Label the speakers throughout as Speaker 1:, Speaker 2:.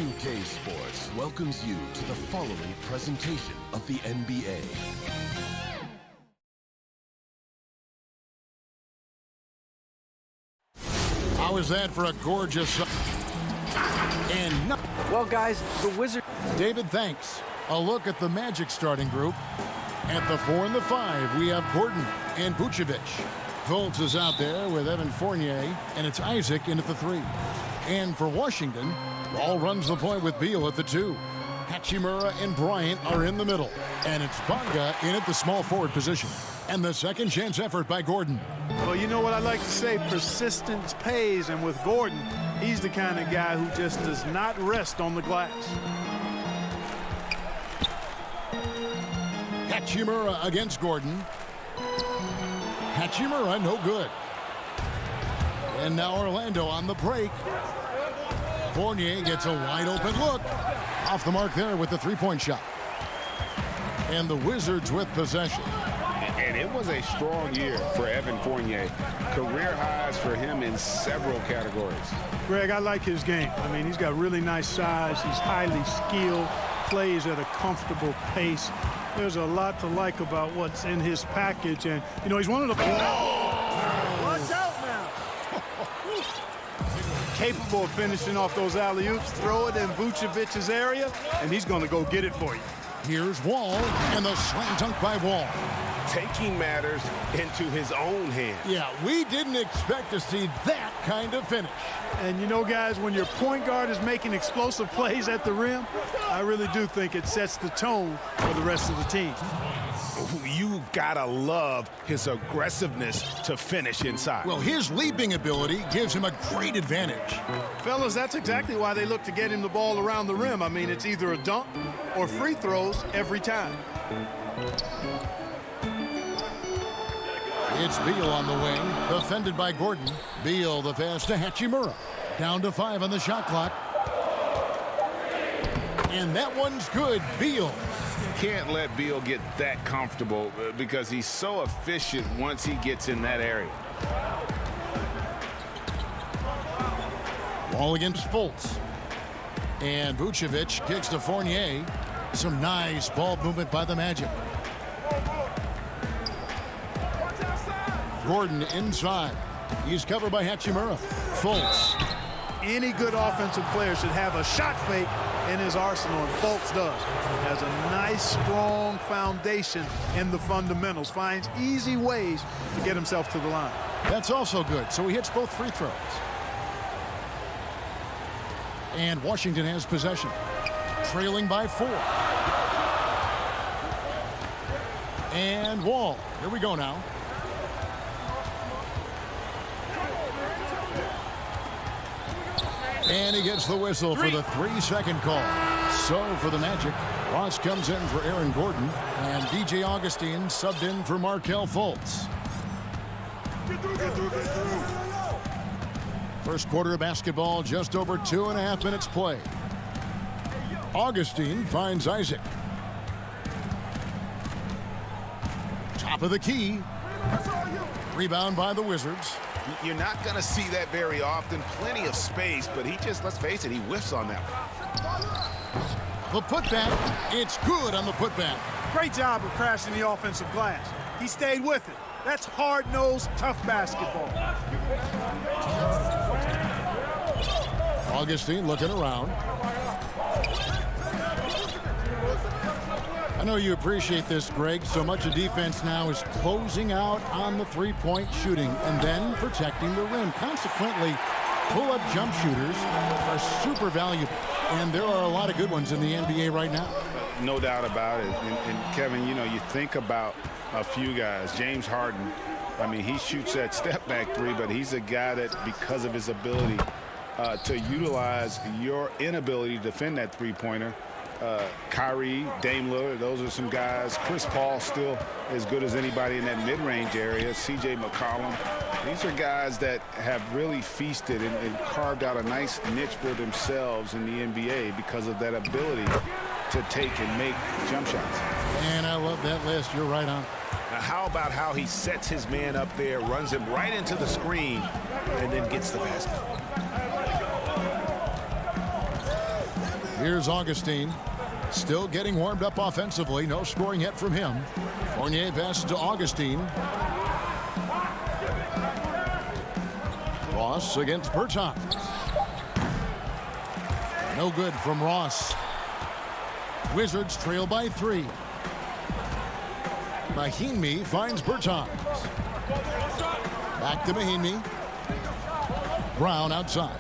Speaker 1: 2K Sports welcomes you to the following presentation of the NBA.
Speaker 2: How is that for a gorgeous... And no...
Speaker 3: Well, guys, the Wizards...
Speaker 2: David, thanks. A look at the Magic starting group. At the 4 and the 5, we have Gordon and Vucevic. Fultz is out there with Evan Fournier, and it's Isaac in at the 3. And for Washington, Ball runs the point with Beal at the 2. Hachimura and Bryant are in the middle. And it's Bonga in at the small forward position. And the second chance effort by Gordon.
Speaker 4: Well, you know what I like to say, persistence pays, and with Gordon, he's the kind of guy who just does not rest on the glass.
Speaker 2: Hachimura against Gordon. Hachimura, no good. And now Orlando on the break. Fournier gets a wide open look. Off the mark there with the three-point shot. And the Wizards with possession.
Speaker 5: And it was a strong year for Evan Fournier. Career highs for him in several categories.
Speaker 4: Greg, I like his game. I mean, he's got really nice size. He's highly skilled, plays at a comfortable pace. There's a lot to like about what's in his package. And, you know, he's one of the... Watch out now. Capable of finishing off those alley-oops. Throw it in Vucevic's area, and he's going to go get it for you.
Speaker 2: Here's Wall, and the slam dunk by Wall.
Speaker 5: Taking matters into his own hands.
Speaker 2: Yeah, we didn't expect to see that kind of finish.
Speaker 4: And you know, guys, when your point guard is making explosive plays at the rim, I really do think it sets the tone for the rest of the team.
Speaker 5: You've got to love his aggressiveness to finish inside.
Speaker 2: Well, his leaping ability gives him a great advantage.
Speaker 4: Fellas, that's exactly why they look to get him the ball around the rim. I mean, it's either a dunk or free throws every time.
Speaker 2: It's Beal on the wing, defended by Gordon. Beal the pass to Hachimura. Down to 5 on the shot clock. And that one's good. Beal.
Speaker 5: Can't let Beal get that comfortable because he's so efficient once he gets in that area.
Speaker 2: Ball against Fultz. And Vucevic kicks to Fournier. Some nice ball movement by the Magic. Gordon inside. He's covered by Hachimura. Fultz.
Speaker 4: Any good offensive player should have a shot fake in his arsenal, and Fultz does. Has a nice, strong foundation in the fundamentals. Finds easy ways to get himself to the line.
Speaker 2: That's also good. So he hits both free throws. And Washington has possession. Trailing by 4. And Wall. Here we go now. And he gets the whistle for the 3-second call. So for the Magic, Ross comes in for Aaron Gordon, and DJ Augustine subbed in for Markelle Fultz. First quarter of basketball, just over 2.5 minutes played. Augustine finds Isaac. Top of the key. Rebound by the Wizards.
Speaker 5: You're not going to see that very often. Plenty of space, but he just, let's face it, he whiffs on that one.
Speaker 2: The putback, it's good on the putback.
Speaker 4: Great job of crashing the offensive glass. He stayed with it. That's hard-nosed, tough basketball.
Speaker 2: Augustine looking around. I know you appreciate this, Greg. So much of defense now is closing out on the three-point shooting and then protecting the rim. Consequently, pull-up jump shooters are super valuable, and there are a lot of good ones in the NBA right now.
Speaker 5: No doubt about it. And Kevin, you know, you think about a few guys. James Harden, I mean, he shoots that step-back three, but he's a guy that, because of his ability to utilize your inability to defend that three-pointer, Kyrie, Dame Lillard, those are some guys. Chris Paul still as good as anybody in that mid-range area. CJ McCollum. These are guys that have really feasted and carved out a nice niche for themselves in the NBA because of that ability to take and make jump shots.
Speaker 2: And I love that list. You're right on.
Speaker 5: Now, how about how he sets his man up there, runs him right into the screen, and then gets the basket?
Speaker 2: Here's Augustine. Still getting warmed up offensively. No scoring yet from him. Fournier passes to Augustine. Ross against Bertans. No good from Ross. Wizards trail by 3. Mahinmi finds Bertans. Back to Mahinmi. Brown outside.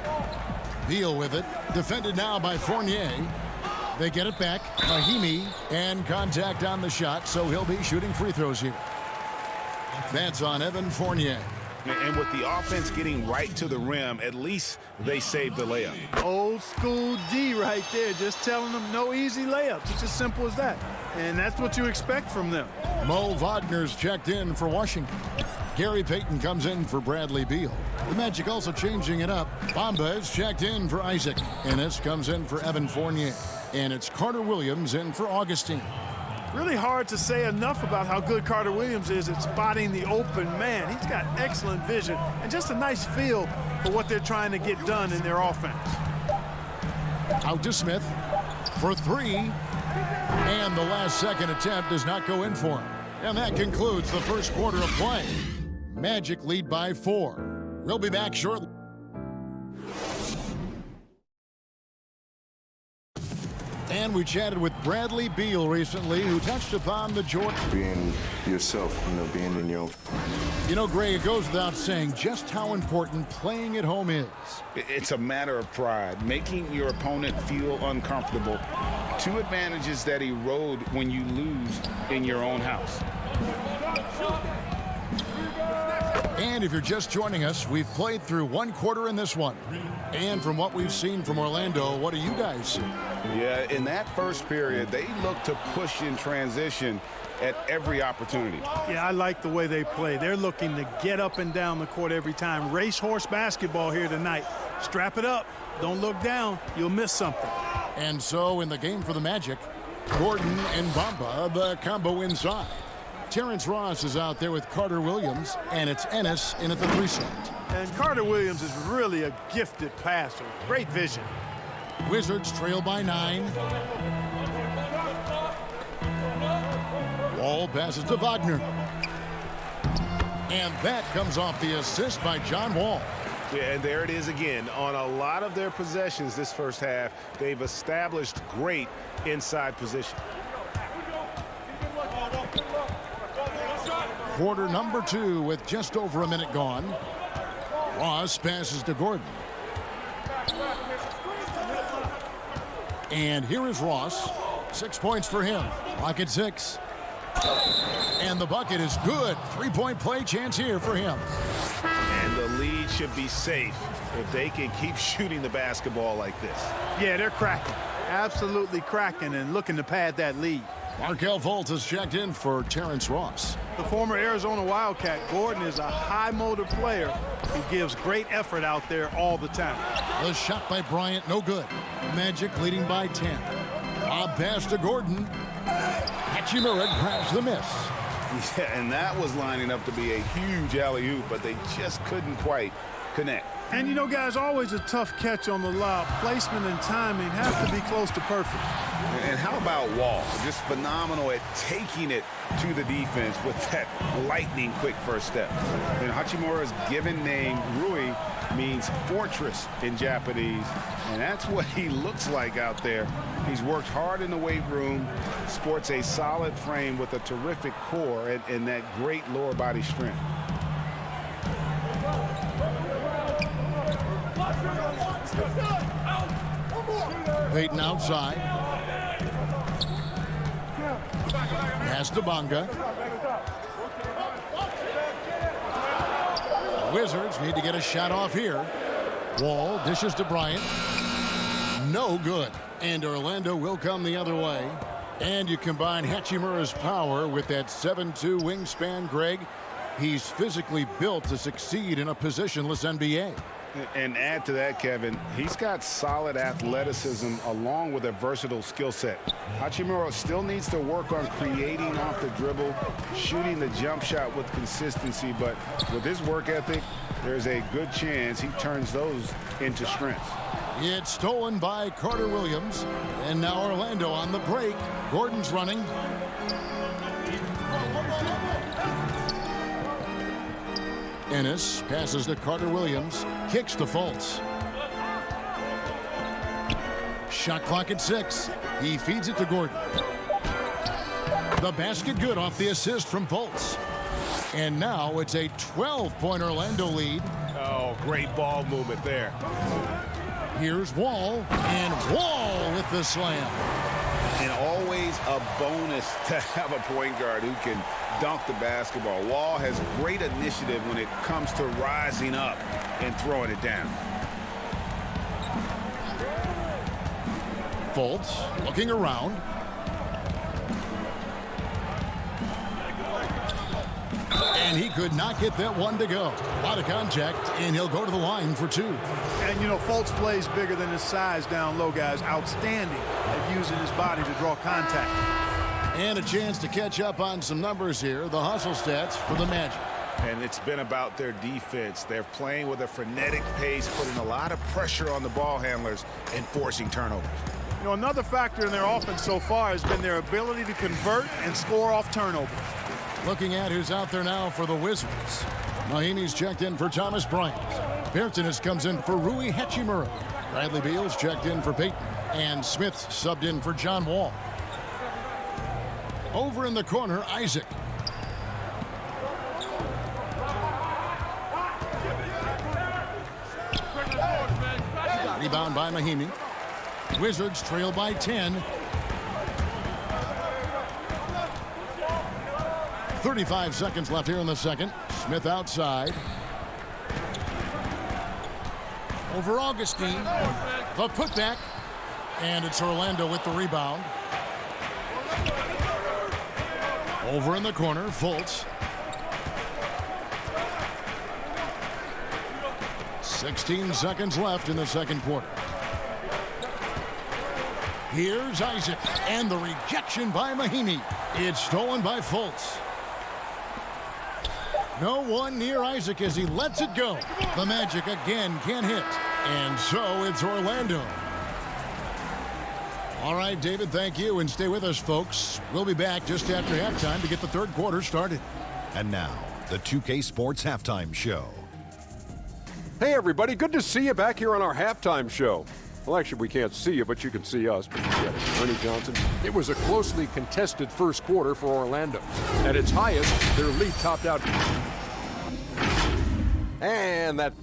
Speaker 2: Beal with it. Defended now by Fournier. They get it back. Mahinmi, and contact on the shot, so he'll be shooting free throws here. That's on Evan Fournier.
Speaker 5: And with the offense getting right to the rim, at least they saved the layup.
Speaker 4: Old school D right there, just telling them no easy layups. It's as simple as that. And that's what you expect from them.
Speaker 2: Mo Wagner's checked in for Washington. Gary Payton comes in for Bradley Beal. The Magic also changing it up. Bamba is checked in for Isaac. Ennis comes in for Evan Fournier. And it's Carter Williams in for Augustine.
Speaker 4: Really hard to say enough about how good Carter Williams is at spotting the open man. He's got excellent vision and just a nice feel for what they're trying to get done in their offense.
Speaker 2: Out to Smith for 3. And the last second attempt does not go in for him. And that concludes the first quarter of play. Magic lead by 4. We'll be back shortly. And we chatted with Bradley Beal recently, who touched upon the Jordan.
Speaker 3: Being yourself, being in your...
Speaker 2: You know, Greg, it goes without saying just how important playing at home is.
Speaker 5: It's a matter of pride, making your opponent feel uncomfortable. 2 advantages that erode when you lose in your own house.
Speaker 2: And if you're just joining us, we've played through 1 quarter in this one. And from what we've seen from Orlando, what do you guys see?
Speaker 5: Yeah, in that first period, they looked to push in transition at every opportunity.
Speaker 4: Yeah, I like the way they play. They're looking to get up and down the court every time. Racehorse basketball here tonight. Strap it up. Don't look down. You'll miss something.
Speaker 2: And so in the game for the Magic, Gordon and Bamba, the combo inside. Terrence Ross is out there with Carter Williams, and it's Ennis in at the 3 slot.
Speaker 4: And Carter Williams is really a gifted passer. Great vision.
Speaker 2: Wizards trail by 9. Wall passes to Wagner. And that comes off the assist by John Wall.
Speaker 5: Yeah, and there it is again. On a lot of their possessions this first half, they've established great inside position.
Speaker 2: Quarter number 2 with just over a minute gone. Ross passes to Gordon. And here is Ross. 6 points for him. Rocket 6. And the bucket is good. 3-point play chance here for him.
Speaker 5: And the lead should be safe if they can keep shooting the basketball like this.
Speaker 4: Yeah, they're cracking. Absolutely cracking and looking to pad that lead.
Speaker 2: Markelle Fultz has checked in for Terrence Ross.
Speaker 4: The former Arizona Wildcat, Gordon, is a high-motor player who gives great effort out there all the time.
Speaker 2: The shot by Bryant, no good. Magic leading by 10. Lob pass to Gordon. Hachimura grabs the miss.
Speaker 5: Yeah, and that was lining up to be a huge alley-oop, but they just couldn't quite connect.
Speaker 4: And you know, guys, always a tough catch on the lob. Placement and timing have to be close to perfect.
Speaker 5: And how about Wall? Just phenomenal at taking it to the defense with that lightning quick first step. And Hachimura's given name, Rui, means fortress in Japanese. And that's what he looks like out there. He's worked hard in the weight room, sports a solid frame with a terrific core and that great lower body strength.
Speaker 2: Payton outside. Pass to Bonga. The Wizards need to get a shot off here. Wall dishes to Bryant. No good. And Orlando will come the other way. And you combine Hachimura's power with that 7'2" wingspan, Greg. He's physically built to succeed in a positionless NBA.
Speaker 5: And add to that, Kevin, he's got solid athleticism along with a versatile skill set. Hachimura still needs to work on creating off the dribble, shooting the jump shot with consistency, but with his work ethic, there's a good chance he turns those into strengths.
Speaker 2: It's stolen by Carter Williams, and now Orlando on the break. Gordon's running. Ennis passes to Carter Williams, kicks to Fultz. Shot clock at 6. He feeds it to Gordon. The basket good off the assist from Fultz. And now it's a 12-point Orlando lead.
Speaker 6: Oh, great ball movement there.
Speaker 2: Here's Wall, and Wall with the slam.
Speaker 5: And always a bonus to have a point guard who can dunk the basketball. Wall has great initiative when it comes to rising up and throwing it down.
Speaker 2: Fultz looking around. And he could not get that one to go. A lot of contact, and he'll go to the line for 2.
Speaker 4: And, you know, Fultz plays bigger than his size down low, guys. Outstanding at using his body to draw contact.
Speaker 2: And a chance to catch up on some numbers here. The hustle stats for the Magic.
Speaker 5: And it's been about their defense. They're playing with a frenetic pace, putting a lot of pressure on the ball handlers and forcing turnovers.
Speaker 4: You know, another factor in their offense so far has been their ability to convert and score off turnovers.
Speaker 2: Looking at who's out there now for the Wizards. Mahimi's checked in for Thomas Bryant. Bertanis comes in for Rui Hachimura. Bradley Beal's checked in for Peyton. And Smith subbed in for John Wall. Over in the corner, Isaac. Rebound by Mahimi. Wizards trail by 10. 35 seconds left here in the second. Smith outside. Over Augustine. The putback. And it's Orlando with the rebound. Over in the corner, Fultz. 16 seconds left in the second quarter. Here's Isaac. And the rejection by Mahimi. It's stolen by Fultz. No one near Isaac as he lets it go. The Magic again can't hit. And so it's Orlando. All right, David, thank you. And stay with us, folks. We'll be back just after halftime to get the third quarter started.
Speaker 7: And now, the 2K Sports Halftime Show.
Speaker 8: Hey, everybody. Good to see you back here on our halftime show. Well, actually, we can't see you, but you can see us. But you get it. Ernie Johnson. It was a closely contested first quarter for Orlando. At its highest, their lead topped out. And that...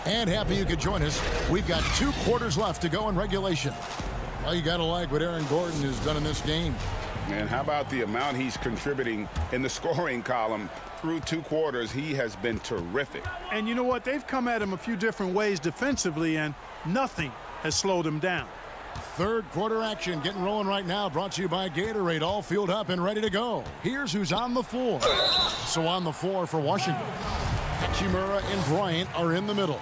Speaker 2: And happy you could join us. We've got 2 quarters left to go in regulation. Well, you got to like what Aaron Gordon has done in this game.
Speaker 5: And how about the amount he's contributing in the scoring column? Through 2 quarters, he has been terrific.
Speaker 4: And you know what? They've come at him a few different ways defensively, and nothing has slowed him down.
Speaker 2: Third quarter action getting rolling right now. Brought to you by Gatorade. All fueled up and ready to go. Here's who's on the floor. So on the floor for Washington, Hachimura and Bryant are in the middle.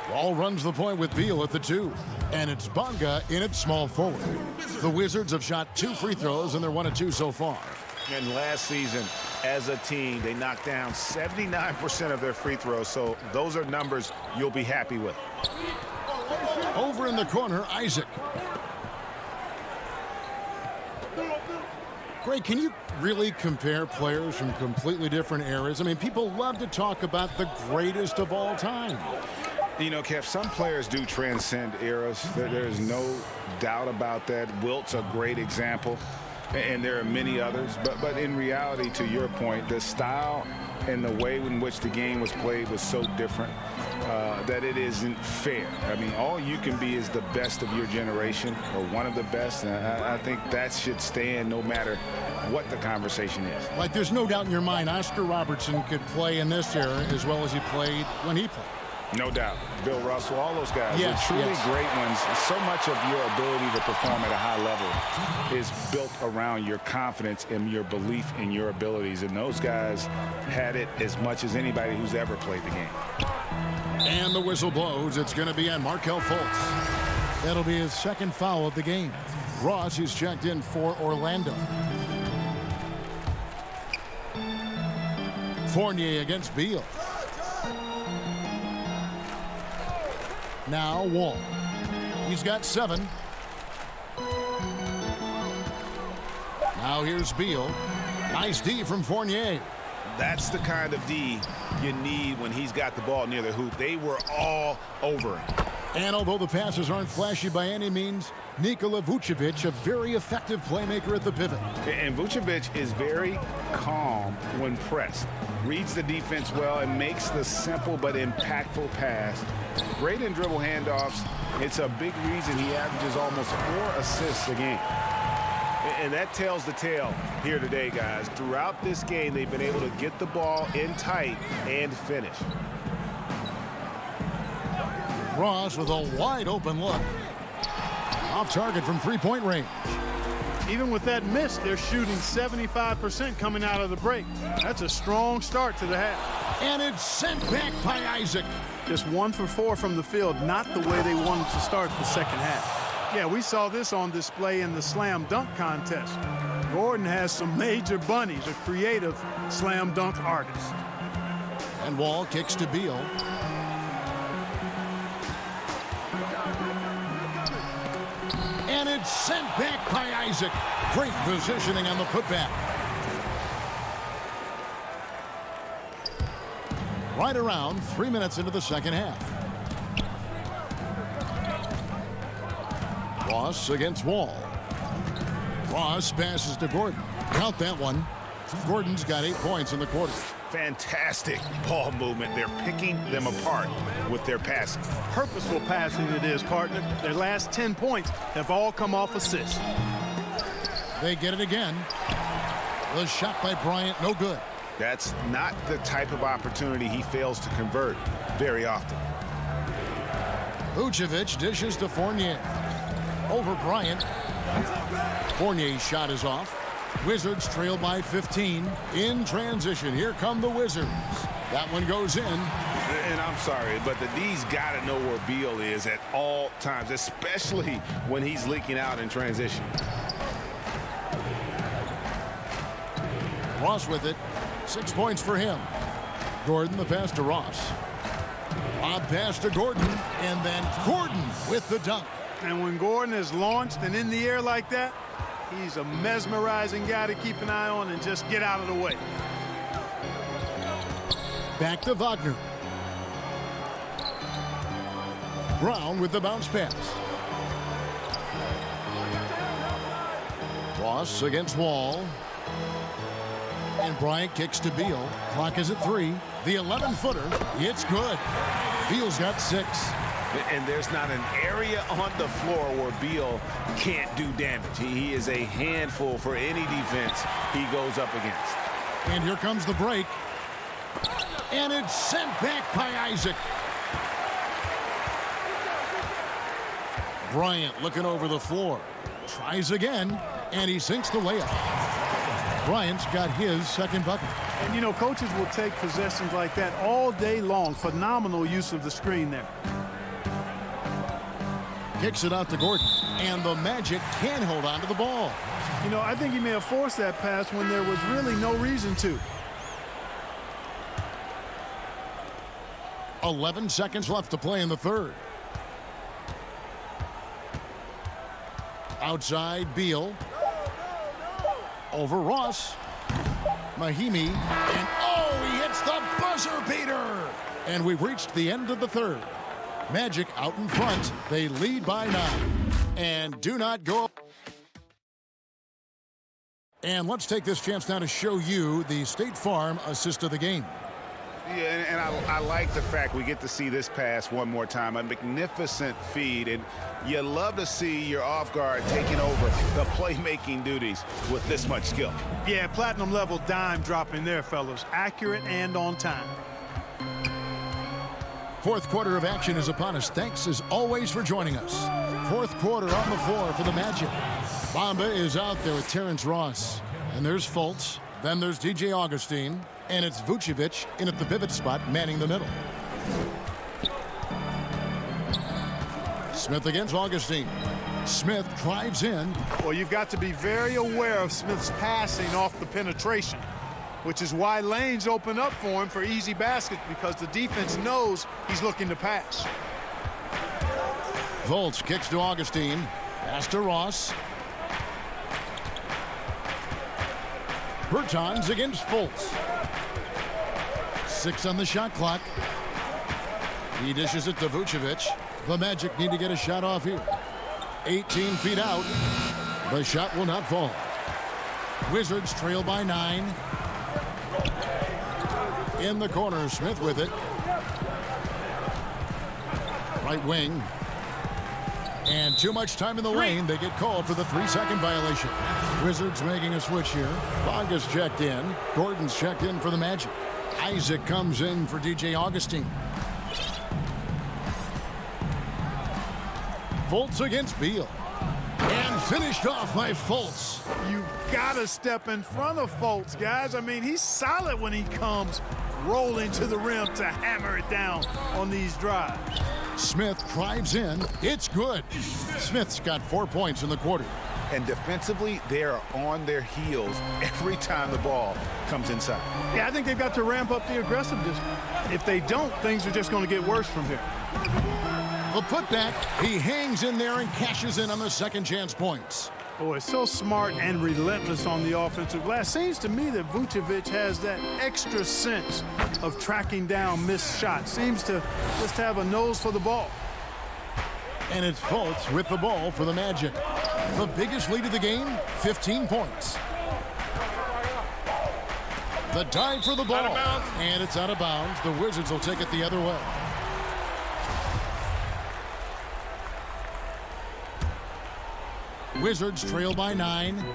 Speaker 2: Wall runs the point with Beal at the 2. And it's Bonga in at small forward. The Wizards have shot 2 free throws, and they're 1 of 2 so far.
Speaker 5: And last season, as a team, they knocked down 79% of their free throws. So those are numbers you'll be happy with.
Speaker 2: Over in the corner, Isaac. Greg, can you really compare players from completely different eras? I mean, people love to talk about the greatest of all time.
Speaker 5: You know, Kev, some players do transcend eras. There's no doubt about that. Wilt's a great example, and there are many others. But in reality, to your point, the style and the way in which the game was played was so different that it isn't fair. I mean, all you can be is the best of your generation or one of the best. And I think that should stand no matter what the conversation is.
Speaker 2: Like, there's no doubt in your mind Oscar Robertson could play in this era as well as he played when he played.
Speaker 5: No doubt. Bill Russell, all those guys,
Speaker 2: yes,
Speaker 5: they're truly
Speaker 2: yes.
Speaker 5: great ones. So much of your ability to perform at a high level is built around your confidence and your belief in your abilities. And those guys had it as much as anybody who's ever played the game.
Speaker 2: And the whistle blows. It's going to be on Markelle Fultz. That'll be his second foul of the game. Ross is checked in for Orlando. Fournier against Beal. Now Wall. He's got 7. Now here's Beal. Nice D from Fournier.
Speaker 5: That's the kind of D you need when he's got the ball near the hoop. They were all over him.
Speaker 2: And although the passes aren't flashy by any means, Nikola Vucevic, a very effective playmaker at the pivot.
Speaker 5: And Vucevic is very calm when pressed. Reads the defense well and makes the simple but impactful pass. Great in dribble handoffs. It's a big reason he averages almost 4 assists a game. And that tells the tale here today, guys. Throughout this game, they've been able to get the ball in tight and finish.
Speaker 2: Ross with a wide open look. Off target from three-point range.
Speaker 4: Even with that miss, they're shooting 75% coming out of the break. That's a strong start to the half.
Speaker 2: And it's sent back by Isaac.
Speaker 4: Just 1 for 4 from the field, not the way they wanted to start the second half. Yeah, we saw this on display in the slam dunk contest. Gordon has some major bunnies, a creative slam dunk artist.
Speaker 2: And Wall kicks to Beal. And it's sent back by Isaac. Great positioning on the putback. Right around 3 minutes into the second half. Ross against Wall. Ross passes to Gordon. Count that one. Gordon's got 8 points in the quarter.
Speaker 5: Fantastic ball movement. They're picking them apart with their passing.
Speaker 4: Purposeful passing it is, partner. Their last 10 points have all come off assists.
Speaker 2: They get it again. The shot by Bryant, no good.
Speaker 5: That's not the type of opportunity he fails to convert very often.
Speaker 2: Vucevic dishes to Fournier. Over Bryant. Fournier's shot is off. Wizards trail by 15. In transition, here come the Wizards. That one goes in.
Speaker 5: And I'm sorry, but the D's got to know where Beal is at all times, especially when he's leaking out in transition.
Speaker 2: Ross with it. 6 points for him. Gordon the pass to Ross. Lob pass to Gordon. And then Gordon with the dunk.
Speaker 4: And when Gordon is launched and in the air like that, he's a mesmerizing guy to keep an eye on and just get out of the way.
Speaker 2: Back to Wagner. Brown with the bounce pass. Ross against Wall. And Bryant kicks to Beal. Clock is at 3. The 11-footer. It's good. Beal's got 6.
Speaker 5: And there's not an area on the floor where Beal can't do damage. He is a handful for any defense he goes up against.
Speaker 2: And here comes the break. And it's sent back by Isaac. Bryant looking over the floor. Tries again, and he sinks the layup. Bryant's got his second bucket.
Speaker 4: And, you know, coaches will take possessions like that all day long. Phenomenal use of the screen there.
Speaker 2: Kicks it out to Gordon, and the Magic can hold on to the ball.
Speaker 4: You know, I think he may have forced that pass when there was really no reason to.
Speaker 2: 11 seconds left to play in the third. Outside, Beal. Over Ross. Mahimi. And oh, he hits the buzzer beater. And we've reached the end of the third. Magic out in front. They lead by 9. And do not go. And let's take this chance now to show you the State Farm assist of the game.
Speaker 5: Yeah, and I like the fact we get to see this pass one more time. A magnificent feed, and you love to see your off guard taking over the playmaking duties with this much skill.
Speaker 4: Yeah, platinum level dime dropping there, fellas. Accurate and on time.
Speaker 2: Fourth quarter of action is upon us. Thanks as always for joining us. Fourth quarter on the floor for the Magic. Bamba is out there with Terrence Ross. And there's Fultz. Then there's DJ Augustine. And it's Vucevic in at the pivot spot, manning the middle. Smith against Augustine. Smith drives in.
Speaker 4: Well, you've got to be very aware of Smith's passing off the penetration, which is why lanes open up for him for easy baskets, because the defense knows he's looking to pass.
Speaker 2: Fultz kicks to Augustine. Pass to Ross. Bertans against Fultz. 6 on the shot clock. He dishes it to Vucevic. The Magic need to get a shot off here. 18 feet out. The shot will not fall. Wizards trail by 9. In the corner, Smith with it. Right wing. And too much time in the lane. They get called for the 3-second violation. Wizards making a switch here. Bonga's checked in. Gordon's checked in for the Magic. Isaac comes in for DJ Augustine. Fultz against Beal. And finished off by Fultz.
Speaker 4: You've got to step in front of Fultz, guys. I mean, he's solid when he comes rolling to the rim to hammer it down on these drives.
Speaker 2: Smith drives in. It's good. Smith's got 4 points in the quarter.
Speaker 5: And defensively, they are on their heels every time the ball comes inside.
Speaker 4: Yeah, I think they've got to ramp up the aggressiveness. If they don't, things are just going to get worse from here.
Speaker 2: The putback, he hangs in there and cashes in on the second chance points.
Speaker 4: Boy, so smart and relentless on the offensive glass. Seems to me that Vucevic has that extra sense of tracking down missed shots. Seems to just have a nose for the ball.
Speaker 2: And it's Fultz with the ball for the Magic. The biggest lead of the game, 15 points. The dive for the ball. And it's out of bounds. The Wizards will take it the other way. Wizards trail by 9.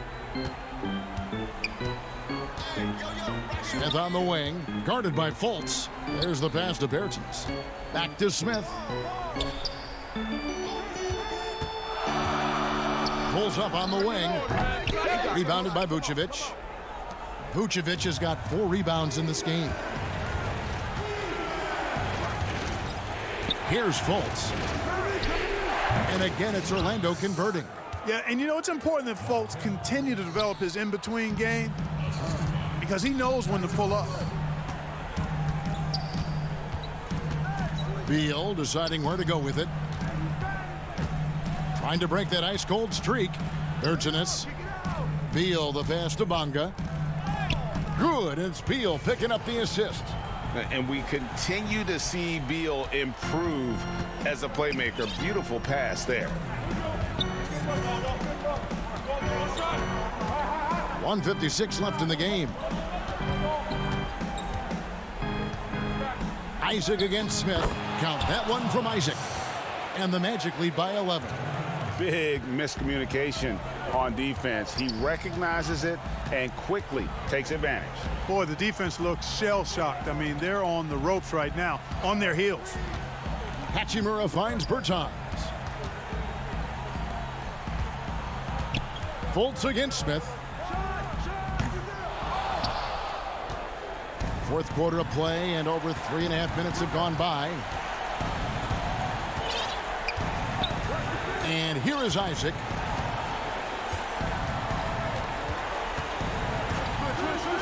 Speaker 2: Smith on the wing, guarded by Fultz. There's the pass to Bertans. Back to Smith. Pulls up on the wing. Rebounded by Vucevic. Vucevic has got 4 rebounds in this game. Here's Fultz. And again, it's Orlando converting.
Speaker 4: Yeah, and you know, it's important that Fultz continue to develop his in-between game because he knows when to pull up.
Speaker 2: Beal deciding where to go with it. Trying to break that ice-cold streak. Bertans. Beal, the pass to Bonga. Good, it's Beal picking up the assist.
Speaker 5: And we continue to see Beal improve as a playmaker. Beautiful pass there.
Speaker 2: 1:56 left in the game. Isaac against Smith. Count that one from Isaac. And the Magic lead by 11.
Speaker 5: Big miscommunication on defense. He recognizes it and quickly takes advantage.
Speaker 4: Boy, the defense looks shell-shocked. I mean, they're on the ropes right now, on their heels.
Speaker 2: Hachimura finds Bertans. Fultz against Smith. Fourth quarter of play, and over 3.5 minutes have gone by. And here is Isaac.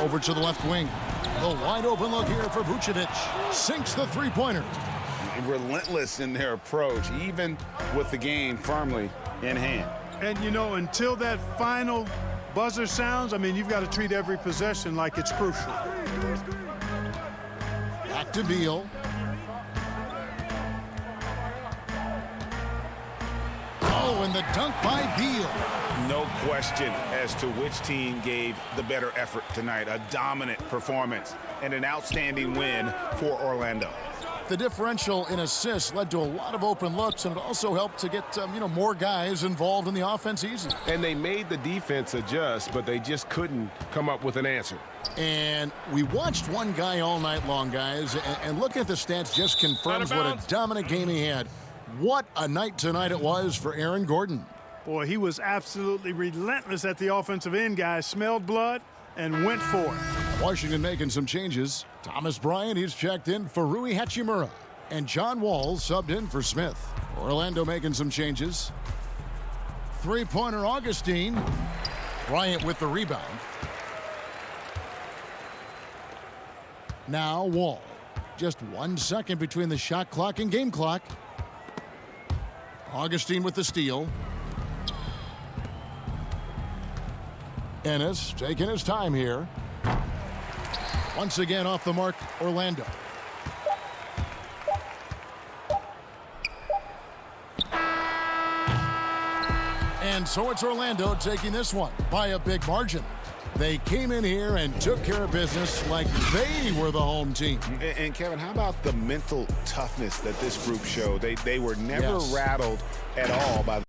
Speaker 2: Over to the left wing. The wide open look here for Vucevic. Sinks the three-pointer.
Speaker 5: Relentless in their approach, even with the game firmly in hand.
Speaker 4: And, you know, until that final buzzer sounds, I mean, you've got to treat every possession like it's crucial.
Speaker 2: Back to Beal. Oh, and the dunk by Beal.
Speaker 5: No question as to which team gave the better effort tonight. A dominant performance and an outstanding win for Orlando.
Speaker 2: The differential in assists led to a lot of open looks, and it also helped to get more guys involved in the offense easy.
Speaker 6: And they made the defense adjust, but they just couldn't come up with an answer.
Speaker 2: And we watched one guy all night long, guys, and looking at the stats just confirms what a dominant game he had. What a night tonight it was for Aaron Gordon.
Speaker 4: Boy, he was absolutely relentless at the offensive end, guys. Smelled blood and went for it.
Speaker 2: Washington making some changes. Thomas Bryant, he's checked in for Rui Hachimura. And John Wall subbed in for Smith. Orlando making some changes. Three-pointer Augustine. Bryant with the rebound. Now Wall. Just 1 second between the shot clock and game clock. Augustine with the steal. Ennis taking his time here. Once again off the mark, Orlando. And so it's Orlando taking this one by a big margin. They came in here and took care of business like they were the home team.
Speaker 5: And Kevin, how about the mental toughness that this group showed? They were never rattled at all by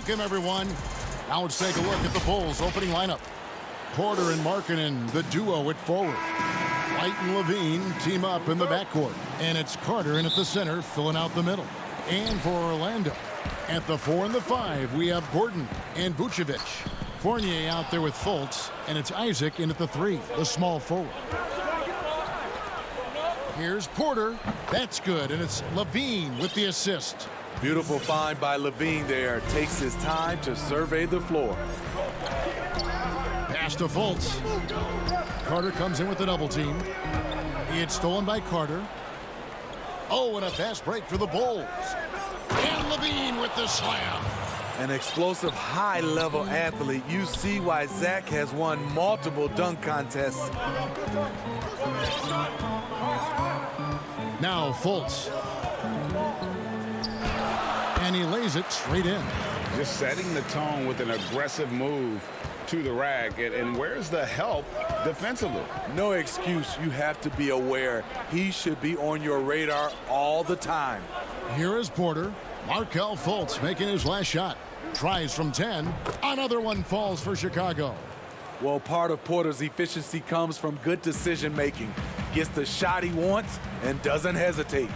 Speaker 2: Welcome, everyone. Now let's take a look at the Bulls' opening lineup. Porter and Markkanen, the duo at forward. White and Levine team up in the backcourt. And it's Carter in at the center, filling out the middle. And for Orlando, at the 4 and the 5, we have Gordon and Vucevic. Fournier out there with Fultz, and it's Isaac in at the 3, the small forward. Here's Porter. That's good, and it's Levine with the assist.
Speaker 9: Beautiful find by Levine there. Takes his time to survey the floor.
Speaker 2: Pass to Fultz. Carter comes in with the double team. It's stolen by Carter. Oh, and a fast break for the Bulls. And Levine with the slam.
Speaker 9: An explosive, high-level athlete. You see why Zach has won multiple dunk contests.
Speaker 2: Now Fultz. And he lays it straight in.
Speaker 5: Just setting the tone with an aggressive move to the rack. And where's the help defensively?
Speaker 9: No excuse. You have to be aware. He should be on your radar all the time.
Speaker 2: Here is Porter. Markelle Fultz making his last shot. Tries from 10. Another one falls for Chicago.
Speaker 9: Well, part of Porter's efficiency comes from good decision-making. Gets the shot he wants and doesn't hesitate.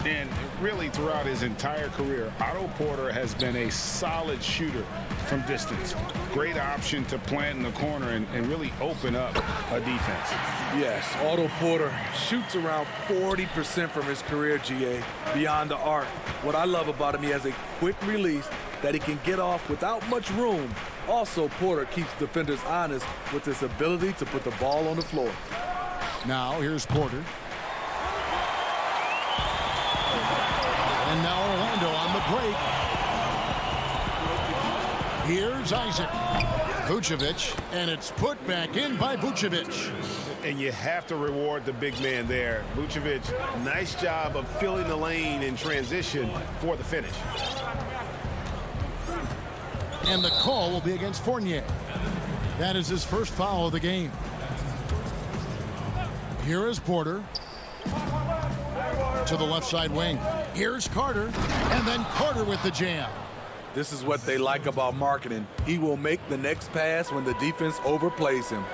Speaker 5: And really throughout his entire career, Otto Porter has been a solid shooter from distance. Great option to plant in the corner and really open up a defense.
Speaker 9: Yes, Otto Porter shoots around 40% from his career, GA, beyond the arc. What I love about him, he has a quick release that he can get off without much room. Also, Porter keeps defenders honest with his ability to put the ball on the floor.
Speaker 2: Now, here's Porter. And now Orlando on the break. Here's Isaac. Vucevic, and it's put back in by Vucevic.
Speaker 6: And you have to reward the big man there. Vucevic, nice job of filling the lane in transition for the finish.
Speaker 2: And the call will be against Fournier. That is his first foul of the game. Here is Porter. To the left side wing. Here's Carter. And then Carter with the jam.
Speaker 9: This is what they like about Markkanen. He will make the next pass when the defense overplays him.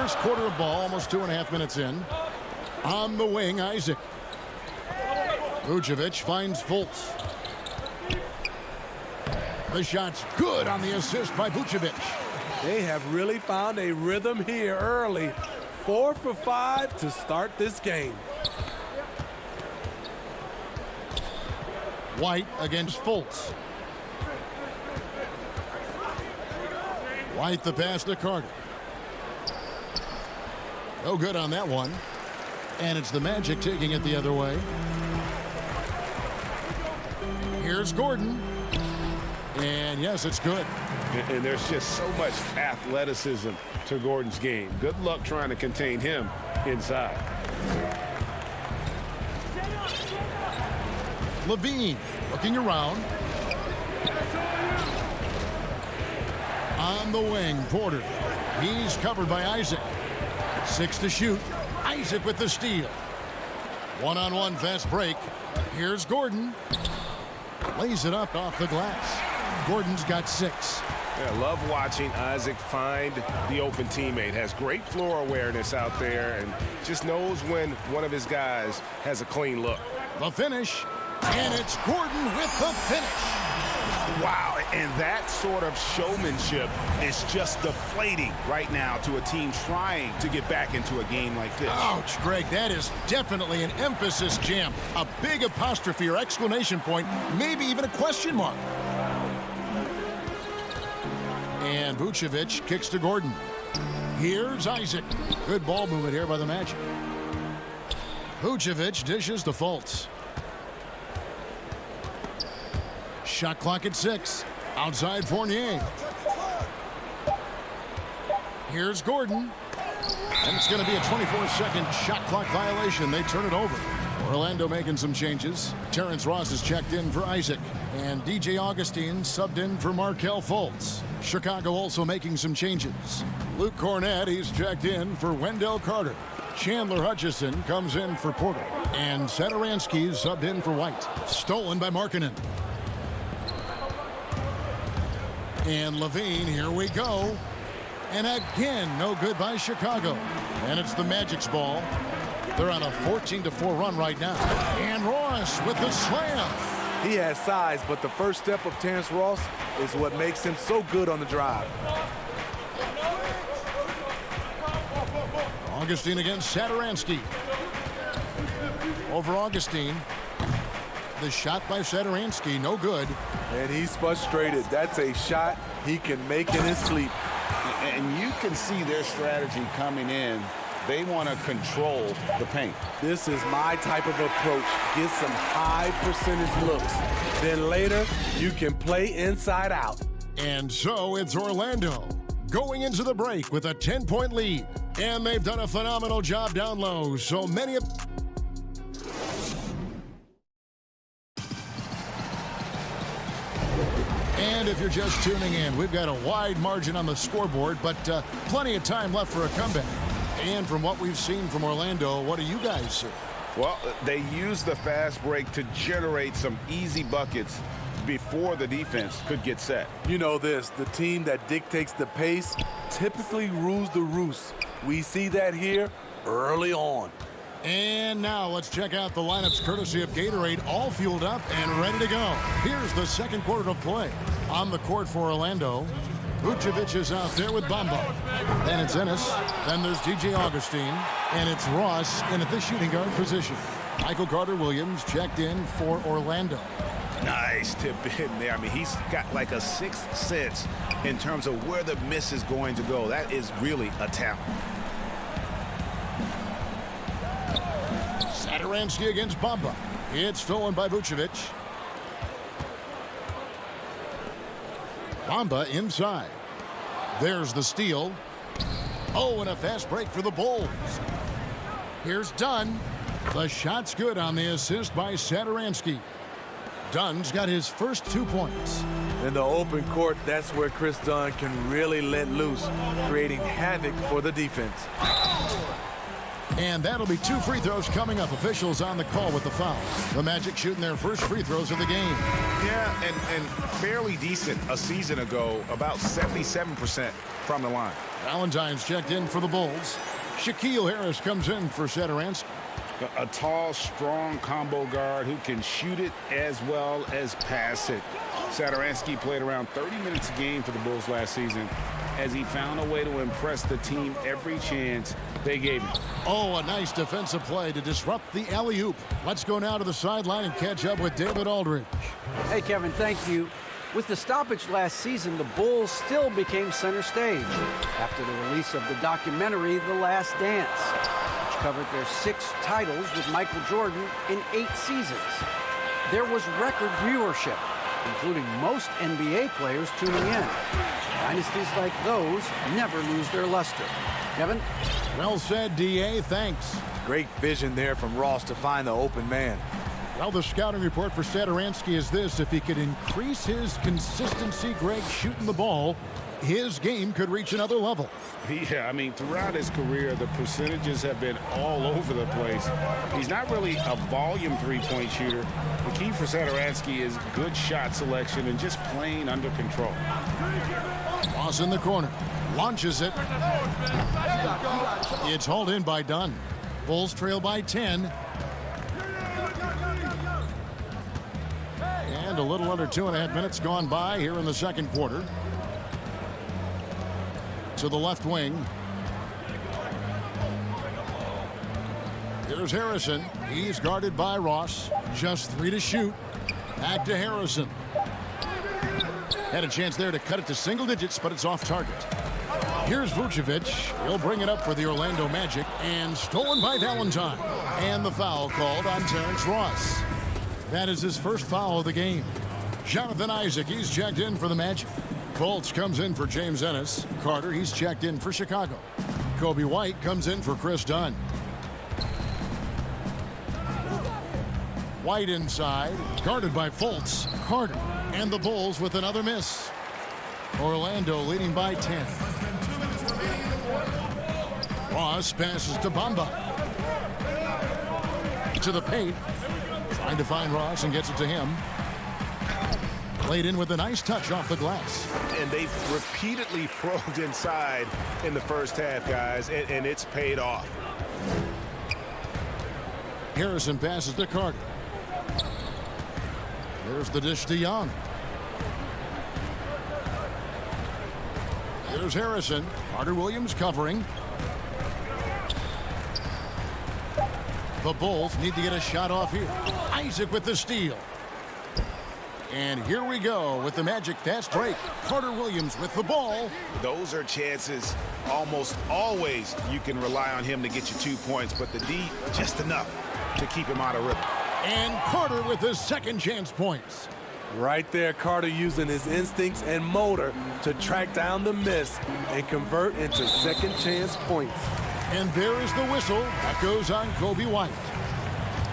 Speaker 2: First quarter of ball, almost 2.5 minutes in. On the wing, Isaac. Vucevic finds Fultz. The shot's good on the assist by Vucevic.
Speaker 9: They have really found a rhythm here early. 4 for 5 to start this game.
Speaker 2: White against Fultz. White the pass to Carter. No good on that one. And it's the Magic taking it the other way. Here's Gordon. And yes, it's good.
Speaker 6: And there's just so much athleticism to Gordon's game. Good luck trying to contain him inside.
Speaker 2: Levine looking around. On the wing, Porter. He's covered by Isaac. 6 to shoot. Isaac with the steal. One-on-one fast break. Here's Gordon. Lays it up off the glass. Gordon's got 6.
Speaker 6: Yeah, love watching Isaac find the open teammate. Has great floor awareness out there and just knows when one of his guys has a clean look.
Speaker 2: The finish. And it's Gordon with the finish.
Speaker 5: Wow, and that sort of showmanship is just deflating right now to a team trying to get back into a game like this.
Speaker 2: Ouch, Greg, that is definitely an emphasis jam. A big apostrophe or exclamation point, maybe even a question mark. And Vucevic kicks to Gordon. Here's Isaac. Good ball movement here by the Magic. Vucevic dishes to Fultz. Shot clock at 6. Outside Fournier. Here's Gordon. And it's going to be a 24-second shot clock violation. They turn it over. Orlando making some changes. Terrence Ross is checked in for Isaac. And DJ Augustine subbed in for Markelle Fultz. Chicago also making some changes. Luke Cornett, he's checked in for Wendell Carter. Chandler Hutchison comes in for Porter. And Satoransky's subbed in for White. Stolen by Markkanen. And Levine, here we go. And again, no good by Chicago. And it's the Magic's ball. They're on a 14-4 run right now. And Ross with the slam.
Speaker 9: He has size, but the first step of Terrence Ross is what makes him so good on the drive.
Speaker 2: Augustine against Satoransky. Over Augustine. The shot by Satoransky, no good.
Speaker 9: And he's frustrated. That's a shot he can make in his sleep.
Speaker 5: And you can see their strategy coming in. They want to control the paint.
Speaker 9: This is my type of approach. Get some high percentage looks. Then later, you can play inside out.
Speaker 2: And so it's Orlando going into the break with a 10-point lead. And they've done a phenomenal job down low. So many of... And if you're just tuning in, we've got a wide margin on the scoreboard, but plenty of time left for a comeback. And from what we've seen from Orlando, what do you guys see?
Speaker 5: Well, they use the fast break to generate some easy buckets before the defense could get set.
Speaker 9: You know this, the team that dictates the pace typically rules the roost. We see that here early on.
Speaker 2: And now let's check out the lineups courtesy of Gatorade, all fueled up and ready to go. Here's the second quarter of play. On the court for Orlando, Vucevic is out there with Bamba. Then it's Ennis. Then there's DJ Augustine. And it's Ross in at the shooting guard position. Michael Carter-Williams checked in for Orlando.
Speaker 5: Nice tip in there. I mean, he's got like a sixth sense in terms of where the miss is going to go. That is really a talent.
Speaker 2: Satoransky against Bamba. It's stolen by Vucevic. Bamba inside. There's the steal. Oh, and a fast break for the Bulls. Here's Dunn. The shot's good on the assist by Satoransky. Dunn's got his first 2 points.
Speaker 9: In the open court, that's where Chris Dunn can really let loose, creating havoc for the defense.
Speaker 2: And that'll be 2 free throws coming up. Officials on the call with the foul. The Magic shooting their first free throws of the game.
Speaker 5: Yeah, and fairly decent a season ago, about 77% from the line.
Speaker 2: Valentine's checked in for the Bulls. Shaquille Harris comes in for Satoransky.
Speaker 5: A tall, strong combo guard who can shoot it as well as pass it. Satoransky played around 30 minutes a game for the Bulls last season as he found a way to impress the team every chance they gave him.
Speaker 2: Oh, a nice defensive play to disrupt the alley-oop. Let's go now to the sideline and catch up with David Aldridge.
Speaker 10: Hey, Kevin, thank you. With the stoppage last season, the Bulls still became center stage after the release of the documentary The Last Dance, which covered their 6 titles with Michael Jordan in 8 seasons. There was record viewership, including most NBA players tuning in. Dynasties like those never lose their luster. Kevin?
Speaker 2: Well said, D.A. Thanks.
Speaker 9: Great vision there from Ross to find the open man.
Speaker 2: Well, the scouting report for Satoransky is this. If he could increase his consistency, Greg, shooting the ball, his game could reach another level.
Speaker 5: Yeah, I mean, throughout his career, the percentages have been all over the place. He's not really a volume three-point shooter. The key for Satoransky is good shot selection and just playing under control.
Speaker 2: Ross in the corner. Launches it. It's hauled in by Dunn. Bulls trail by 10. And a little under 2.5 minutes gone by here in the second quarter. To the left wing. Here's Harrison. He's guarded by Ross. Just 3 to shoot. Back to Harrison. Had a chance there to cut it to single digits, but it's off target. Here's Vucevic. He'll bring it up for the Orlando Magic. And stolen by Valentine. And the foul called on Terrence Ross. That is his first foul of the game. Jonathan Isaac, he's checked in for the Magic. Fultz comes in for James Ennis. Carter, he's checked in for Chicago. Kobe White comes in for Chris Dunn. White inside, guarded by Fultz. Carter, and the Bulls with another miss. Orlando leading by 10. Ross passes to Bamba. to the paint. Trying to find Ross and gets it to him. Laid in with a nice touch off the glass.
Speaker 6: And they've repeatedly probed inside in the first half, guys, and it's paid off.
Speaker 2: Harrison passes to Carter. There's the dish to Young. Here's Harrison. Carter Williams covering. The Bulls need to get a shot off here. Isaac with the steal. And here we go with the Magic fast break. Carter Williams with the ball.
Speaker 5: Those are chances almost always you can rely on him to get you 2 points, but the D just enough to keep him out of rhythm.
Speaker 2: And Carter with his second chance points.
Speaker 9: Right there, Carter using his instincts and motor to track down the miss and convert into second chance points.
Speaker 2: And there is the whistle. That goes on Kobe White.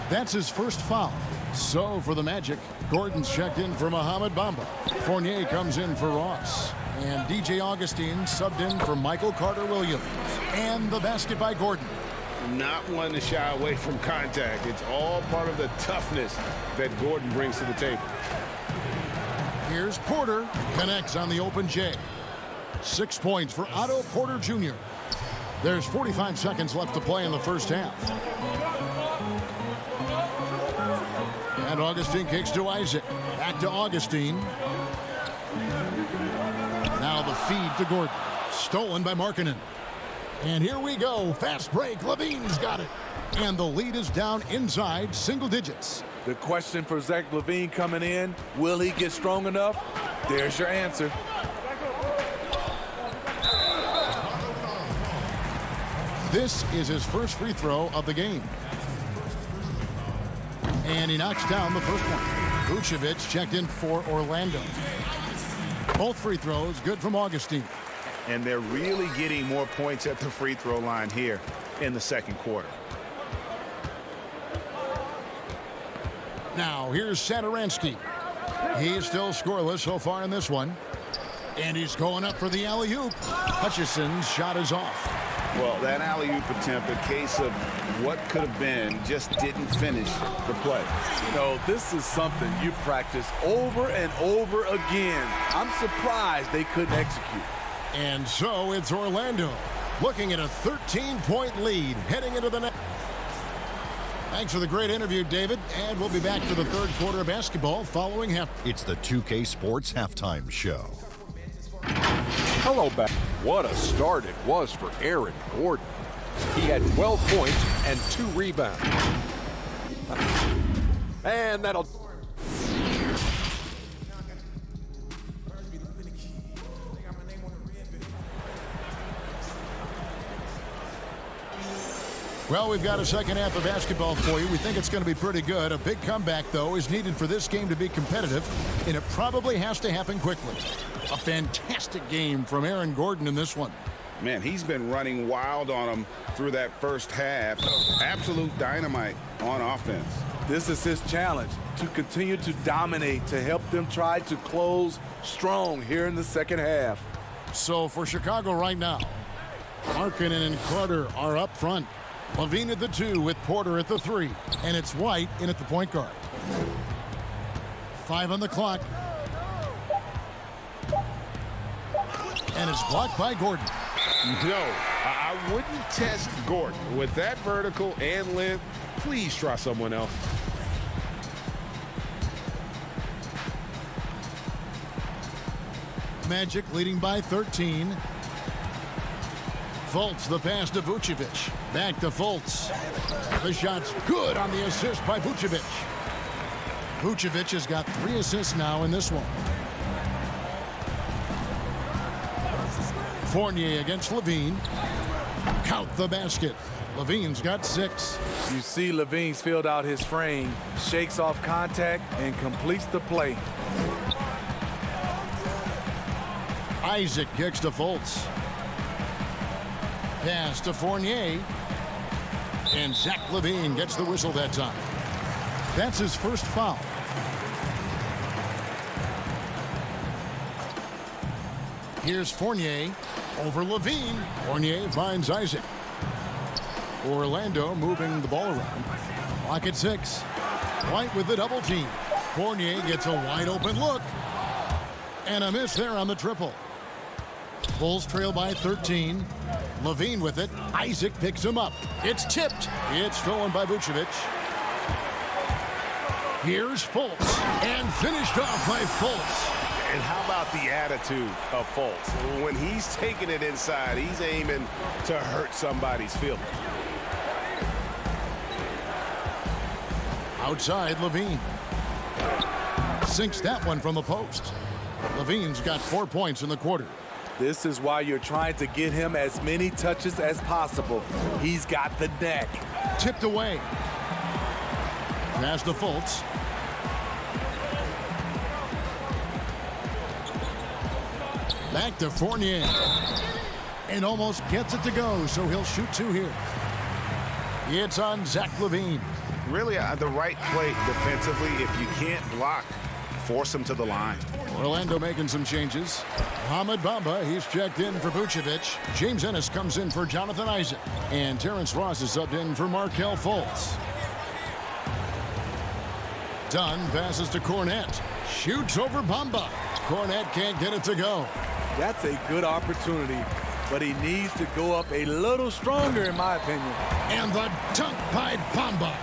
Speaker 2: That's his first foul. So for the Magic, Gordon's checked in for Mohamed Bamba. Fournier comes in for Ross. And DJ Augustine subbed in for Michael Carter Williams. And the basket by Gordon.
Speaker 5: Not one to shy away from contact. It's all part of the toughness that Gordon brings to the table.
Speaker 2: Here's Porter. Connects on the open J. 6 points for Otto Porter Jr. There's 45 seconds left to play in the first half. And Augustine kicks to Isaac. Back to Augustine. Now the feed to Gordon. Stolen by Markkanen. And here we go. Fast break. Levine's got it. And the lead is down inside single digits.
Speaker 9: The question for Zach LaVine coming in, will he get strong enough? There's your answer.
Speaker 2: This is his first free throw of the game. And he knocks down the first one. Vucevic checked in for Orlando. Both free throws good from Augustine.
Speaker 5: And they're really getting more points at the free throw line here in the second quarter.
Speaker 2: Now here's Satoransky. He's still scoreless so far in this one. And he's going up for the alley-oop. Hutchison's shot is off.
Speaker 5: Well, that alley-oop attempt, a case of what could have been, just didn't finish the play.
Speaker 9: You know, this is something you practice over and over again. I'm surprised they couldn't execute.
Speaker 2: And so it's Orlando looking at a 13-point lead heading into the next. Thanks for the great interview, David. And we'll be back for the third quarter of basketball following half.
Speaker 7: It's the 2K Sports Halftime Show.
Speaker 8: Hello back. What a start it was for Aaron Gordon. He had 12 points and 2 rebounds. And that'll...
Speaker 2: Well, we've got a second half of basketball for you. We think it's going to be pretty good. A big comeback, though, is needed for this game to be competitive, and it probably has to happen quickly. A fantastic game from Aaron Gordon in this one.
Speaker 5: Man, he's been running wild on them through that first half. Absolute dynamite on offense.
Speaker 9: This is his challenge, to continue to dominate, to help them try to close strong here in the second half.
Speaker 2: So for Chicago right now, Markkanen and Carter are up front. LaVine at the 2 with Porter at the 3. And it's White in at the point guard. 5 on the clock. And it's blocked by Gordon.
Speaker 6: No, I wouldn't test Gordon. With that vertical and length, please try someone else.
Speaker 2: Magic leading by 13. Fultz the pass to Vucevic. Back to Fultz. The shot's good on the assist by Vucevic. Vucevic has got 3 assists now in this one. Fournier against LaVine. Count the basket. LaVine's got 6.
Speaker 9: You see LaVine's filled out his frame, shakes off contact, and completes the play.
Speaker 2: Isaac kicks to Fultz. Pass to Fournier. And Zach LaVine gets the whistle that time. That's his first foul. Here's Fournier over LaVine. Fournier finds Isaac. Orlando moving the ball around. Clock at 6. White with the double team. Fournier gets a wide open look. And a miss there on the triple. Bulls trail by 13. Levine with it. Isaac picks him up. It's tipped. It's stolen by Vucevic. Here's Fultz. And finished off by Fultz.
Speaker 6: And how about the attitude of Fultz? When he's taking it inside, he's aiming to hurt somebody's feelings.
Speaker 2: Outside, Levine. Sinks that one from the post. Levine's got 4 points in the quarter.
Speaker 9: This is why you're trying to get him as many touches as possible. He's got the neck.
Speaker 2: Tipped away. Pass to Fultz. Back to Fournier. And almost gets it to go, so he'll shoot 2 here. It's on Zach LaVine.
Speaker 5: Really the right play defensively. If you can't block, force him to the line.
Speaker 2: Orlando making some changes. Mohamed Bamba, he's checked in for Vucevic. James Ennis comes in for Jonathan Isaac. And Terrence Ross is subbed in for Markelle Fultz. Dunn passes to Cornette. Shoots over Bamba. Cornette can't get it to go.
Speaker 9: That's a good opportunity, but he needs to go up a little stronger, in my opinion.
Speaker 2: And the dunk by Bamba.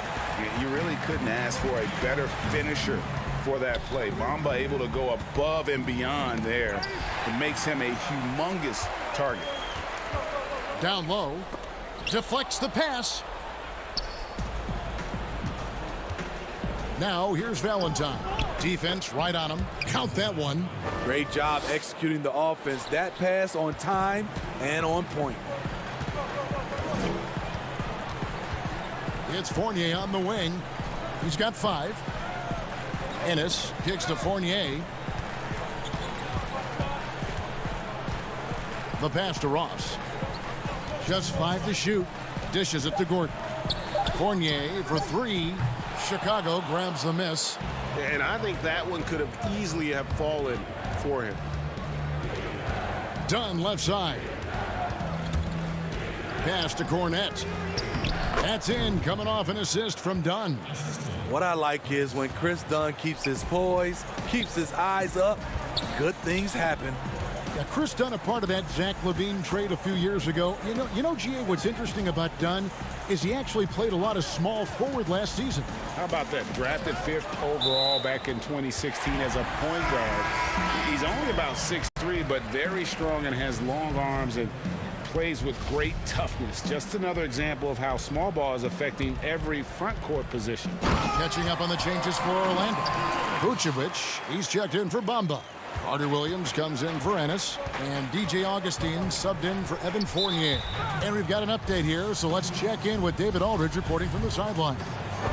Speaker 5: You really couldn't ask for a better finisher for that play. Bamba able to go above and beyond there. It makes him a humongous target.
Speaker 2: Down low. Deflects the pass. Now here's Valentine. Defense right on him. Count that one.
Speaker 9: Great job executing the offense. That pass on time and on point.
Speaker 2: It's Fournier on the wing. He's got 5. Ennis kicks to Fournier. The pass to Ross. Just 5 to shoot. Dishes it to Gordon. Fournier for 3. Chicago grabs the miss.
Speaker 6: And I think that one could have easily have fallen for him.
Speaker 2: Dunn left side. Pass to Cornette. That's in, coming off an assist from Dunn.
Speaker 9: What I like is when Chris Dunn keeps his poise, keeps his eyes up, good things happen.
Speaker 2: Yeah, Chris Dunn, a part of that Zach LaVine trade a few years ago. You know, GA, what's interesting about Dunn is he actually played a lot of small forward last season.
Speaker 5: How about that? Drafted 5th overall back in 2016 as a point guard. He's only about 6'3", but very strong and has long arms and plays with great toughness. Just another example of how small ball is affecting every front court position.
Speaker 2: Catching up on the changes for Orlando. Vucevic, he's checked in for Bamba. Carter Williams comes in for Ennis. And DJ Augustine subbed in for Evan Fournier. And we've got an update here, so let's check in with David Aldridge reporting from the sideline.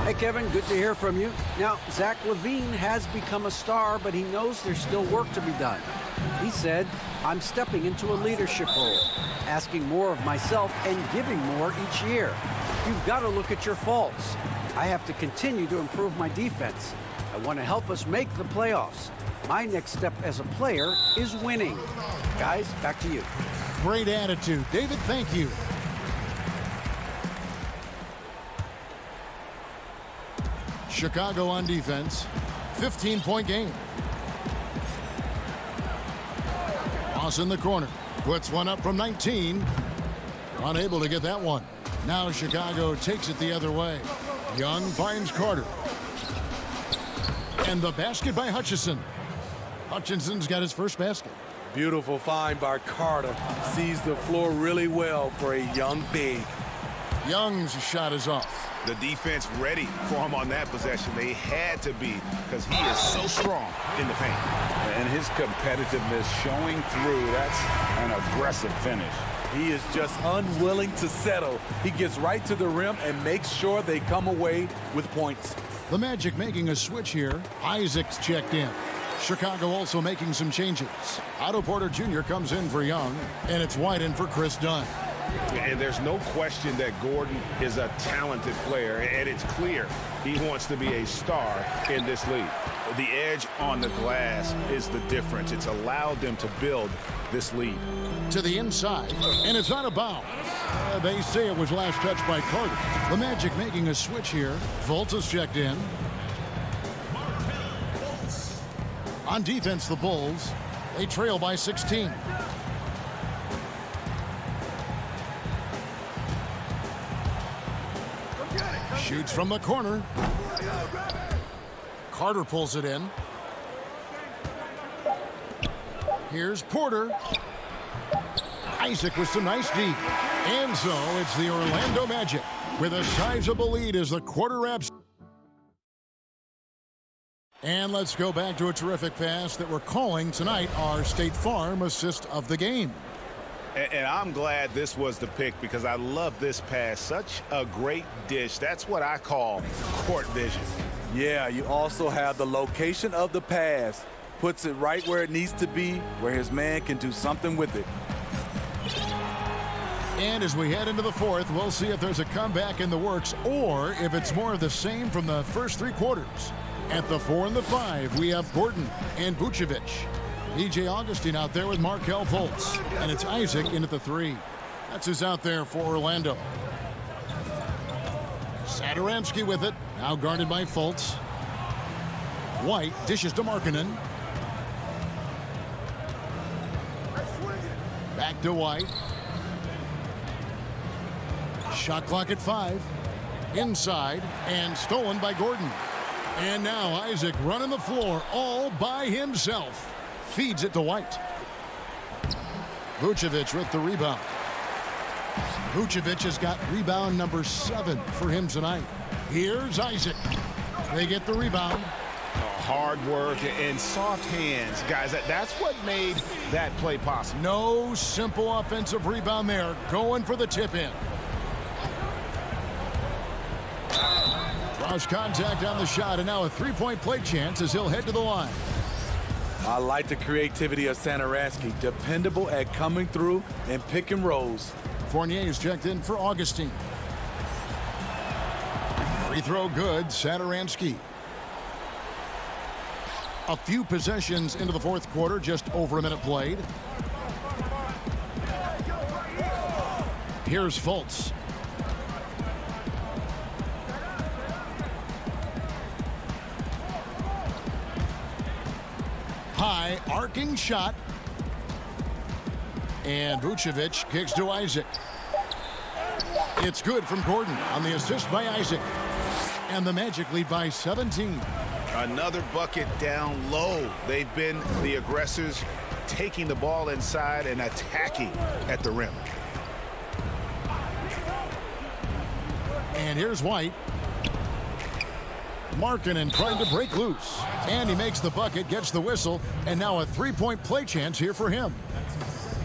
Speaker 10: Hey, Kevin, good to hear from you. Now, Zach LaVine has become a star, but he knows there's still work to be done. He said, I'm stepping into a leadership role, asking more of myself and giving more each year. You've got to look at your faults. I have to continue to improve my defense. I want to help us make the playoffs. My next step as a player is winning. Guys, back to you.
Speaker 2: Great attitude. David, thank you. Chicago on defense. 15-point game. Ross in the corner. Puts one up from 19. Unable to get that one. Now Chicago takes it the other way. Young finds Carter. And the basket by Hutchison. Hutchinson's got his first basket.
Speaker 9: Beautiful find by Carter. Sees the floor really well for a young big.
Speaker 2: Young's shot is off.
Speaker 5: The defense ready for him on that possession. They had to be because he is so strong in the paint. And his competitiveness showing through. That's an aggressive finish.
Speaker 9: He is just unwilling to settle. He gets right to the rim and makes sure they come away with points.
Speaker 2: The Magic making a switch here. Isaac's checked in. Chicago also making some changes. Otto Porter Jr. comes in for Young, and it's White in for Chris Dunn.
Speaker 6: And there's no question that Gordon is a talented player, and it's clear he wants to be a star in this league.
Speaker 5: The edge on the glass is the difference. It's allowed them to build
Speaker 6: this lead.
Speaker 2: To the inside, and it's out of bounds. They say it was last touched by Carter. The Magic making a switch here. Fultz is checked in. On defense, the Bulls, they trail by 16. Shoots from the corner. Carter pulls it in. Here's Porter. Isaac with some nice deep. And so it's the Orlando Magic with a sizable lead as the quarter wraps. And let's go back to a terrific pass that we're calling tonight our State Farm assist of the game.
Speaker 5: And I'm glad this was the pick because I love this pass. Such a great dish. That's what I call court vision.
Speaker 9: Yeah, you also have the location of the pass. Puts it right where it needs to be, where his man can do something with it.
Speaker 2: And as we head into the fourth, we'll see if there's a comeback in the works or if it's more of the same from the first three quarters. At the 4 and the 5, we have Gordon and Vucevic. DJ Augustine out there with Markelle Fultz. And it's Isaac in at the 3. That's who's out there for Orlando. Satoransky with it, now guarded by Fultz. White dishes to Markkanen. Back to White. Shot clock at 5. Inside and stolen by Gordon. And now Isaac running the floor all by himself. Feeds it to White. Vucevic with the rebound. Vucevic has got rebound number 7 for him tonight. Here's Isaac. They get the rebound.
Speaker 5: Hard work and soft hands. Guys, that's what made that play possible.
Speaker 2: No simple offensive rebound there. Going for the tip in. Draws contact on the shot, and now a three-point play chance as he'll head to the line.
Speaker 9: I like the creativity of Satoransky, dependable at coming through and pick and rolls.
Speaker 2: Fournier is checked in for Augustine. Free throw good, Satoransky. A few possessions into the fourth quarter, just over a minute played. Here's Fultz. High arcing shot. And Vucevic kicks to Isaac. It's good from Gordon on the assist by Isaac. And the Magic lead by 17.
Speaker 5: Another bucket down low. They've been the aggressors, taking the ball inside and attacking at the rim.
Speaker 2: And here's White. Markkanen trying to break loose. And he makes the bucket, gets the whistle, and now a three-point play chance here for him.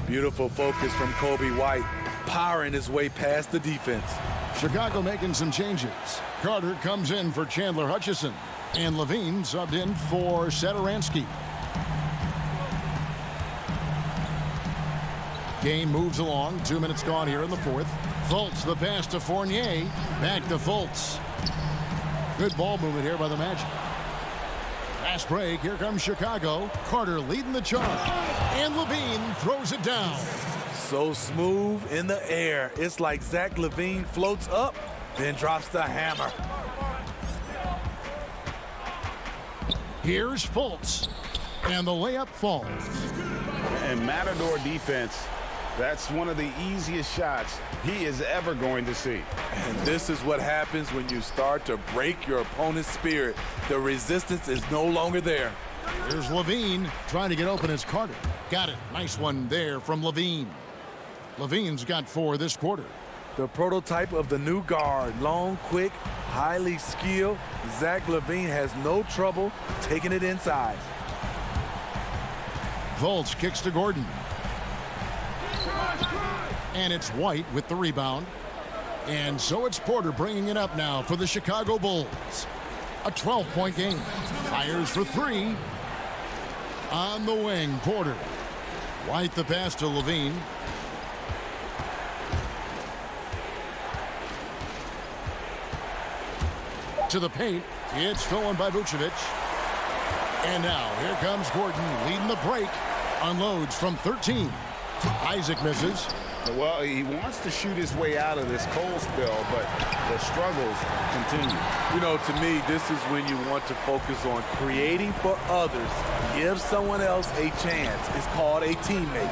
Speaker 9: Beautiful focus from Kobe White, powering his way past the defense.
Speaker 2: Chicago making some changes. Carter comes in for Chandler Hutchison, and Levine subbed in for Satoransky. Game moves along. 2 minutes gone here in the fourth. Fultz the pass to Fournier. Back to Fultz. Good ball movement here by the Magic. Fast break. Here comes Chicago. Carter leading the charge. And Levine throws it down.
Speaker 9: So smooth in the air. It's like Zach LaVine floats up, then drops the hammer.
Speaker 2: Here's Fultz. And the layup falls.
Speaker 5: And Matador defense, that's one of the easiest shots he is ever going to see.
Speaker 9: And this is what happens when you start to break your opponent's spirit. The resistance is no longer there.
Speaker 2: Here's Levine trying to get open as Carter. Got it. Nice one there from Levine. Levine's got 4 this quarter.
Speaker 9: The prototype of the new guard. Long, quick, highly skilled. Zach LaVine has no trouble taking it inside.
Speaker 2: Fultz kicks to Gordon. And it's White with the rebound. And so it's Porter bringing it up now for the Chicago Bulls. A 12-point game. Fires for 3. On the wing, Porter. White the pass to Levine. To the paint. It's stolen by Vucevic. And now here comes Gordon leading the break. Unloads from 13. Isaac misses.
Speaker 5: Well, he wants to shoot his way out of this cold spell, but the struggles continue.
Speaker 9: You know, to me, this is when you want to focus on creating for others. Give someone else a chance. It's called a teammate.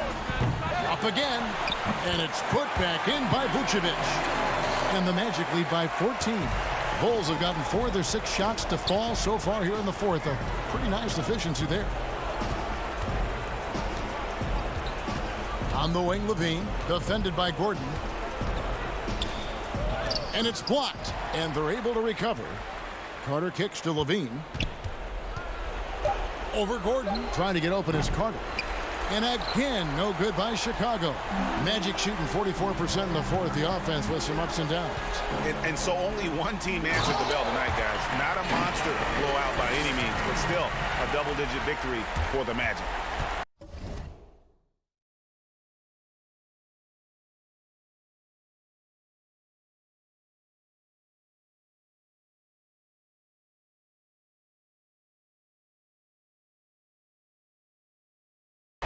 Speaker 2: Up again, and it's put back in by Vucevic. And the Magic lead by 14. Bulls have gotten 4 of their 6 shots to fall so far here in the fourth. A pretty nice efficiency there. On the wing, Levine, defended by Gordon. And it's blocked, and they're able to recover. Carter kicks to Levine. Over Gordon, trying to get open is Carter. And again, no good by Chicago. Magic shooting 44% in the fourth. The offense with some ups and downs.
Speaker 5: And so only one team answered the bell tonight, guys. Not a monster blowout by any means, but still a double-digit victory for the Magic.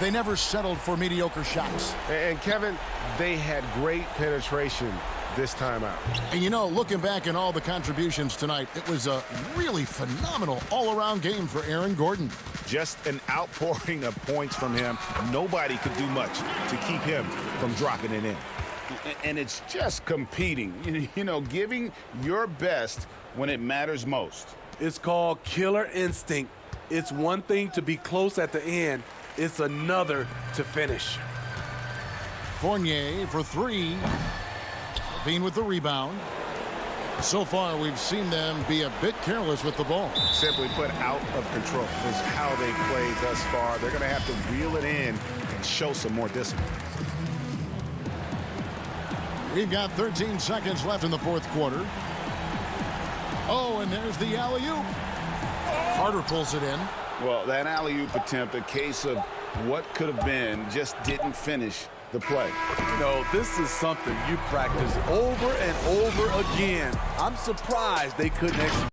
Speaker 2: They never settled for mediocre shots.
Speaker 6: And Kevin, they had great penetration this time out.
Speaker 2: And you know, looking back at all the contributions tonight, it was a really phenomenal all-around game for Aaron Gordon.
Speaker 5: Just an outpouring of points from him. Nobody could do much to keep him from dropping it in. And it's just competing, you know, giving your best when it matters most.
Speaker 9: It's called killer instinct. It's one thing to be close at the end. It's another to finish.
Speaker 2: Fournier for 3. Levine with the rebound. So far, we've seen them be a bit careless with the ball.
Speaker 5: Simply put, out of control is how they played thus far. They're going to have to reel it in and show some more discipline.
Speaker 2: We've got 13 seconds left in the fourth quarter. Oh, and there's the alley-oop. Carter pulls it in.
Speaker 5: Well, that alley-oop attempt, a case of what could have been, just didn't finish the play.
Speaker 9: You know, this is something you practice over and over again. I'm surprised they couldn't execute.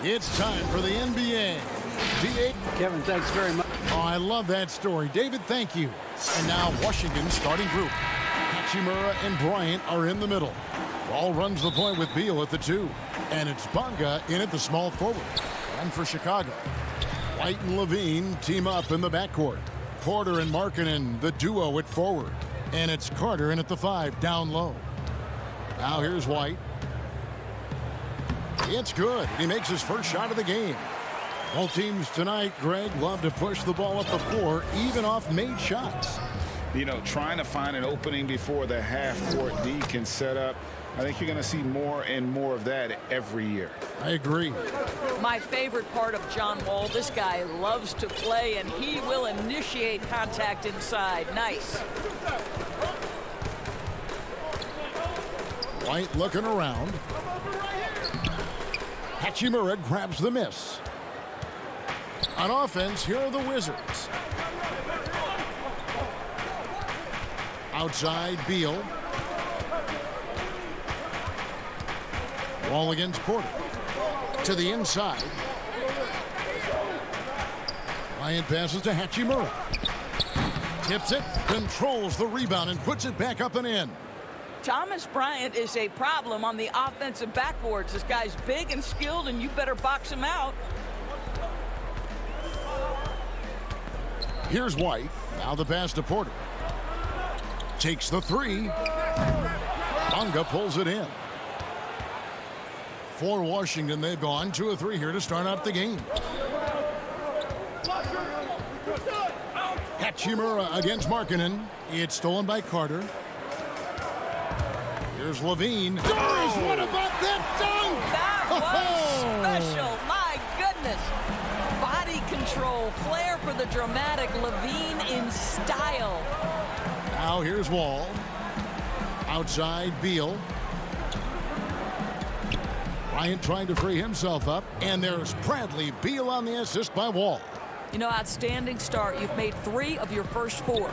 Speaker 2: It's time for the NBA. D8.
Speaker 10: Kevin, thanks very much.
Speaker 2: Oh, I love that story. David, thank you. And now Washington's starting group. Hachimura and Bryant are in the middle. Ball runs the point with Beal at the 2. And it's Bonga in at the small forward. And for Chicago, White and Levine team up in the backcourt. Porter and Markkanen, the duo at forward. And it's Carter in at the 5, down low. Now here's White. It's good. He makes his first shot of the game. Both teams tonight, Greg, love to push the ball up the floor, even off made shots.
Speaker 5: You know, trying to find an opening before the half-court D can set up. I think you're going to see more and more of that every year.
Speaker 2: I agree.
Speaker 11: My favorite part of John Wall, this guy loves to play, and he will initiate contact inside. Nice.
Speaker 2: White looking around. Hachimura grabs the miss. On offense, here are the Wizards. Outside, Beal. Wall against Porter. To the inside. Bryant passes to Hachimura. Tips it, controls the rebound, and puts it back up and in.
Speaker 11: Thomas Bryant is a problem on the offensive backboards. This guy's big and skilled, and you better box him out.
Speaker 2: Here's White. Now the pass to Porter. Takes the 3. Bonga pulls it in. For Washington, they've gone 2 of 3 here to start out the game. Hachimura against Markkanen. It's stolen by Carter. Here's Levine. Doris, what about that dunk?
Speaker 11: That was special. My goodness. Body control, flair for the dramatic. Levine in style.
Speaker 2: Now here's Wall. Outside, Beal. Bryant trying to free himself up. And there's Bradley. Beal on the assist by Wall.
Speaker 11: You know, outstanding start. You've made 3 of your first 4.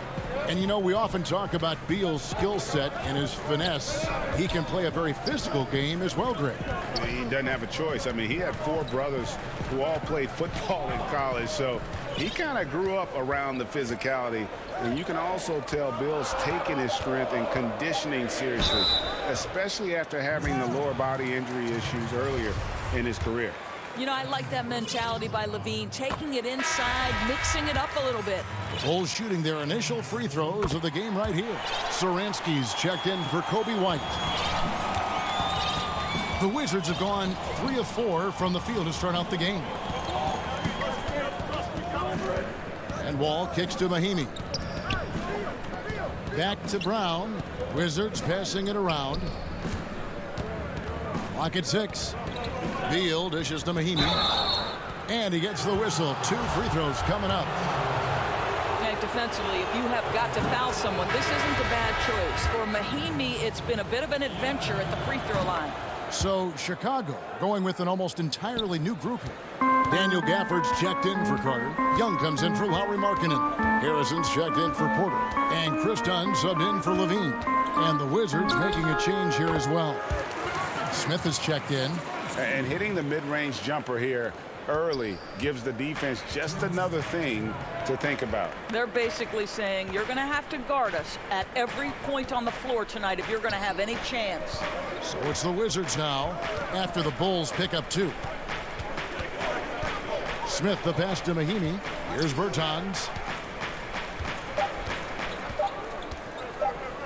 Speaker 2: And, you know, we often talk about Beal's skill set and his finesse. He can play a very physical game as well, Greg.
Speaker 5: He doesn't have a choice. I mean, he had 4 brothers who all played football in college, so he kind of grew up around the physicality. And you can also tell Bill's taking his strength and conditioning seriously, especially after having the lower body injury issues earlier in his career.
Speaker 11: You know, I like that mentality by Levine, taking it inside, mixing it up a little bit.
Speaker 2: Bulls shooting their initial free throws of the game right here. Saransky's checked in for Kobe White. The Wizards have gone 3 of 4 from the field to start out the game. And Wall kicks to Mahimi. Back to Brown. Wizards passing it around. Clock at 6. Beal dishes to Mahimi. And he gets the whistle. 2 free throws coming up.
Speaker 11: Okay, defensively, if you have got to foul someone, this isn't a bad choice. For Mahimi, it's been a bit of an adventure at the free throw line.
Speaker 2: So Chicago going with an almost entirely new group here. Daniel Gafford's checked in for Carter. Young comes in for Lauri Markkanen. Harrison's checked in for Porter. And Chris Dunn subbed in for Levine. And the Wizards making a change here as well. Smith is checked in.
Speaker 5: And hitting the mid-range jumper here early gives the defense just another thing to think about.
Speaker 11: They're basically saying you're going to have to guard us at every point on the floor tonight if you're going to have any chance.
Speaker 2: So it's the Wizards now after the Bulls pick up 2. Smith the pass to Mahimi. Here's Bertans.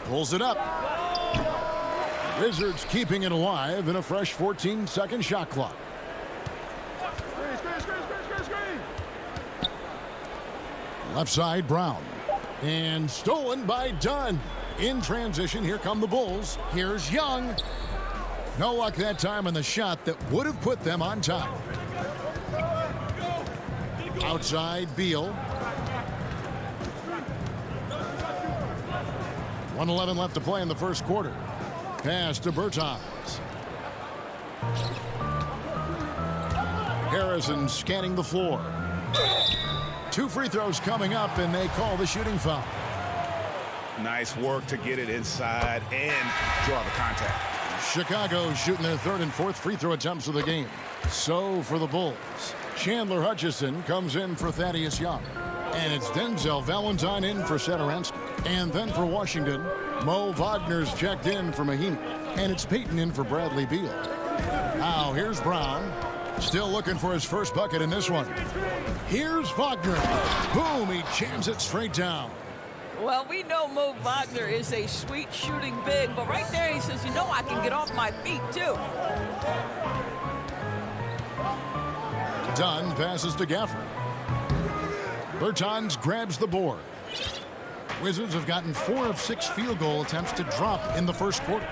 Speaker 2: Pulls it up. Wizards keeping it alive in a fresh 14-second shot clock. Left side, Brown. And stolen by Dunn. In transition, here come the Bulls. Here's Young. No luck that time on the shot that would have put them on top. Outside, Beal. 1:11 left to play in the first quarter. Pass to Bertans. Harrison scanning the floor. 2 free throws coming up, and they call the shooting foul.
Speaker 5: Nice work to get it inside and draw the contact.
Speaker 2: Chicago shooting their third and fourth free throw attempts of the game. So for the Bulls, Chandler Hutchison comes in for Thaddeus Young. And it's Denzel Valentine in for Satoransky. And then for Washington, Mo Wagner's checked in for Mahinmi. And it's Payton in for Bradley Beal. Now here's Brown. Still looking for his first bucket in this one. Here's Wagner. Boom, he jams it straight down.
Speaker 11: Well, we know Mo Wagner is a sweet shooting big, but right there he says, you know, I can get off my feet too.
Speaker 2: Dunn passes to Gafford. Bertans grabs the board. Wizards have gotten 4 of 6 field goal attempts to drop in the first quarter.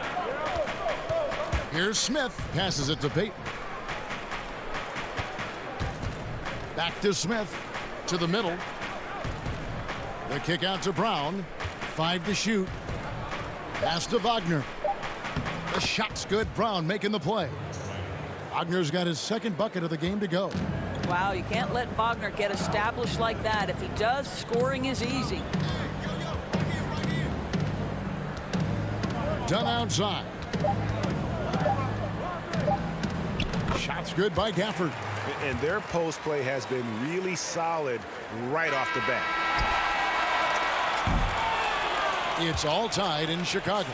Speaker 2: Here's Smith, passes it to Payton. Back to Smith, to the middle. The kick out to Brown. 5 to shoot. Pass to Wagner. The shot's good. Brown making the play. Wagner's got his second bucket of the game to go.
Speaker 11: Wow, you can't let Wagner get established like that. If he does, scoring is easy.
Speaker 2: Done outside. Shot's good by Gafford.
Speaker 5: And their post play has been really solid right off the bat.
Speaker 2: It's all tied in Chicago.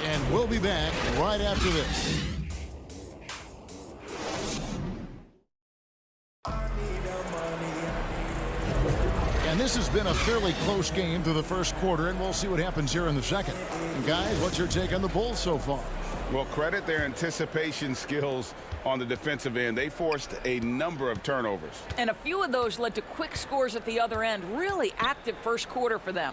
Speaker 2: And we'll be back right after this. And this has been a fairly close game through the first quarter, and we'll see what happens here in the second. And guys, what's your take on the Bulls so far?
Speaker 5: Well, credit their anticipation skills on the defensive end. They forced a number of turnovers.
Speaker 11: And a few of those led to quick scores at the other end. Really active first quarter for them.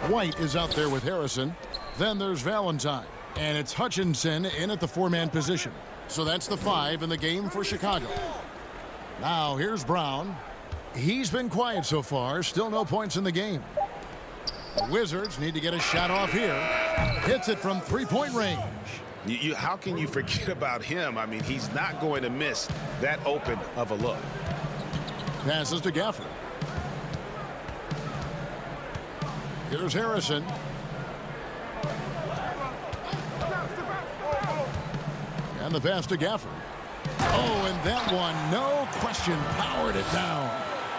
Speaker 2: White is out there with Harrison. Then there's Valentine. And it's Hutchinson in at the 4-man position. So that's the 5 in the game for Chicago. Now here's Brown. He's been quiet so far. Still no points in the game. The Wizards need to get a shot off here. Hits it from 3-point range.
Speaker 5: How can you forget about him? I mean, he's not going to miss that open of a look.
Speaker 2: Passes to Gafford. Here's Harrison. And the pass to Gafford. Oh, and that one, no question, powered it down.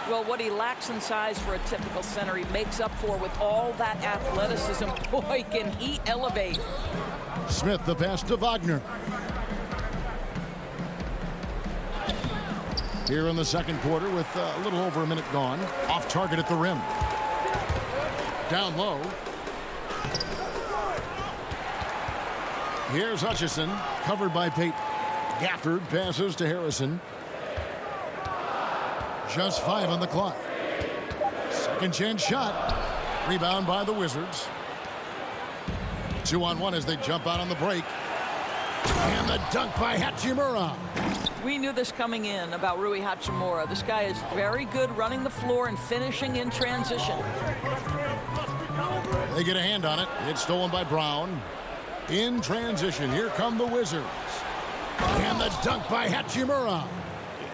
Speaker 11: Well, what he lacks in size for a typical center, he makes up for with all that athleticism. Boy, can he elevate.
Speaker 2: Smith, the pass to Wagner. Here in the second quarter with a little over a minute gone. Off target at the rim. Down low. Here's Hutchison, covered by Payton. Gafford passes to Harrison. Just 5 on the clock. Second chance shot. Rebound by the Wizards. 2-on-1 as they jump out on the break. And the dunk by Hachimura.
Speaker 11: We knew this coming in about Rui Hachimura. This guy is very good running the floor and finishing in transition.
Speaker 2: They get a hand on it. It's stolen by Brown. In transition, here come the Wizards. And the dunk by Hachimura.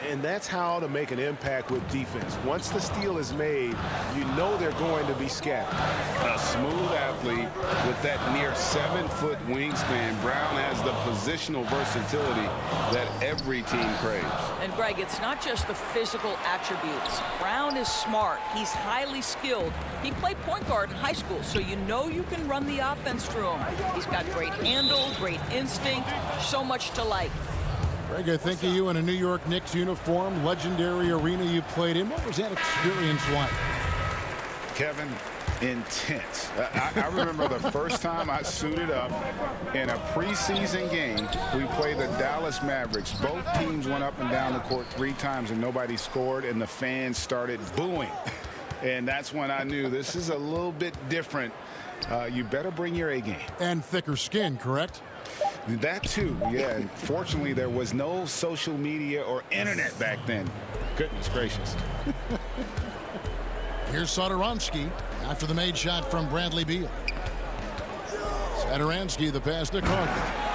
Speaker 6: And that's how to make an impact with defense. Once the steal is made, you know they're going to be scattered.
Speaker 5: A smooth athlete with that near 7-foot wingspan. Brown has the positional versatility that every team craves.
Speaker 11: And Greg, it's not just the physical attributes. Brown is smart. He's highly skilled. He played point guard in high school, so you know you can run the offense through him. He's got great handle, great instinct, so much to like.
Speaker 2: Greg, I think of you in a New York Knicks uniform, legendary arena you played in. What was that experience like?
Speaker 5: Kevin, intense. I remember the first time I suited up in a preseason game. We played the Dallas Mavericks. Both teams went up and down the court 3 times and nobody scored, and the fans started booing. And that's when I knew this is a little bit different. You better bring your A game.
Speaker 2: And thicker skin, correct?
Speaker 5: That too, yeah. Fortunately, there was no social media or internet back then. Goodness gracious.
Speaker 2: Here's Satoransky after the made shot from Bradley Beal. Satoransky, the pass to Carter.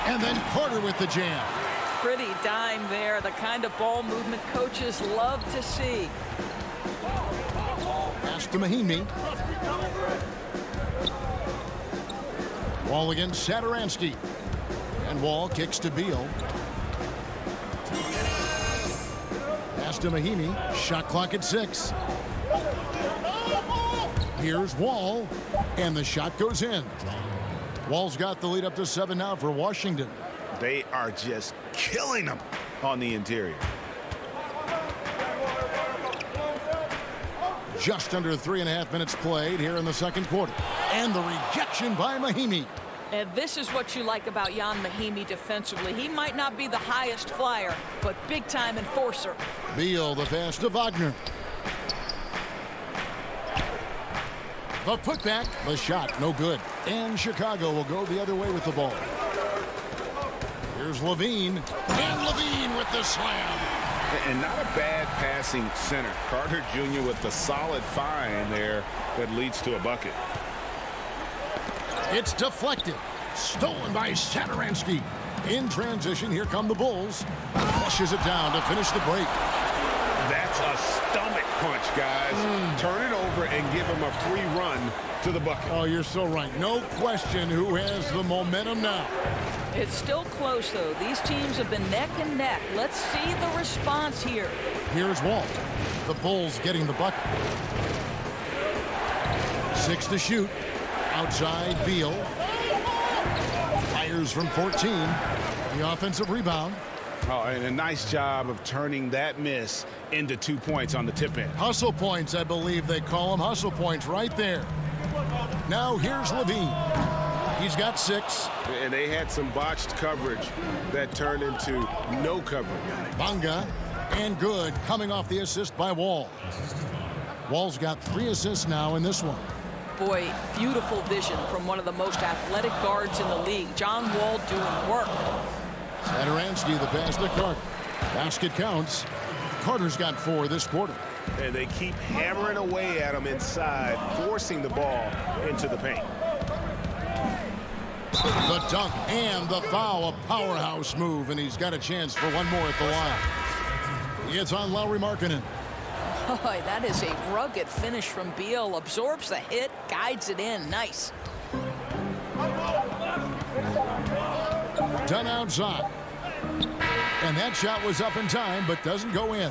Speaker 2: And then Carter with the jam.
Speaker 11: Pretty dime there, the kind of ball movement coaches love to see.
Speaker 2: Pass to Mahinmi. Wall against Satoransky. And Wall kicks to Beal. Pass to Mahimi. Shot clock at 6. Here's Wall. And the shot goes in. Wall's got the lead up to 7 now for Washington.
Speaker 5: They are just killing them on the interior.
Speaker 2: Just under 3.5 minutes played here in the second quarter. And the rejection by Mahimi.
Speaker 11: And this is what you like about Jan Mahimi defensively. He might not be the highest flyer, but big-time enforcer.
Speaker 2: Beal, the pass to Wagner. The putback, the shot, no good. And Chicago will go the other way with the ball. Here's Levine. And Levine with the slam.
Speaker 5: And not a bad passing center. Carter Jr. with the solid find there that leads to a bucket.
Speaker 2: It's deflected. Stolen by Satoransky. In transition, here come the Bulls. Flushes it down to finish the break.
Speaker 5: That's a stomach punch, guys. Turn it over and give him a free run to the bucket.
Speaker 2: Oh, you're so right. No question who has the momentum now.
Speaker 11: It's still close, though. These teams have been neck and neck. Let's see the response here.
Speaker 2: Here's Wall. The Bulls getting the bucket. 6 to shoot. Outside Beal. Fires from 14. The offensive rebound.
Speaker 5: Oh, and a nice job of turning that miss into 2 points on the tip in.
Speaker 2: Hustle points, I believe they call them. Hustle points right there. Now here's Levine. He's got 6.
Speaker 6: And they had some botched coverage that turned into no coverage.
Speaker 2: Bonga and good coming off the assist by Wall. Wall's got 3 assists now in this one.
Speaker 11: Boy, beautiful vision from one of the most athletic guards in the league. John Wall doing work.
Speaker 2: Satoransky, the pass to Carter. Basket counts. Carter's got 4 this quarter.
Speaker 6: And they keep hammering away at him inside, forcing the ball into the paint.
Speaker 2: The dunk and the foul, a powerhouse move, and he's got a chance for one more at the line. He gets on Lauri Markkanen.
Speaker 11: Boy, that is a rugged finish from Beal. Absorbs the hit, guides it in. Nice.
Speaker 2: Done outside. And that shot was up in time, but doesn't go in.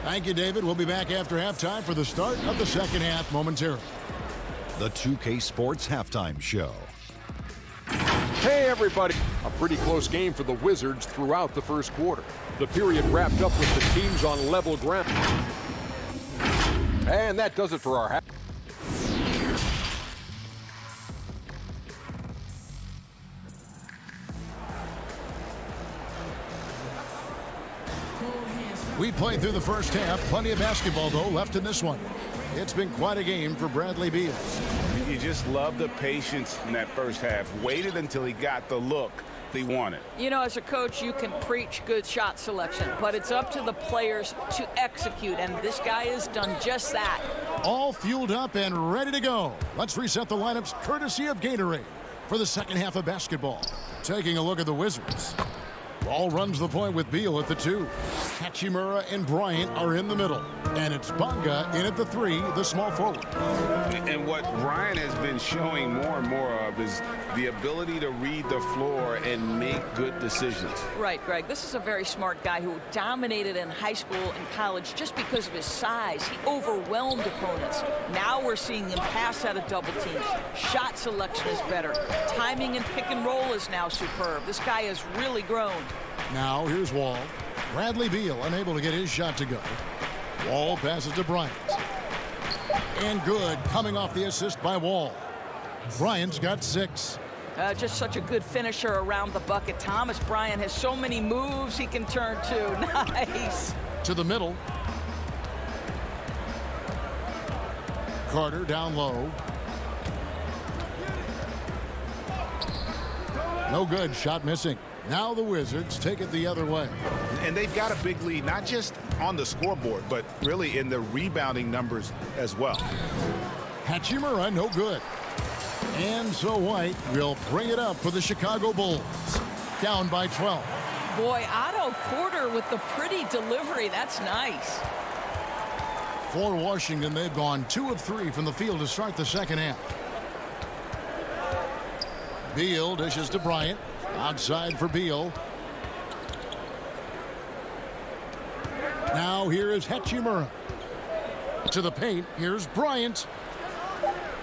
Speaker 2: Thank you, David. We'll be back after halftime for the start of the second half momentarily.
Speaker 7: The 2K Sports Halftime Show.
Speaker 8: Hey, everybody. A pretty close game for the Wizards throughout the first quarter. The period wrapped up with the teams on level ground. And that does it for our half.
Speaker 2: We played through the first half. Plenty of basketball, though, left in this one. It's been quite a game for Bradley Beal.
Speaker 5: You just love the patience in that first half. Waited until he got the look he wanted.
Speaker 11: You know, as a coach, you can preach good shot selection, but it's up to the players to execute, and this guy has done just that.
Speaker 2: All fueled up and ready to go. Let's reset the lineups courtesy of Gatorade for the second half of basketball. Taking a look at the Wizards. Ball runs the point with Beal at the 2. Hachimura and Bryant are in the middle. And it's Bonga in at the 3, the small forward.
Speaker 5: And what Bryant has been showing more and more of is the ability to read the floor and make good decisions.
Speaker 11: Right, Greg. This is a very smart guy who dominated in high school and college just because of his size. He overwhelmed opponents. Now we're seeing him pass out of double teams. Shot selection is better. Timing and pick and roll is now superb. This guy has really grown.
Speaker 2: Now here's Wall. Bradley Beal unable to get his shot to go. Wall passes to Bryant. And good coming off the assist by Wall. Bryant's got 6.
Speaker 11: Just such a good finisher around the bucket. Thomas Bryant has so many moves he can turn to. Nice.
Speaker 2: To the middle. Carter down low. No good. Shot missing. Now the Wizards take it the other way.
Speaker 5: And they've got a big lead, not just on the scoreboard, but really in the rebounding numbers as well.
Speaker 2: Hachimura, no good. And so White will bring it up for the Chicago Bulls. Down by 12.
Speaker 11: Boy, Otto Porter with the pretty delivery. That's nice.
Speaker 2: For Washington, they've gone 2 of 3 from the field to start the second half. Beal dishes to Bryant. Outside for Beal. Now here is Hachimura. To the paint. Here's Bryant.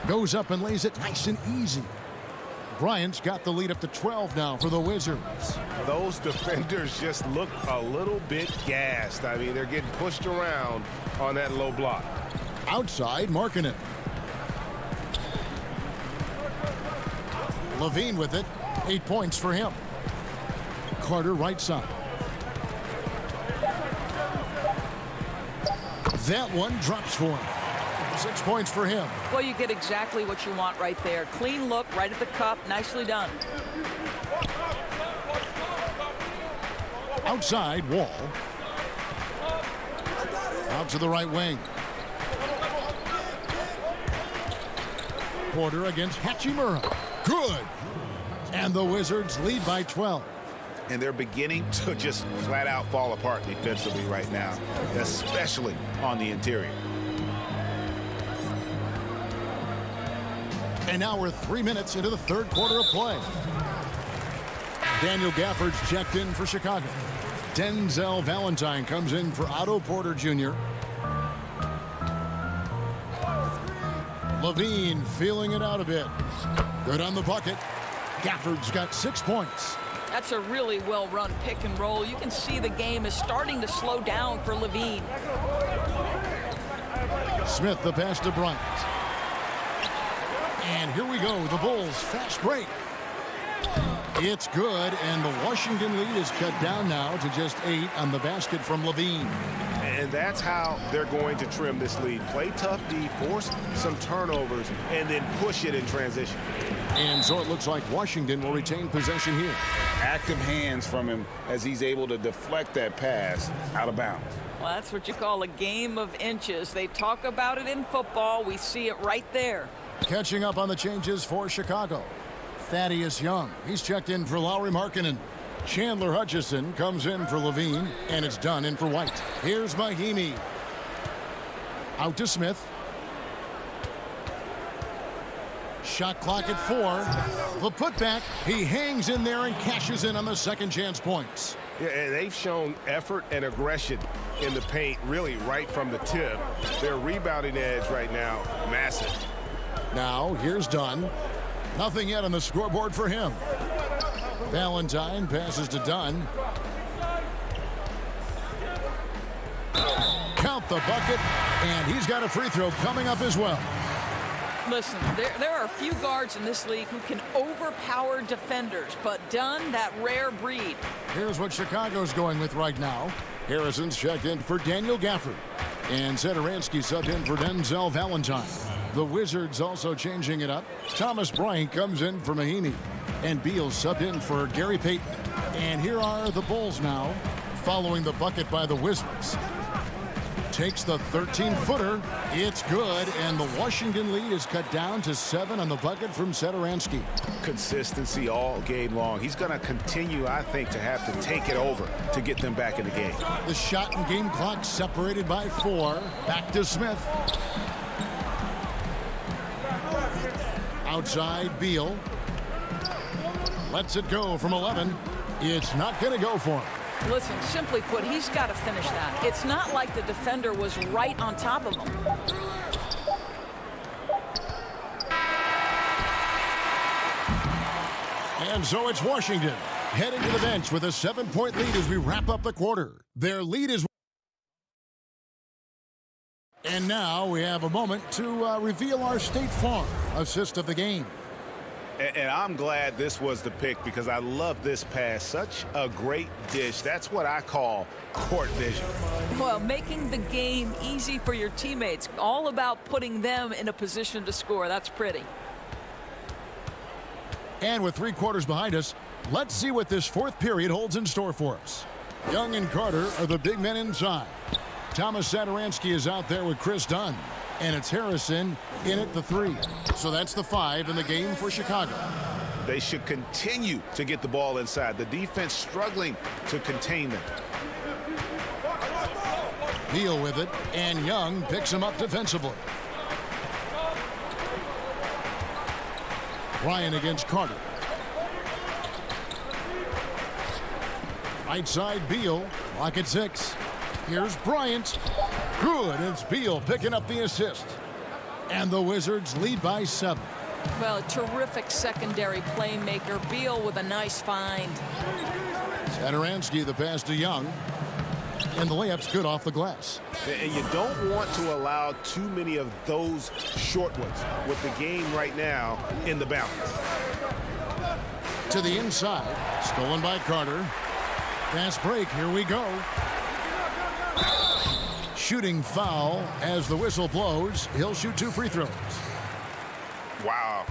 Speaker 2: Goes up and lays it nice and easy. Bryant's got the lead up to 12 now for the Wizards.
Speaker 6: Those defenders just look a little bit gassed. I mean, they're getting pushed around on that low block.
Speaker 2: Outside, Markkanen. Levine with it. 8 points for him. Carter right side. That one drops for him. 6 points for him.
Speaker 11: Well, you get exactly what you want right there. Clean look, right at the cup. Nicely done.
Speaker 2: Outside, Wall. Out to the right wing. Porter against Hachimura. Good. And the Wizards lead by 12.
Speaker 5: And they're beginning to just flat out fall apart defensively right now, especially on the interior.
Speaker 2: And now we're 3 minutes into the third quarter of play. Daniel Gafford's checked in for Chicago. Denzel Valentine comes in for Otto Porter Jr. Levine feeling it out a bit. Good on the bucket. Gafford's got 6 points.
Speaker 11: That's a really well-run pick and roll. You can see the game is starting to slow down for Levine.
Speaker 2: Smith the pass to Bryant. And here we go. The Bulls fast break. It's good, and the Washington lead is cut down now to just 8 on the basket from Levine.
Speaker 6: And that's how they're going to trim this lead. Play tough D, force some turnovers, and then push it in transition.
Speaker 2: And so it looks like Washington will retain possession here.
Speaker 5: Active hands from him as he's able to deflect that pass out of bounds.
Speaker 11: Well, that's what you call a game of inches. They talk about it in football. We see it right there.
Speaker 2: Catching up on the changes for Chicago. Thaddeus Young. He's checked in for Lauri Markkanen. Chandler Hutchison comes in for Levine, and it's done in for White. Here's Mahimi. Out to Smith. Shot clock at 4. The putback. He hangs in there and cashes in on the second chance points.
Speaker 6: Yeah, and they've shown effort and aggression in the paint, really right from the tip. Their rebounding edge right now, massive.
Speaker 2: Now, here's Dunn. Nothing yet on the scoreboard for him. Valentine passes to Dunn. Count the bucket, and he's got a free throw coming up as well.
Speaker 11: Listen, there are a few guards in this league who can overpower defenders, but Dunn, that rare breed.
Speaker 2: Here's what Chicago's going with right now. Harrison's checked in for Daniel Gafford, and Satoransky subbed in for Denzel Valentine. The Wizards also changing it up. Thomas Bryant comes in for Mahimi, and Beal subbed in for Gary Payton. And here are the Bulls now, following the bucket by the Wizards. Takes the 13-footer. It's good, and the Washington lead is cut down to 7 on the bucket from Satoransky.
Speaker 5: Consistency all game long. He's going to continue, I think, to have to take it over to get them back in the game.
Speaker 2: The shot and game clock separated by 4. Back to Smith. Outside, Beal. Lets it go from 11. It's not going to go for him.
Speaker 11: Listen, simply put, he's got to finish that. It's not like the defender was right on top of him.
Speaker 2: And so it's Washington heading to the bench with a 7-point lead as we wrap up the quarter. Their lead is... And now we have a moment to reveal our State Farm assist of the game.
Speaker 5: And I'm glad this was the pick because I love this pass. Such a great dish. That's what I call court vision.
Speaker 11: Well, making the game easy for your teammates. All about putting them in a position to score. That's pretty.
Speaker 2: And with 3 quarters behind us, let's see what this fourth period holds in store for us. Young and Carter are the big men inside. Thomas Satoransky is out there with Chris Dunn. And it's Harrison in at the 3. So that's the 5 in the game for Chicago.
Speaker 5: They should continue to get the ball inside. The defense struggling to contain them.
Speaker 2: Beal with it, and Young picks him up defensively. Ryan against Carter. Right side, Beal. Lock at 6. Here's Bryant. Good. It's Beal picking up the assist. And the Wizards lead by 7.
Speaker 11: Well, a terrific secondary playmaker. Beal with a nice find.
Speaker 2: Satoransky, the pass to Young. And the layup's good off the glass.
Speaker 6: And you don't want to allow too many of those short ones with the game right now in the balance.
Speaker 2: To the inside. Stolen by Carter. Fast break. Here we go. Shooting foul as the whistle blows. He'll shoot 2 free throws.
Speaker 6: Wow,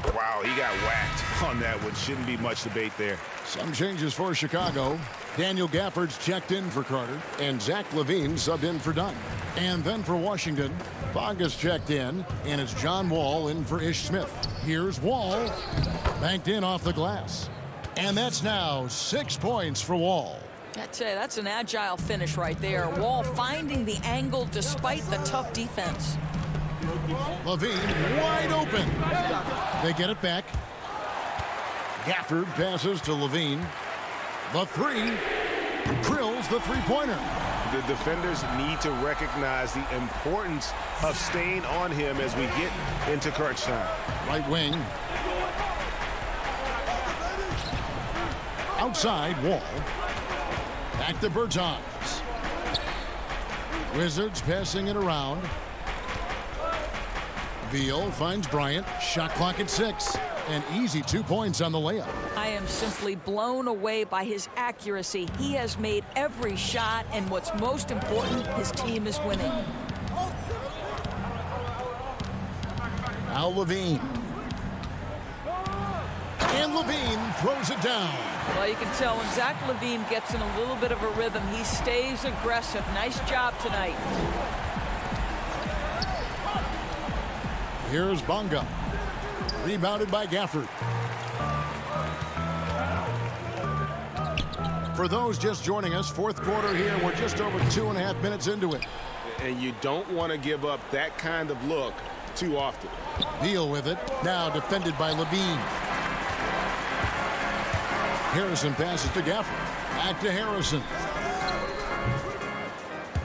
Speaker 6: he got whacked on that one. Shouldn't be much debate there.
Speaker 2: Some changes for Chicago. Daniel Gafford's checked in for Carter, and Zach LaVine subbed in for Dunn. And then for Washington, Bogga's checked in, and it's John Wall in for Ish Smith. Here's Wall, banked in off the glass. And that's now 6 points for Wall.
Speaker 11: That's an agile finish right there. Wall finding the angle despite the tough defense.
Speaker 2: LaVine wide open. They get it back. Gafford passes to LaVine. The 3 drills the three-pointer.
Speaker 6: The defenders need to recognize the importance of staying on him as we get into crunch time.
Speaker 2: Right wing. Outside, Wall. Back to Bertans. Wizards passing it around. Beal finds Bryant. Shot clock at 6. An easy 2 points on the layup.
Speaker 11: I am simply blown away by his accuracy. He has made every shot, and what's most important, his team is winning.
Speaker 2: Now LaVine. And LaVine throws it down.
Speaker 11: Well, you can tell when Zach LaVine gets in a little bit of a rhythm, he stays aggressive. Nice job tonight.
Speaker 2: Here's Bonga. Rebounded by Gafford. For those just joining us, 4th quarter here. We're just over 2.5 minutes into it.
Speaker 6: And you don't want to give up that kind of look too often.
Speaker 2: Beal with it. Now defended by LaVine. Harrison passes to Gafford. Back to Harrison.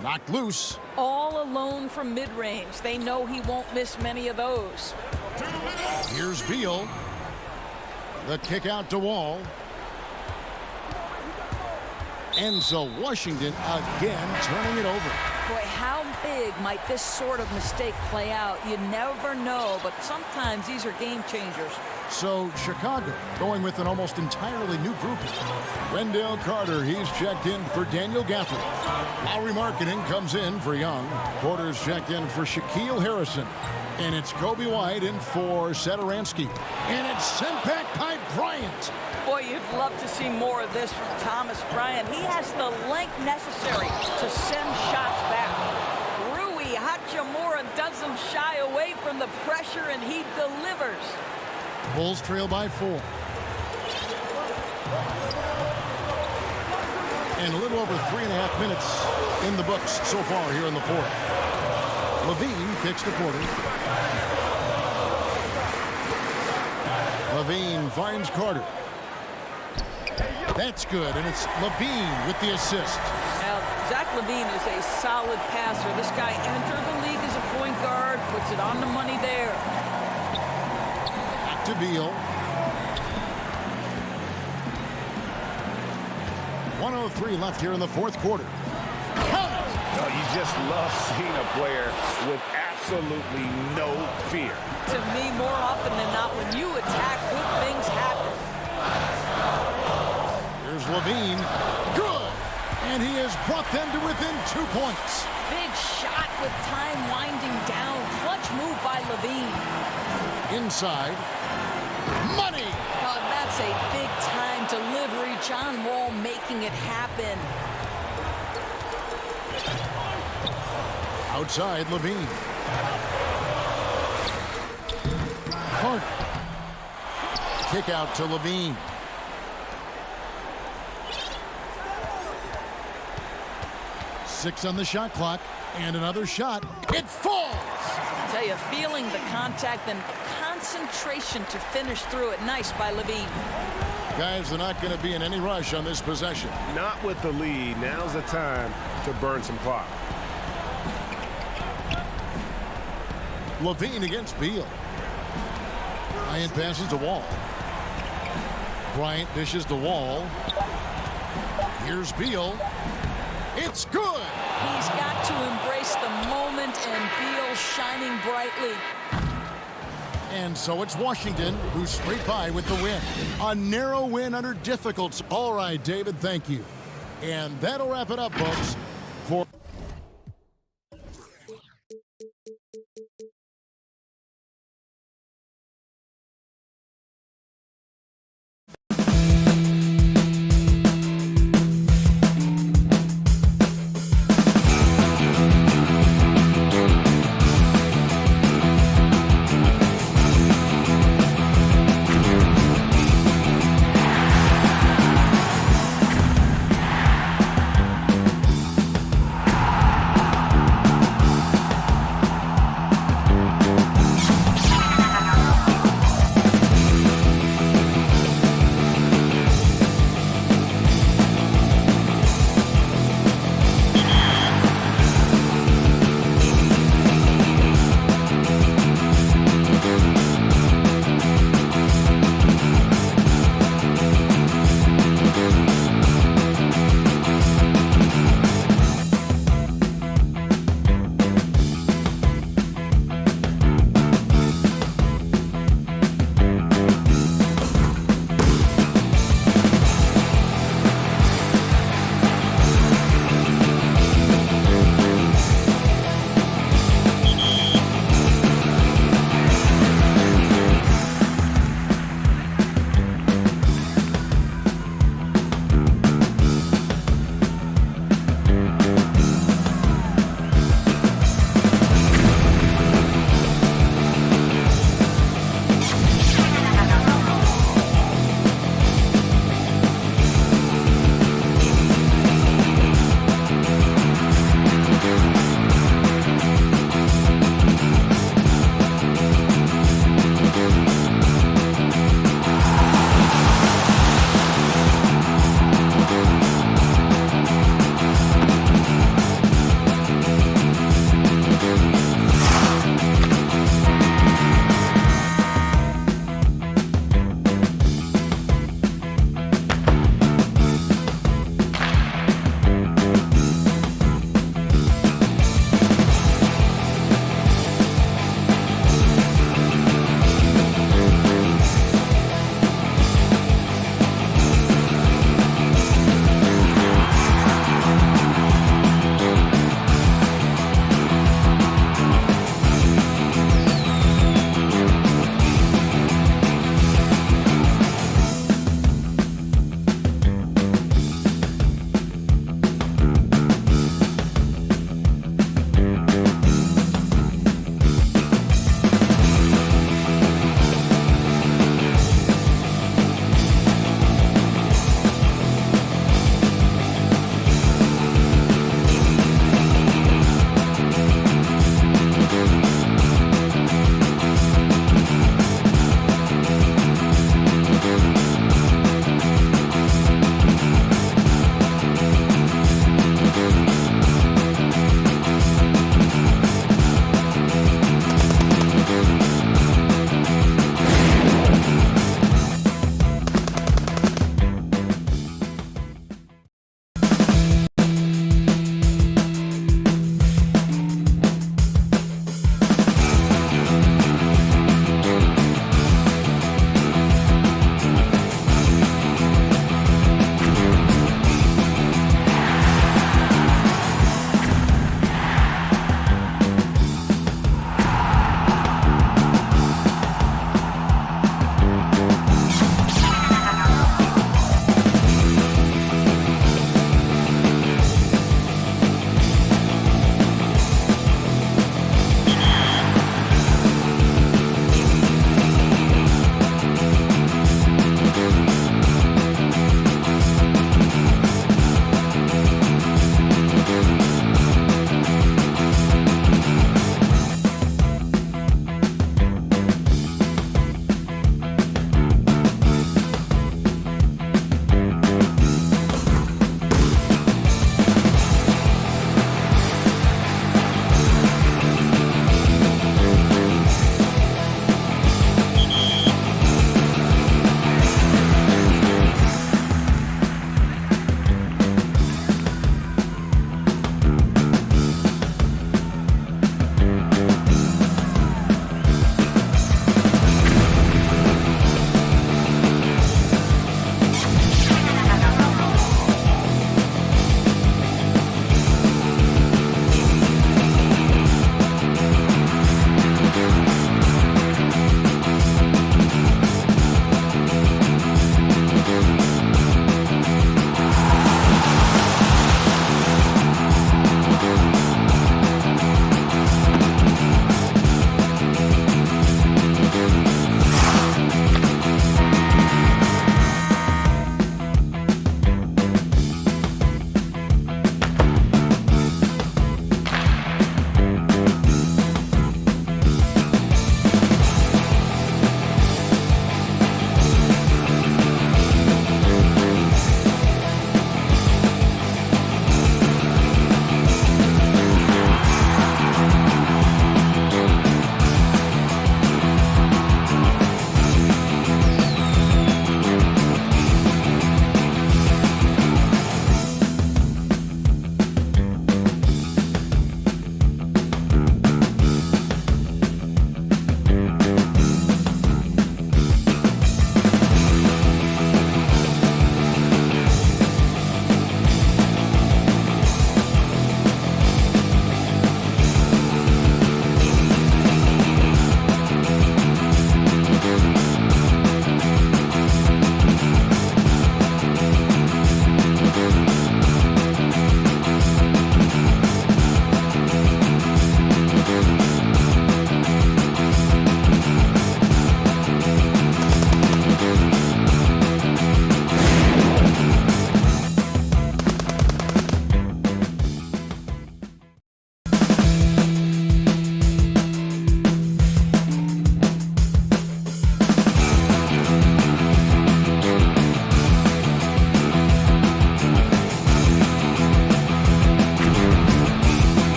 Speaker 2: Knocked loose.
Speaker 11: All alone from mid-range. They know he won't miss many of those.
Speaker 2: Here's Beal. The kick out to Wall. And so Washington again turning it over.
Speaker 11: Boy, how big might this sort of mistake play out? You never know, but sometimes these are game changers.
Speaker 2: So Chicago going with an almost entirely new group. Wendell Carter, he's checked in for Daniel Gafford. Lowry Marketing comes in for Young. Porter's checked in for Shaquille Harrison. And it's Kobe White in for Satoransky. And it's sent back by Bryant.
Speaker 11: Boy, you'd love to see more of this from Thomas Bryant. He has the length necessary to send shots back. Rui Hachimura doesn't shy away from the pressure, and he delivers.
Speaker 2: Bulls trail by 4. And a little over 3.5 minutes in the books so far here in the 4th. LaVine kicks to Porter. LaVine finds Carter. That's good, and it's LaVine with the assist.
Speaker 11: Now, Zach LaVine is a solid passer. This guy entered the league as a point guard, puts it on the money there.
Speaker 2: Back to Beal. 1:03 left here in the 4th quarter.
Speaker 6: Oh, you just love seeing a player with absolutely no fear.
Speaker 11: To me, more often than not, when you attack, good things happen.
Speaker 2: Here's LaVine. Good! And he has brought them to within 2 points.
Speaker 11: Big shot with time winding down. Clutch move by LaVine.
Speaker 2: Inside. Money!
Speaker 11: Oh, that's a big-time delivery. John Wall making it happen.
Speaker 2: Outside, LaVine. Carter. Kick out to LaVine. Six on the shot clock, and another shot. It falls!
Speaker 11: I tell you, feeling the contact and concentration to finish through it. Nice by LaVine.
Speaker 2: Guys are not going to be in any rush on this possession.
Speaker 6: Not with the lead. Now's the time to burn some clock.
Speaker 2: Levine against Beal. Bryant passes to Wall. Bryant dishes to Wall. Here's Beal. It's good.
Speaker 11: He's got to embrace the moment, and Beal shining brightly.
Speaker 2: And so it's Washington who's straight by with the win. A narrow win under difficult. All right, David, thank you. And that'll wrap it up, folks, for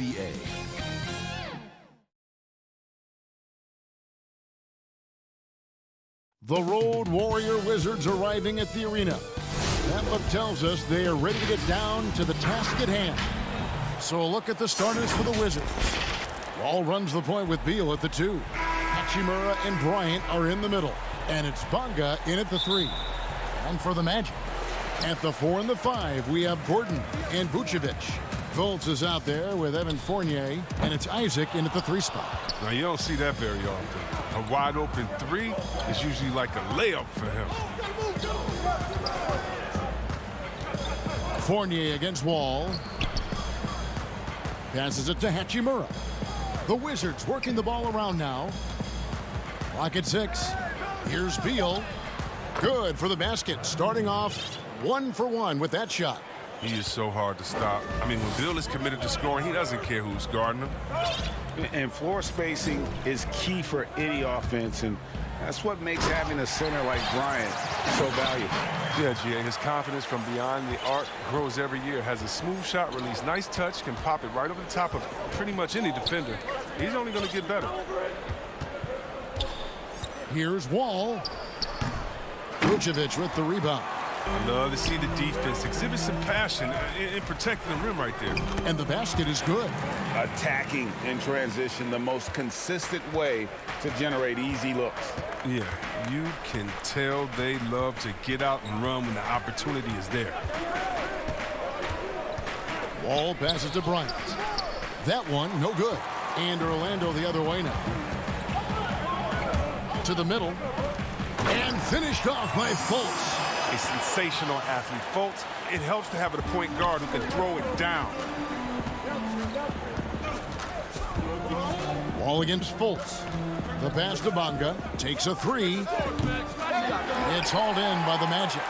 Speaker 1: NBA.
Speaker 2: The Road Warrior Wizards arriving at the arena. That look tells us they are ready to get down to the task at hand. So a look at the starters for the Wizards. Wall runs the point with Beal at the 2. Hachimura and Bryant are in the middle. And it's Bonga in at the 3. And for the Magic, at the 4 and the 5, we have Gordon and Vucevic. Fultz is out there with Evan Fournier, and it's Isaac in at the 3 spot.
Speaker 12: Now, you don't see that very often. A wide open 3 is usually like a layup for him.
Speaker 2: Fournier against Wall. Passes it to Hachimura. The Wizards working the ball around now. Clock at 6. Here's Beal. Good for the basket. Starting off 1 for 1 with that shot.
Speaker 12: He is so hard to stop. I mean, when Beal is committed to scoring, he doesn't care who's guarding him.
Speaker 5: And floor spacing is key for any offense, and that's what makes having a center like Bryant so valuable.
Speaker 12: Yeah, G.A., his confidence from beyond the arc grows every year. Has a smooth shot release, nice touch, can pop it right over the top of pretty much any defender. He's only going to get better.
Speaker 2: Here's Wall. Vucevic with the rebound.
Speaker 12: I love to see the defense exhibit some passion in protecting the rim right there.
Speaker 2: And the basket is good.
Speaker 5: Attacking in transition, the most consistent way to generate easy looks.
Speaker 12: Yeah, you can tell they love to get out and run when the opportunity is there.
Speaker 2: Wall passes to Bryant. That one, no good. And Orlando the other way now. To the middle. And finished off by Fultz.
Speaker 12: A sensational athlete. Fultz, it helps to have a point guard who can throw it down.
Speaker 2: Wall against Fultz. The pass to Bonga. Takes a 3. It's hauled in by the Magic.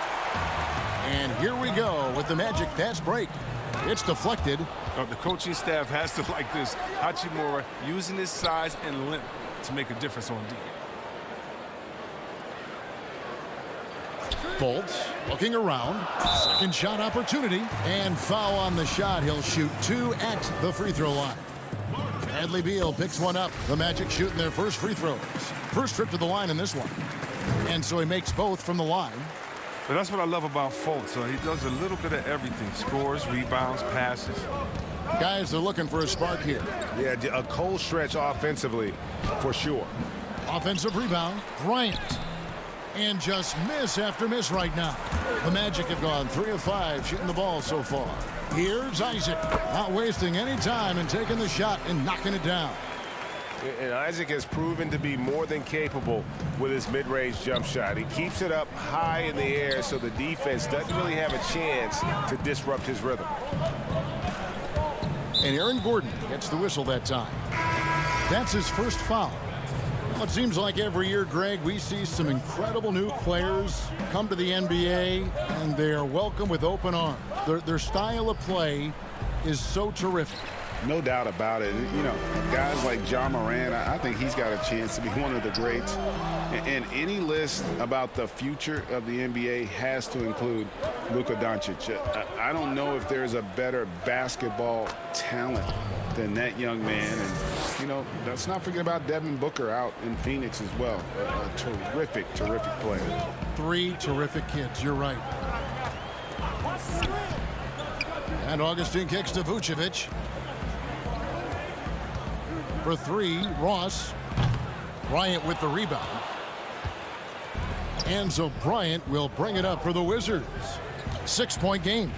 Speaker 2: And here we go with the Magic fast break. It's deflected.
Speaker 12: The coaching staff has to like this. Hachimura using his size and length to make a difference on D.
Speaker 2: Fultz looking around. Second shot opportunity. And foul on the shot. He'll shoot 2 at the free throw line. Bradley Beal picks one up. The Magic shooting their first free throws. First trip to the line in this one. And so he makes both from the line.
Speaker 12: But that's what I love about Fultz. He does a little bit of everything. Scores, rebounds, passes.
Speaker 2: Guys, they're looking for a spark here.
Speaker 6: Yeah, a cold stretch offensively, for sure.
Speaker 2: Offensive rebound. Bryant. And just miss after miss right now. The Magic have gone 3 of 5 shooting the ball so far. Here's Isaac. Not wasting any time and taking the shot and knocking it down.
Speaker 6: And Isaac has proven to be more than capable with his mid-range jump shot. He keeps it up high in the air so the defense doesn't really have a chance to disrupt his rhythm.
Speaker 2: And Aaron Gordon gets the whistle that time. That's his first foul. Well, it seems like every year, Greg, we see some incredible new players come to the NBA, and they are welcome with open arms. Their style of play is so terrific.
Speaker 5: No doubt about it. You know, guys like Ja Morant, I think he's got a chance to be one of the greats. And any list about the future of the NBA has to include Luka Doncic. I don't know if there's a better basketball talent than that young man. And, you know, let's not forget about Devin Booker out in Phoenix as well. A terrific, terrific player.
Speaker 2: 3 terrific kids, you're right. And Augustine kicks to Vucevic. For 3, Ross. Bryant with the rebound. And so Bryant will bring it up for the Wizards. 6-point game.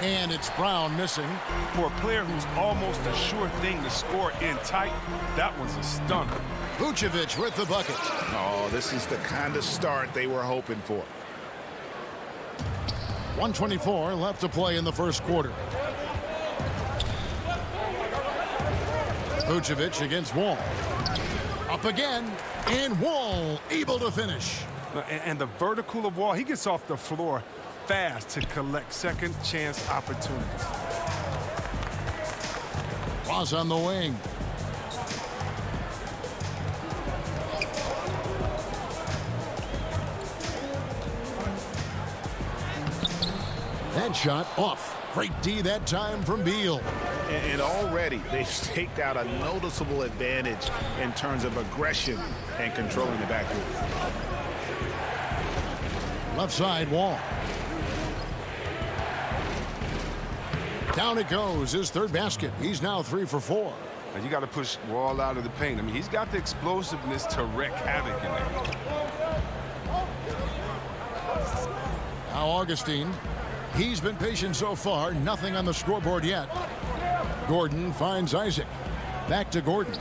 Speaker 2: And it's Brown missing.
Speaker 12: For a player who's almost a sure thing to score in tight, that was a stunner.
Speaker 2: Vucevic with the bucket.
Speaker 5: Oh, this is the kind of start they were hoping for.
Speaker 2: 1:24 left to play in the first quarter. Vucevic against Wall. Up again, and Wall able to finish.
Speaker 12: And the vertical of Wall, he gets off the floor fast to collect second chance opportunities.
Speaker 2: Ross on the wing. That shot off. Great D that time from Beal.
Speaker 5: And already they've staked out a noticeable advantage in terms of aggression and controlling the backcourt.
Speaker 2: Left side, Wall. Down it goes, his third basket. He's now 3 for 4.
Speaker 12: And you got to push Wall out of the paint. I mean, he's got the explosiveness to wreak havoc in there.
Speaker 2: Now Augustine. He's been patient so far. Nothing on the scoreboard yet. Gordon finds Isaac. Back to Gordon.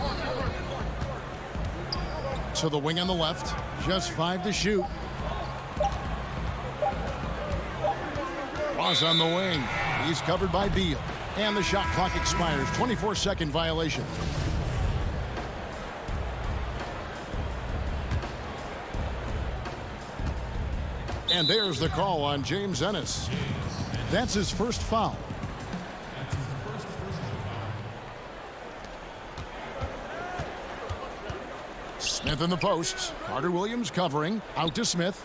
Speaker 2: So the wing on the left. Just 5 to shoot. Ross on the wing. He's covered by Beal. And the shot clock expires. 24-second violation. And there's the call on James Ennis. That's his first foul. Smith in the posts. Carter Williams covering. Out to Smith.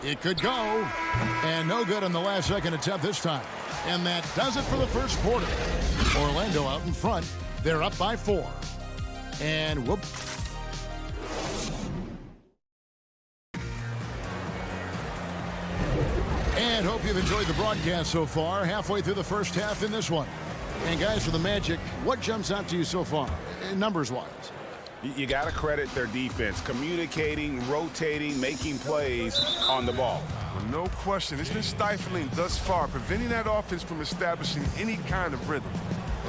Speaker 2: It could go. And no good on the last second attempt this time. And that does it for the first quarter. Orlando out in front. They're up by 4. And whoop. And hope you've enjoyed the broadcast so far. Halfway through the first half in this one. And guys, for the Magic, what jumps out to you so far, numbers-wise?
Speaker 5: You got to credit their defense, communicating, rotating, making plays on the ball.
Speaker 12: Well, no question. It's been stifling thus far, preventing that offense from establishing any kind of rhythm.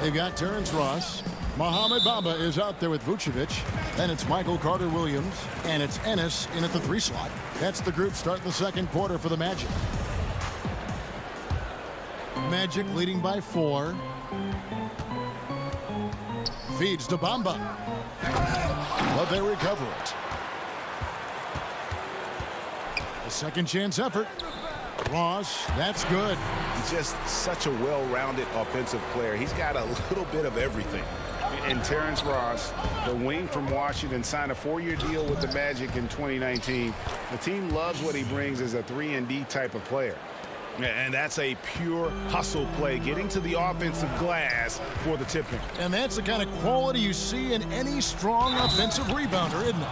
Speaker 2: They've got Terrence Ross. Mohamed Bamba is out there with Vucevic. Then it's Michael Carter Williams. And it's Ennis in at the 3 slot. That's the group starting the second quarter for the Magic. Magic leading by 4. Feeds to Bamba. But they recover it. A second chance effort. Ross, that's good.
Speaker 5: He's just such a well-rounded offensive player. He's got a little bit of everything. And Terrence Ross, the wing from Washington, signed a 4-year deal with the Magic in 2019. The team loves what he brings as a 3-and-D type of player. And that's a pure hustle play, getting to the offensive glass for the tipping.
Speaker 2: And that's the kind of quality you see in any strong offensive rebounder, isn't it?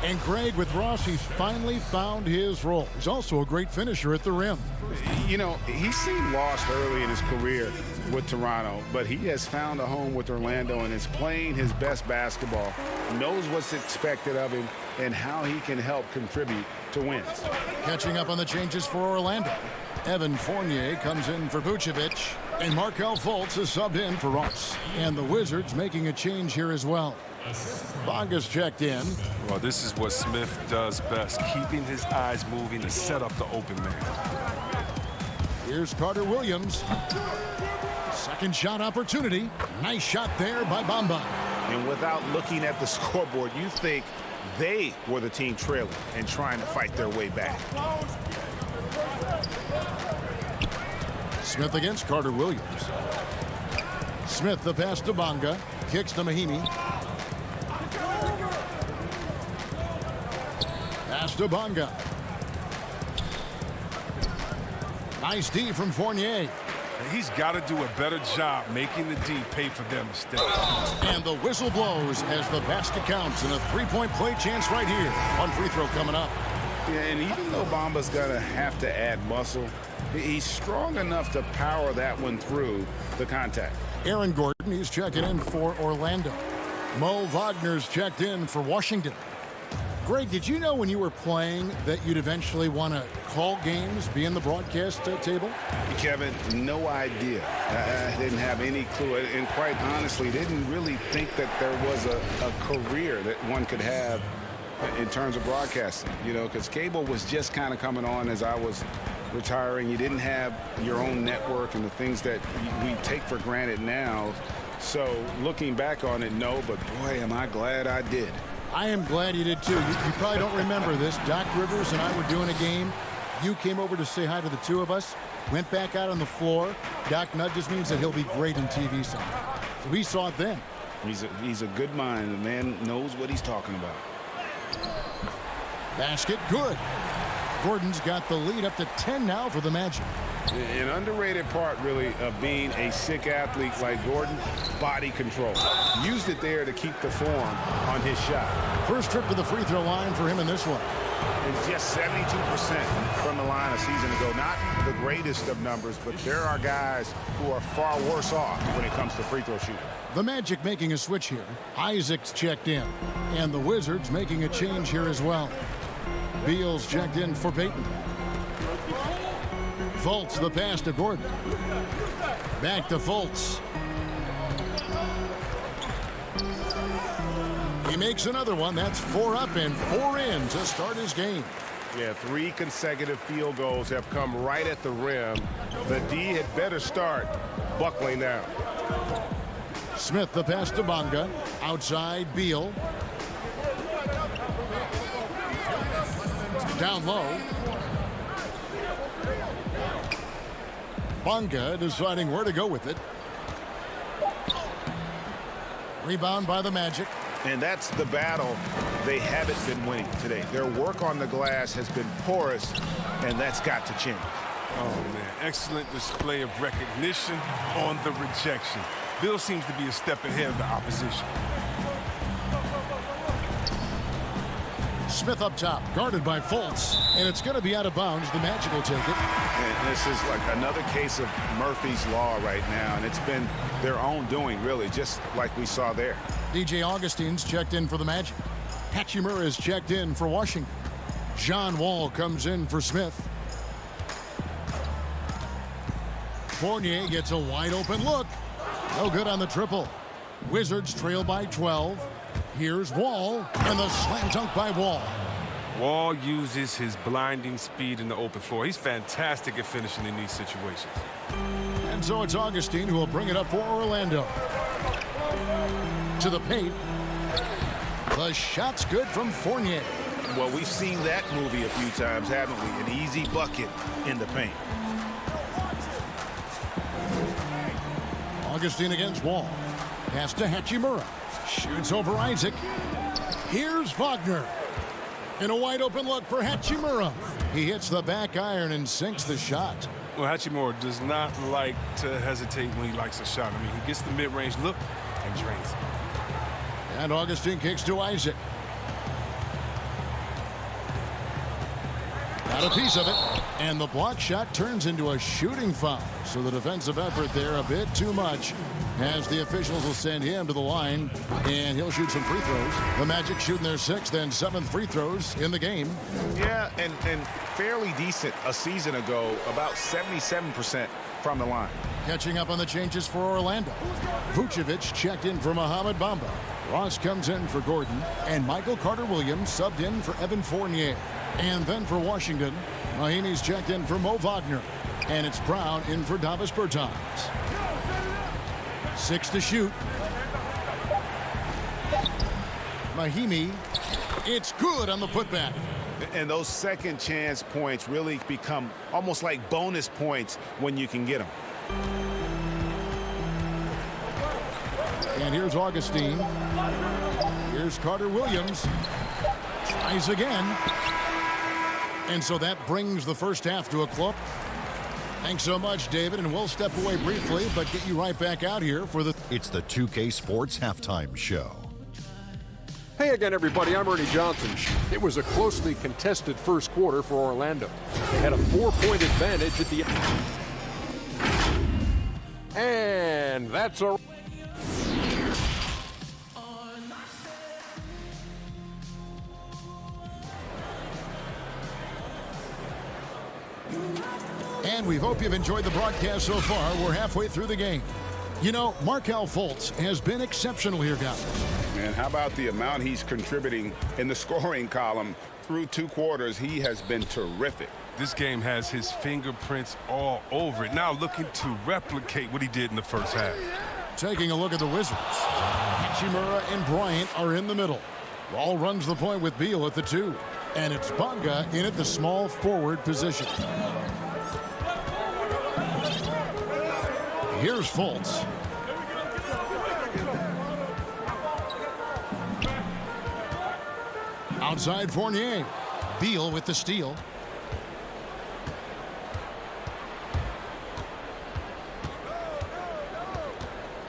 Speaker 2: And Greg, with Ross, he's finally found his role. He's also a great finisher at the rim.
Speaker 5: You know, he seemed lost early in his career with Toronto, but he has found a home with Orlando and is playing his best basketball, knows what's expected of him, and how he can help contribute to wins.
Speaker 2: Catching up on the changes for Orlando. Evan Fournier comes in for Vucevic, and Markelle Fultz is subbed in for Ross. And the Wizards making a change here as well. Bonga's checked in.
Speaker 12: Well, this is what Smith does best, keeping his eyes moving to set up the open man.
Speaker 2: Here's Carter Williams. Second shot opportunity. Nice shot there by Bamba.
Speaker 5: And without looking at the scoreboard, you think they were the team trailing and trying to fight their way back.
Speaker 2: Smith against Carter Williams. Smith the pass to Bonga. Kicks to Mahinmi. Pass to Bonga. Nice D from Fournier.
Speaker 12: He's got to do a better job making the D pay for their mistakes.
Speaker 2: And the whistle blows as the basket counts, and a 3-point play chance right here. One free throw coming up.
Speaker 5: Yeah, and even though Bamba's going to have to add muscle, he's strong enough to power that one through the contact.
Speaker 2: Aaron Gordon, he's checking in for Orlando. Mo Wagner's checked in for Washington. Greg, did you know when you were playing that you'd eventually want to call games, be in the broadcast table?
Speaker 5: Kevin, no idea. I didn't have any clue. And quite honestly, didn't really think that there was a career that one could have in terms of broadcasting, you know, because cable was just kind of coming on as I was retiring. You didn't have your own network and the things that we take for granted now. So looking back on it, no, but boy, am I glad I did.
Speaker 2: I am glad you did too. You probably don't remember this. Doc Rivers and I were doing a game. You came over to say hi to the two of us, went back out on the floor. Doc nudges means that he'll be great in TV someday. So we saw it then.
Speaker 5: He's a good mind. The man knows what he's talking about.
Speaker 2: Basket good. Gordon's got the lead up to 10 now for the Magic.
Speaker 5: An underrated part, really, of being a sick athlete like Gordon, body control. Used it there to keep the form on his shot.
Speaker 2: First trip to the free throw line for him in this one.
Speaker 5: It's just 72% from the line a season ago. Not the greatest of numbers, but there are guys who are far worse off when it comes to free throw shooting.
Speaker 2: The Magic making a switch here. Isaac's checked in. And the Wizards making a change here as well. Beal's checked in for Payton. Fultz the pass to Gordon. Back to Fultz. He makes another one. That's 4 up and 4 in to start his game.
Speaker 6: Yeah, 3 consecutive field goals have come right at the rim. The D had better start buckling down.
Speaker 2: Smith the pass to Bonga. Outside Beal. Down low. Bonga deciding where to go with it. Rebound by the Magic.
Speaker 5: And that's the battle they haven't been winning today. Their work on the glass has been porous, and that's got to change.
Speaker 12: Oh, man. Excellent display of recognition on the rejection. Bill seems to be a step ahead of the opposition.
Speaker 2: Smith up top, guarded by Fultz, and it's going to be out of bounds. The Magic will take it.
Speaker 5: And this is like another case of Murphy's Law right now, and it's been their own doing, really, just like we saw there.
Speaker 2: DJ Augustine's checked in for the Magic. Hachimura is checked in for Washington. John Wall comes in for Smith. Fournier gets a wide open look. No good on the triple. Wizards trail by 12. Here's Wall, and the slam dunk by Wall.
Speaker 12: Wall uses his blinding speed in the open floor. He's fantastic at finishing in these situations.
Speaker 2: And so it's Augustine who will bring it up for Orlando. To the paint. The shot's good from Fournier.
Speaker 5: Well, we've seen that movie a few times, haven't we? An easy bucket in the paint.
Speaker 2: Augustine against Wall. Pass to Hachimura. Shoots over Isaac. Here's Wagner. And a wide open look for Hachimura. He hits the back iron and sinks the shot.
Speaker 12: Well, Hachimura does not like to hesitate when he likes a shot. I mean, he gets the mid-range look and drains it.
Speaker 2: And Augustine kicks to Isaac. Got a piece of it. And the block shot turns into a shooting foul. So the defensive effort there a bit too much, as the officials will send him to the line, and he'll shoot some free throws. The Magic shooting their 6th and 7th free throws in the game.
Speaker 5: Yeah, and fairly decent a season ago, about 77% from the line.
Speaker 2: Catching up on the changes for Orlando. Vucevic checked in for Mohamed Bamba. Ross comes in for Gordon, and Michael Carter-Williams subbed in for Evan Fournier. And then for Washington, Mahinmi's checked in for Mo Wagner, and it's Brown in for Davis Bertans. 6 to shoot. Mahinmi, it's good on the putback.
Speaker 5: And those second chance points really become almost like bonus points when you can get them.
Speaker 2: And here's Augustine. Here's Carter-Williams. Tries again. And so that brings the first half to a close. Thanks so much, David, and we'll step away briefly, but get you right back out here for the...
Speaker 7: It's the 2K Sports Halftime Show.
Speaker 8: Hey again, everybody. I'm Ernie Johnson. It was a closely contested first quarter for Orlando. They had a 4-point advantage at the end. And that's a...
Speaker 2: And we hope you've enjoyed the broadcast so far. We're halfway through the game. You know, Markelle Fultz has been exceptional here, guys.
Speaker 5: Man, how about the amount he's contributing in the scoring column through 2 quarters? He has been terrific.
Speaker 12: This game has his fingerprints all over it. Now looking to replicate what he did in the first half.
Speaker 2: Taking a look at the Wizards. Hachimura and Bryant are in the middle. Wall runs the point with Beal at the 2. And it's Bonga in at the small forward position. Here's Fultz. Outside Fournier. Beal with the steal.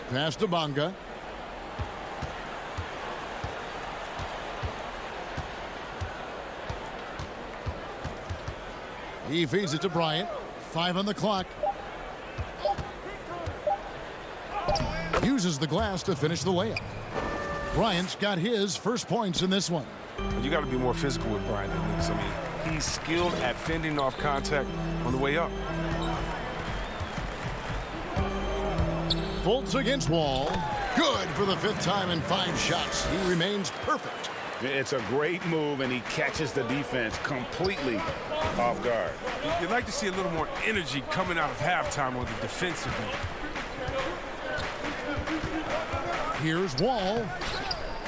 Speaker 2: Pass to Bonga. He feeds it to Bryant. 5 on the clock. Uses the glass to finish the layup. Bryant's got his first points in this one.
Speaker 12: You got to be more physical with Bryant than this. I mean, he's skilled at fending off contact on the way up.
Speaker 2: Fultz against Wall. Good for the 5th time in 5 shots. He remains perfect.
Speaker 5: It's a great move, and he catches the defense completely off guard.
Speaker 12: You'd like to see a little more energy coming out of halftime on the defensive end.
Speaker 2: Here's Wall.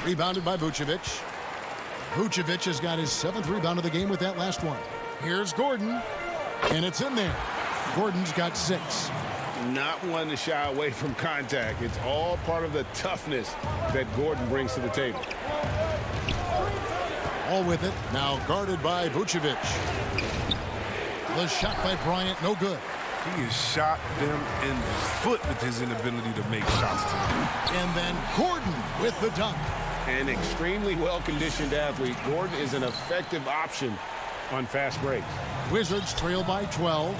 Speaker 2: Rebounded by Vucevic. Vucevic has got his 7th rebound of the game with that last one. Here's Gordon. And it's in there. Gordon's got 6.
Speaker 5: Not one to shy away from contact. It's all part of the toughness that Gordon brings to the table.
Speaker 2: All with it. Now guarded by Vucevic. The shot by Bryant, no good.
Speaker 12: He has shot them in the foot with his inability to make shots tonight.
Speaker 2: And then Gordon with the dunk.
Speaker 5: An extremely well-conditioned athlete. Gordon is an effective option on fast breaks.
Speaker 2: Wizards trail by 12.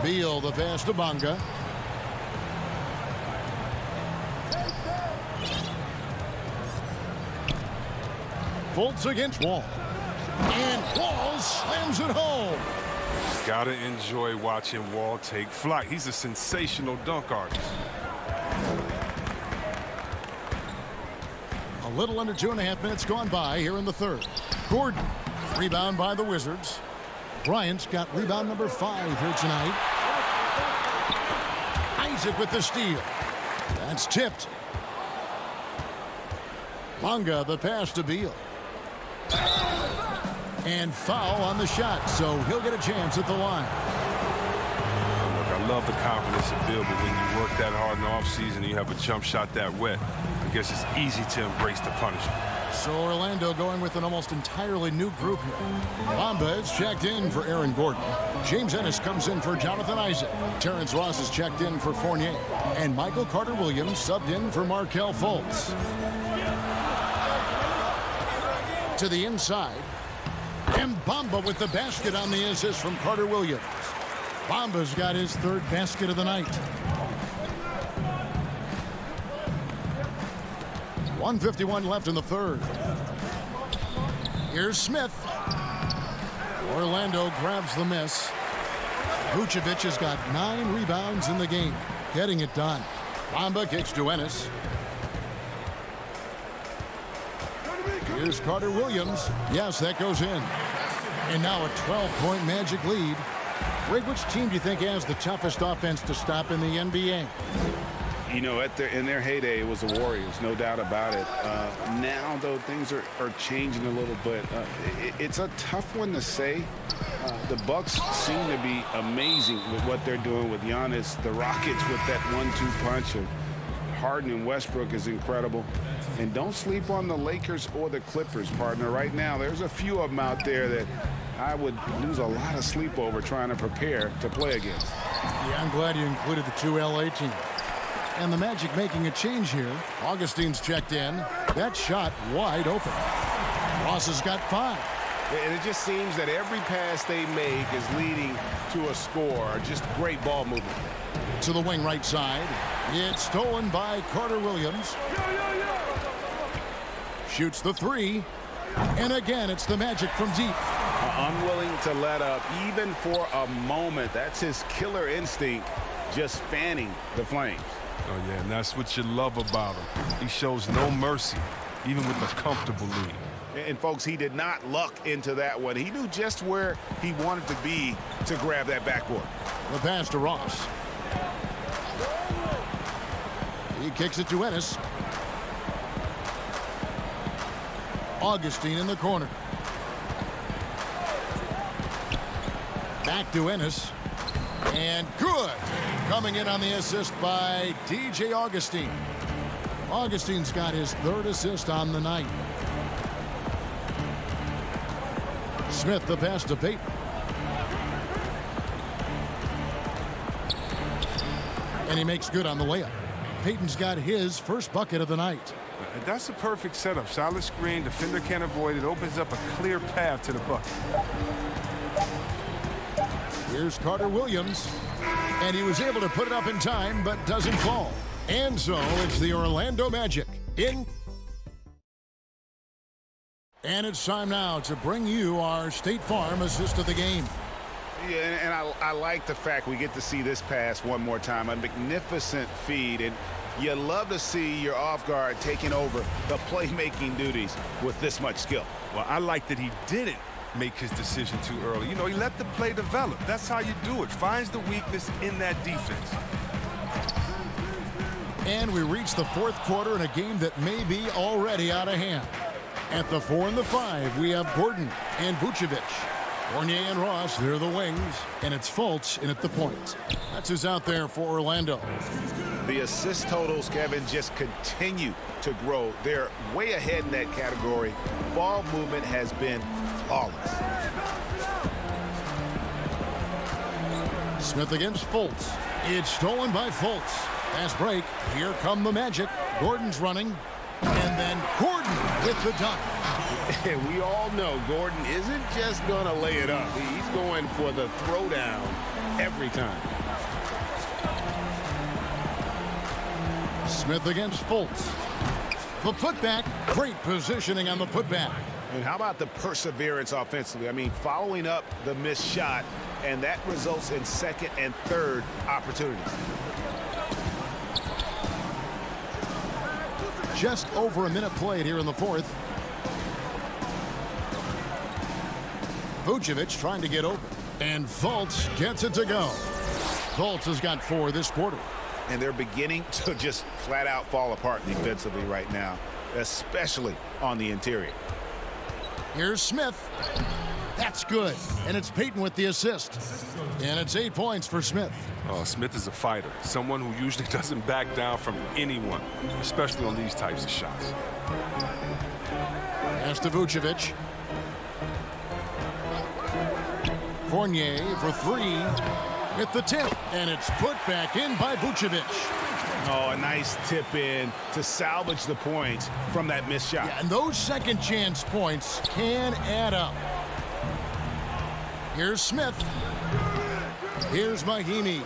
Speaker 2: Beal the pass to Bonga. Fultz against Wall. And Wall slams it home.
Speaker 12: Gotta enjoy watching Wall take flight. He's a sensational dunk artist.
Speaker 2: A little under 2.5 minutes gone by here in the 3rd. Gordon, rebound by the Wizards. Bryant's got rebound number 5 here tonight. Isaac with the steal. That's tipped. Bonga the pass to Beal. And foul on the shot, so he'll get a chance at the line.
Speaker 12: Look, I love the confidence of Beal, but when you work that hard in the offseason and you have a jump shot that wet, I guess it's easy to embrace the punishment.
Speaker 2: So Orlando going with an almost entirely new group here. Bamba is checked in for Aaron Gordon. James Ennis comes in for Jonathan Isaac. Terrence Ross is checked in for Fournier. And Michael Carter-Williams subbed in for Markelle Fultz. To the inside. And Bamba with the basket on the assist from Carter-Williams. Bamba's got his 3rd basket of the night. 1:51 left in the 3rd. Here's Smith. Orlando grabs the miss. Vucevic has got 9 rebounds in the game, getting it done. Bamba kicks to Ennis. Here's Carter-Williams. Yes, that goes in. And now a 12-point Magic lead. Greg, which team do you think has the toughest offense to stop in the NBA?
Speaker 5: You know, in their heyday, it was the Warriors, no doubt about it. Now, though, things are changing a little bit. It's a tough one to say. The Bucks seem to be amazing with what they're doing with Giannis. The Rockets with that 1-2 punch of Harden and Westbrook is incredible. And don't sleep on the Lakers or the Clippers, partner. Right now, there's a few of them out there that I would lose a lot of sleep over trying to prepare to play against.
Speaker 2: Yeah, I'm glad you included the 2 LA teams. And the Magic making a change here. Augustine's checked in. That shot wide open. Ross has got 5.
Speaker 6: And it just seems that every pass they make is leading to a score. Just great ball movement.
Speaker 2: To the wing right side. It's stolen by Carter-Williams. Shoots the 3. And again, it's the Magic from deep.
Speaker 5: Unwilling to let up even for a moment. That's his killer instinct, just fanning the flames.
Speaker 12: Oh, yeah, and that's what you love about him. He shows no mercy, even with a comfortable lead.
Speaker 5: And, folks, he did not luck into that one. He knew just where he wanted to be to grab that backboard.
Speaker 2: The pass to Ross. He kicks it to Ennis. Augustine in the corner. Back to Ennis. And good. Coming in on the assist by DJ Augustine. Augustine's got his 3rd assist on the night. Smith the pass to Payton. And he makes good on the layup. Payton's got his first bucket of the night.
Speaker 12: That's a perfect setup. Solid screen, defender can't avoid it. Opens up a clear path to the bucket.
Speaker 2: Here's Carter Williams. And he was able to put it up in time, but doesn't fall. And so it's the Orlando Magic in. And it's time now to bring you our State Farm assist of the game.
Speaker 5: Yeah, and I like the fact we get to see this pass one more time. A magnificent feed, and you love to see your off guard taking over the playmaking duties with this much skill.
Speaker 12: Well, I like that he didn't make his decision too early. You know, he let the play develop. That's how you do it. Finds the weakness in that defense.
Speaker 2: And we reach the fourth quarter in a game that may be already out of hand. At the 4 and the 5, we have Gordon and Vucevic. Fournier and Ross, they're the wings, and it's Fultz in at the point. That's who's out there for Orlando.
Speaker 5: The assist totals, Kevin, just continue to grow. They're way ahead in that category. Ball movement has been flawless.
Speaker 2: Smith against Fultz. It's stolen by Fultz. Fast break. Here come the Magic. Gordon's running. And then Gordon with the dunk.
Speaker 5: We all know Gordon isn't just going to lay it up. He's going for the throwdown every time.
Speaker 2: Smith against Fultz. The putback. Great positioning on the putback.
Speaker 5: And how about the perseverance offensively? I mean, following up the missed shot, and that results in second and third opportunities.
Speaker 2: Just over a minute played here in the fourth. Vucevic trying to get open. And Fultz gets it to go. Fultz has got 4 this quarter.
Speaker 5: And they're beginning to just flat out fall apart defensively right now, especially on the interior.
Speaker 2: Here's Smith. That's good. And it's Payton with the assist. And it's 8 points for Smith.
Speaker 12: Oh, Smith is a fighter, someone who usually doesn't back down from anyone, especially on these types of shots.
Speaker 2: Pass to Vucevic. Fournier for 3 at the tip, and it's put back in by Vucevic.
Speaker 5: Oh, a nice tip in to salvage the points from that missed shot.
Speaker 2: Yeah, and those second chance points can add up. Here's Smith. Here's Mahimi.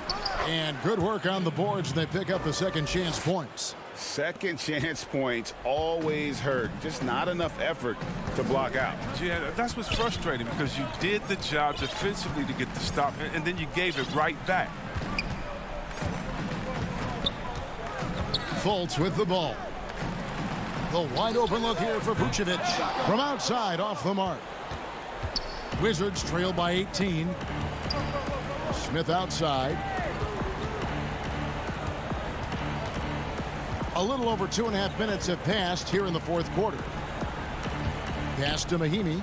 Speaker 2: And good work on the boards, and they pick up the second chance points.
Speaker 5: Second chance points always hurt. Just not enough effort to block out.
Speaker 12: Yeah, that's what's frustrating because you did the job defensively to get the stop, and then you gave it right back.
Speaker 2: Fultz with the ball. The wide open look here for Vucevic. From outside, off the mark. Wizards trail by 18. Smith outside. A little over 2.5 minutes have passed here in the fourth quarter. Pass to Mahimi.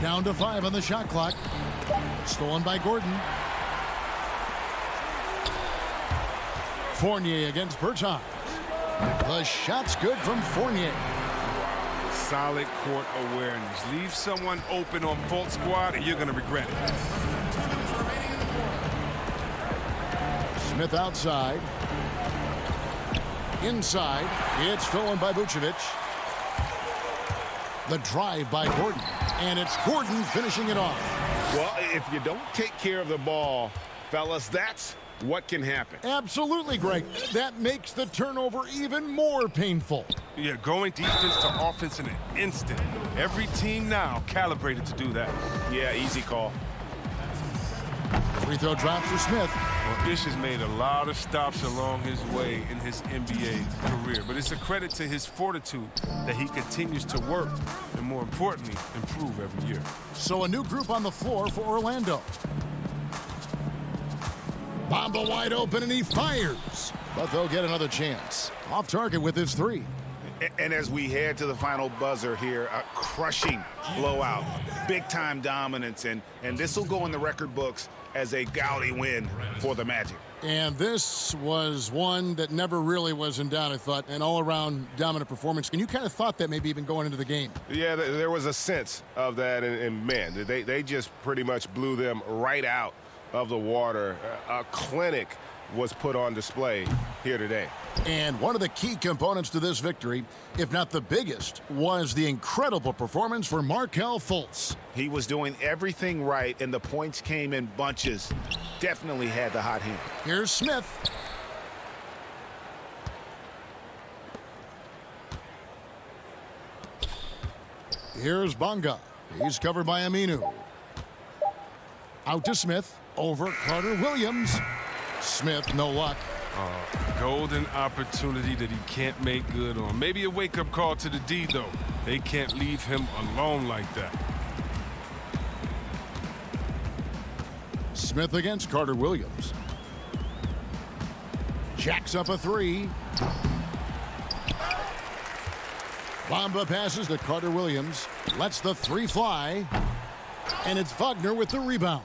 Speaker 2: Down to 5 on the shot clock. Stolen by Gordon. Fournier against Bertans. The shot's good from Fournier.
Speaker 12: Solid court awareness. Leave someone open on Fultz squad and you're going to regret it.
Speaker 2: Smith outside. Inside. It's stolen by Vucevic. The drive by Gordon. And it's Gordon finishing it off.
Speaker 5: Well, if you don't take care of the ball, fellas, that's what can happen.
Speaker 2: Absolutely, Greg. That makes the turnover even more painful.
Speaker 12: Yeah, going defense to offense in an instant. Every team now calibrated to do that.
Speaker 5: Yeah, easy call.
Speaker 2: Free throw drops for Smith.
Speaker 12: Well, Ish has made a lot of stops along his way in his NBA career, but it's a credit to his fortitude that he continues to work and, more importantly, improve every year.
Speaker 2: So a new group on the floor for Orlando. Bamba wide open, and he fires. But they'll get another chance. Off target with his 3.
Speaker 5: And as we head to the final buzzer here, a crushing blowout, big-time dominance, and this will go in the record books as a gaudy win for the Magic.
Speaker 2: And this was one that never really was in doubt, I thought, an all-around dominant performance. And you kind of thought that maybe even going into the game.
Speaker 6: Yeah, there was a sense of that, and man, they just pretty much blew them right out of the water. A clinic was put on display here today.
Speaker 2: And one of the key components to this victory, if not the biggest, was the incredible performance for Markelle Fultz.
Speaker 5: He was doing everything right, and the points came in bunches. Definitely had the hot hand.
Speaker 2: Here's Smith. Here's Bonga. He's covered by Aminu. Out to Smith. Over Carter Williams. Smith, no luck.
Speaker 12: Golden opportunity that he can't make good on. Maybe a wake-up call to the D, though. They can't leave him alone like that.
Speaker 2: Smith against Carter Williams. Jacks up a three. Bamba passes to Carter Williams. Lets the three fly. And it's Wagner with the rebound.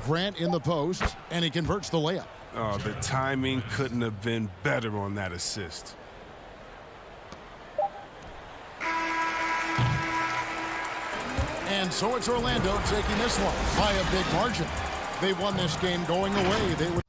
Speaker 2: Grant in the post, and he converts the layup.
Speaker 12: Oh, the timing couldn't have been better on that assist.
Speaker 2: And so it's Orlando taking this one by a big margin. They won this game going away. They would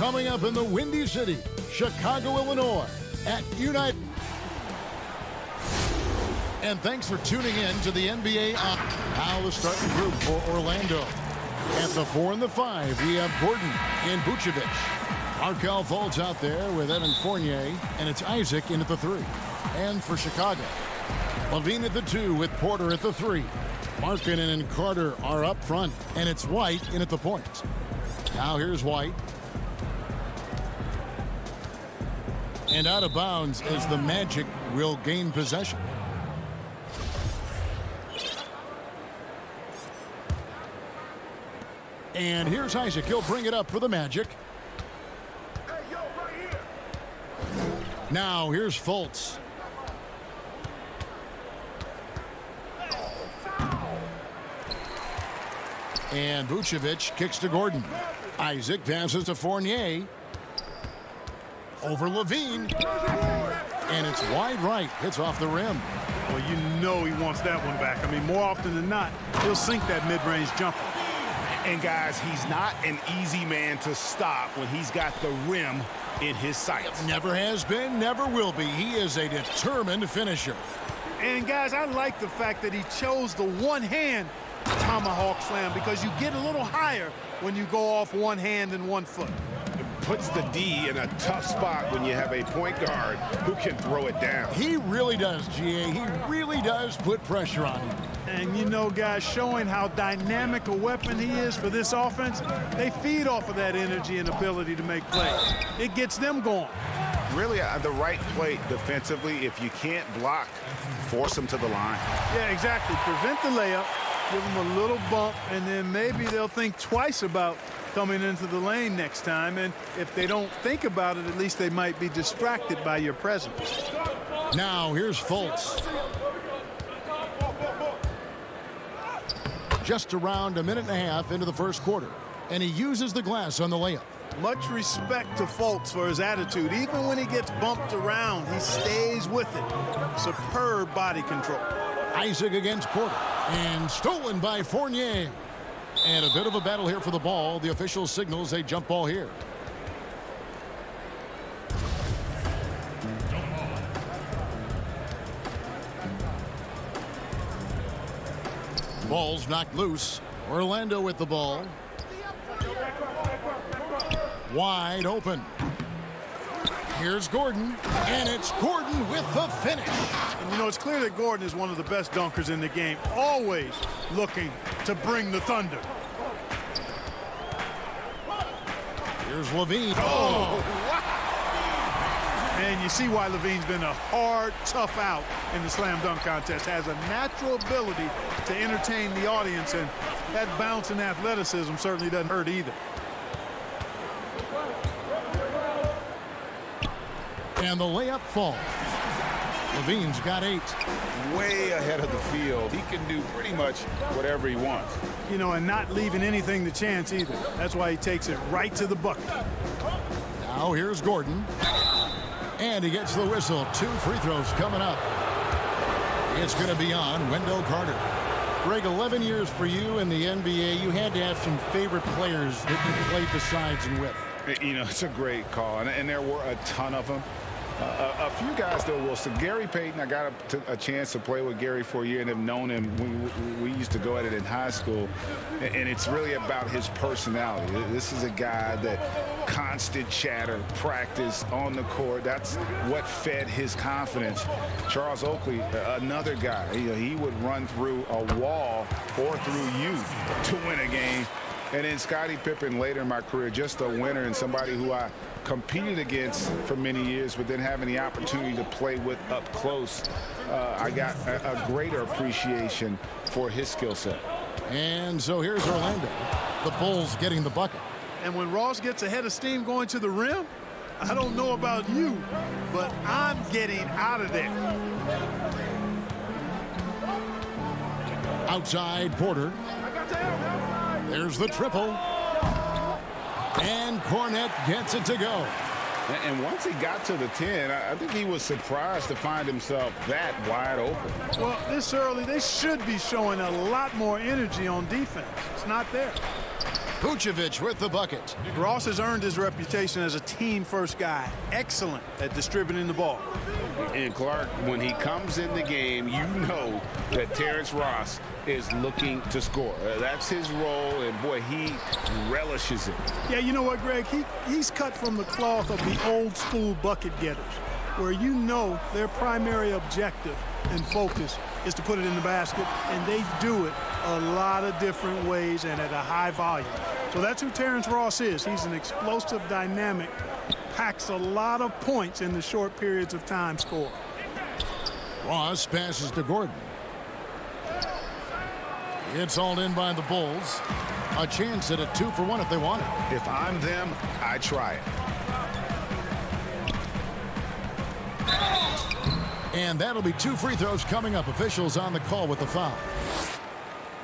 Speaker 2: Coming up in the Windy City, Chicago, Illinois, at United. And thanks for tuning in to the NBA. Now the starting group for Orlando. At the 4 and the 5, we have Gordon and Vucevic. Markelle Fultz out there with Evan Fournier, and it's Isaac in at the 3. And for Chicago, Levine at the 2 with Porter at the 3. Markkanen and Carter are up front, and it's White in at the point. Now here's White. And out of bounds as the Magic will gain possession. And here's Isaac. He'll bring it up for the Magic. Now here's Fultz. And Vucevic kicks to Gordon. Isaac passes to Fournier. Over Levine. And it's wide right. Hits off the rim.
Speaker 4: Well, you know he wants that one back. I mean, more often than not, he'll sink that mid-range jumper.
Speaker 5: And guys, he's not an easy man to stop when he's got the rim in his sights.
Speaker 2: Never has been, never will be. He is a determined finisher.
Speaker 4: And guys, I like the fact that he chose the one-hand tomahawk slam because you get a little higher when you go off one hand and 1 foot.
Speaker 5: Puts the D in a tough spot when you have a point guard who can throw it down.
Speaker 2: He really does, GA. He really does put pressure on him.
Speaker 4: And you know, guys, showing how dynamic a weapon he is for this offense, they feed off of that energy and ability to make plays. It gets them going.
Speaker 5: Really, the right play defensively, if you can't block, force them to the line.
Speaker 4: Yeah, exactly. Prevent the layup, give them a little bump, and then maybe they'll think twice about coming into the lane next time. And if they don't think about it, at least they might be distracted by your presence.
Speaker 2: Now here's Fultz. Just around a minute and a half into the first quarter. And he uses the glass on the layup.
Speaker 4: Much respect to Fultz for his attitude. Even when he gets bumped around, he stays with it. Superb body control.
Speaker 2: Isaac against Porter. And stolen by Fournier. And a bit of a battle here for the ball. The official signals a jump ball here. Ball's knocked loose. Orlando with the ball. Wide open. Here's Gordon, and it's Gordon with the finish.
Speaker 4: And you know, it's clear that Gordon is one of the best dunkers in the game, always looking to bring the thunder.
Speaker 2: Here's Levine.
Speaker 4: Oh, wow. And you see why Levine's been a hard, tough out in the slam dunk contest. Has a natural ability to entertain the audience, and that bounce and athleticism certainly doesn't hurt either.
Speaker 2: And the layup falls. Levine's got 8.
Speaker 5: Way ahead of the field. He can do pretty much whatever he wants.
Speaker 4: You know, and not leaving anything to chance either. That's why he takes it right to the bucket.
Speaker 2: Now here's Gordon. And he gets the whistle. 2 free throws coming up. It's going to be on Wendell Carter. Greg, 11 years for you in the NBA. You had to have some favorite players that you played besides and with.
Speaker 5: You know, it's a great call, and there were a ton of them. A few guys, though, will. So Gary Payton, I got a chance to play with Gary for a year and have known him. We used to go at it in high school, and it's really about his personality. This is a guy that constant chatter, practice on the court. That's what fed his confidence. Charles Oakley, another guy, he would run through a wall or through you to win a game. And then Scottie Pippen later in my career, just a winner and somebody who I competed against for many years, but then having the opportunity to play with up close, I got a greater appreciation for his skill set.
Speaker 2: And so here's Orlando. The Bulls getting the bucket.
Speaker 4: And when Ross gets ahead of steam going to the rim, I don't know about you, but I'm getting out of there.
Speaker 2: Outside Porter. There's the triple. And Cornette gets it to go.
Speaker 5: And once he got to the 10, I think he was surprised to find himself that wide open.
Speaker 4: Well, this early, they should be showing a lot more energy on defense. It's not there.
Speaker 2: Vucevic with the bucket.
Speaker 4: Ross has earned his reputation as a team-first guy. Excellent at distributing the ball.
Speaker 5: And Clark, when he comes in the game, you know that Terrence Ross is looking to score. That's his role, and boy, he relishes it.
Speaker 4: Yeah, you know what, Greg? He's cut from the cloth of the old-school bucket getters, where you know their primary objective and focus is to put it in the basket, and they do it a lot of different ways and at a high volume. So that's who Terrence Ross is. He's an explosive, dynamic, packs a lot of points in the short periods of time score.
Speaker 2: Ross passes to Gordon. It's hauled in by the Bulls. A chance at a 2-for-1 if they want it.
Speaker 5: If I'm them, I try it.
Speaker 2: And that'll be 2 free throws coming up. Officials on the call with the foul.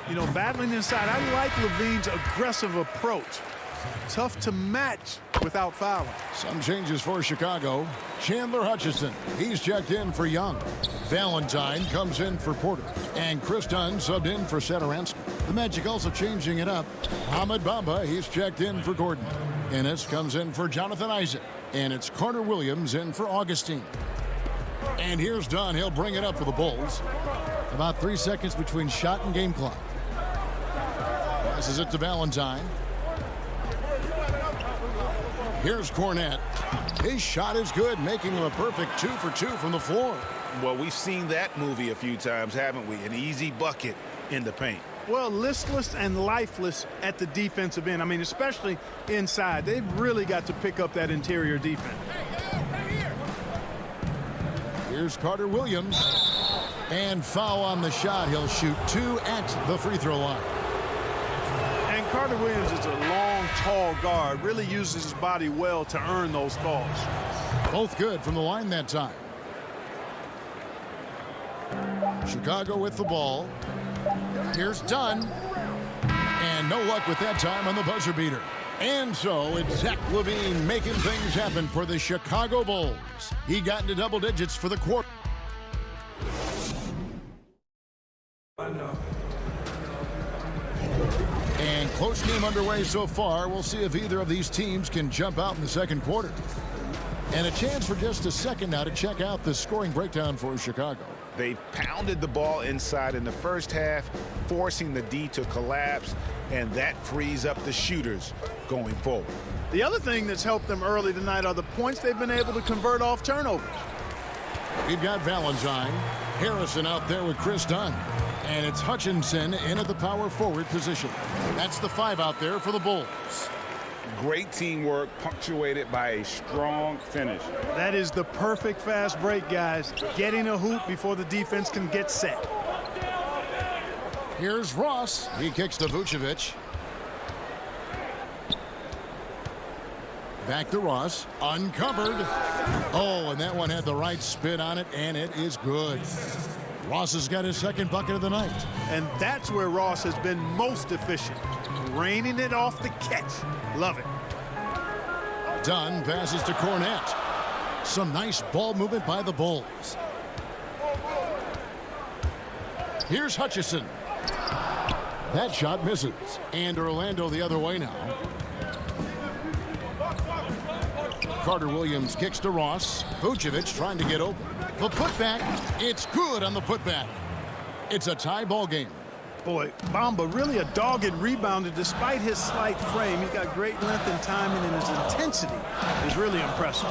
Speaker 4: You know, battling inside, I like Levine's aggressive approach. Tough to match without fouling.
Speaker 2: Some changes for Chicago. Chandler Hutchison, he's checked in for Young. Valentine comes in for Porter. And Chris Dunn subbed in for Satoransky. The Magic also changing it up. Ahmed Bamba, he's checked in for Gordon. Ennis comes in for Jonathan Isaac. And it's Carter Williams in for Augustine. And here's Dunn. He'll bring it up for the Bulls. About 3 seconds between shot and game clock. Passes it to Valentine. Here's Cornette. His shot is good, making him a perfect 2 for 2 from the floor.
Speaker 5: Well, we've seen that movie a few times, haven't we? An easy bucket in the paint.
Speaker 4: Well, listless and lifeless at the defensive end. I mean, especially inside. They've really got to pick up that interior defense.
Speaker 2: Here's Carter Williams. And foul on the shot. He'll shoot 2 at the free throw line.
Speaker 4: And Carter Williams is a long, tall guard. Really uses his body well to earn those calls.
Speaker 2: Both good from the line that time. Chicago with the ball. Here's Dunn. And no luck with that time on the buzzer beater. And so it's Zach LaVine making things happen for the Chicago Bulls. He got into double digits for the quarter. And close game underway so far. We'll see if either of these teams can jump out in the second quarter. And a chance for just a second now to check out the scoring breakdown for Chicago.
Speaker 5: They pounded the ball inside in the first half, forcing the D to collapse, and that frees up the shooters going forward.
Speaker 4: The other thing that's helped them early tonight are the points they've been able to convert off turnovers.
Speaker 2: We've got Valentine, Harrison out there with Chris Dunn, and it's Hutchinson in at the power forward position. That's the 5 out there for the Bulls.
Speaker 5: Great teamwork punctuated by a strong finish.
Speaker 4: That is the perfect fast break, guys. Getting a hoop before the defense can get set.
Speaker 2: Here's Ross. He kicks to Vucevic. Back to Ross. Uncovered. Oh, and that one had the right spin on it, and it is good. Ross has got his second bucket of the night.
Speaker 4: And that's where Ross has been most efficient. Raining it off the catch. Love it.
Speaker 2: Dunn passes to Cornette. Some nice ball movement by the Bulls. Here's Hutchison. That shot misses. And Orlando the other way now. Carter Williams kicks to Ross. Vucevic trying to get open. The putback. It's good on the putback. It's a tie ball game.
Speaker 4: Boy, Bamba really a dogged rebounder despite his slight frame. He's got great length and timing, and his intensity is really impressive.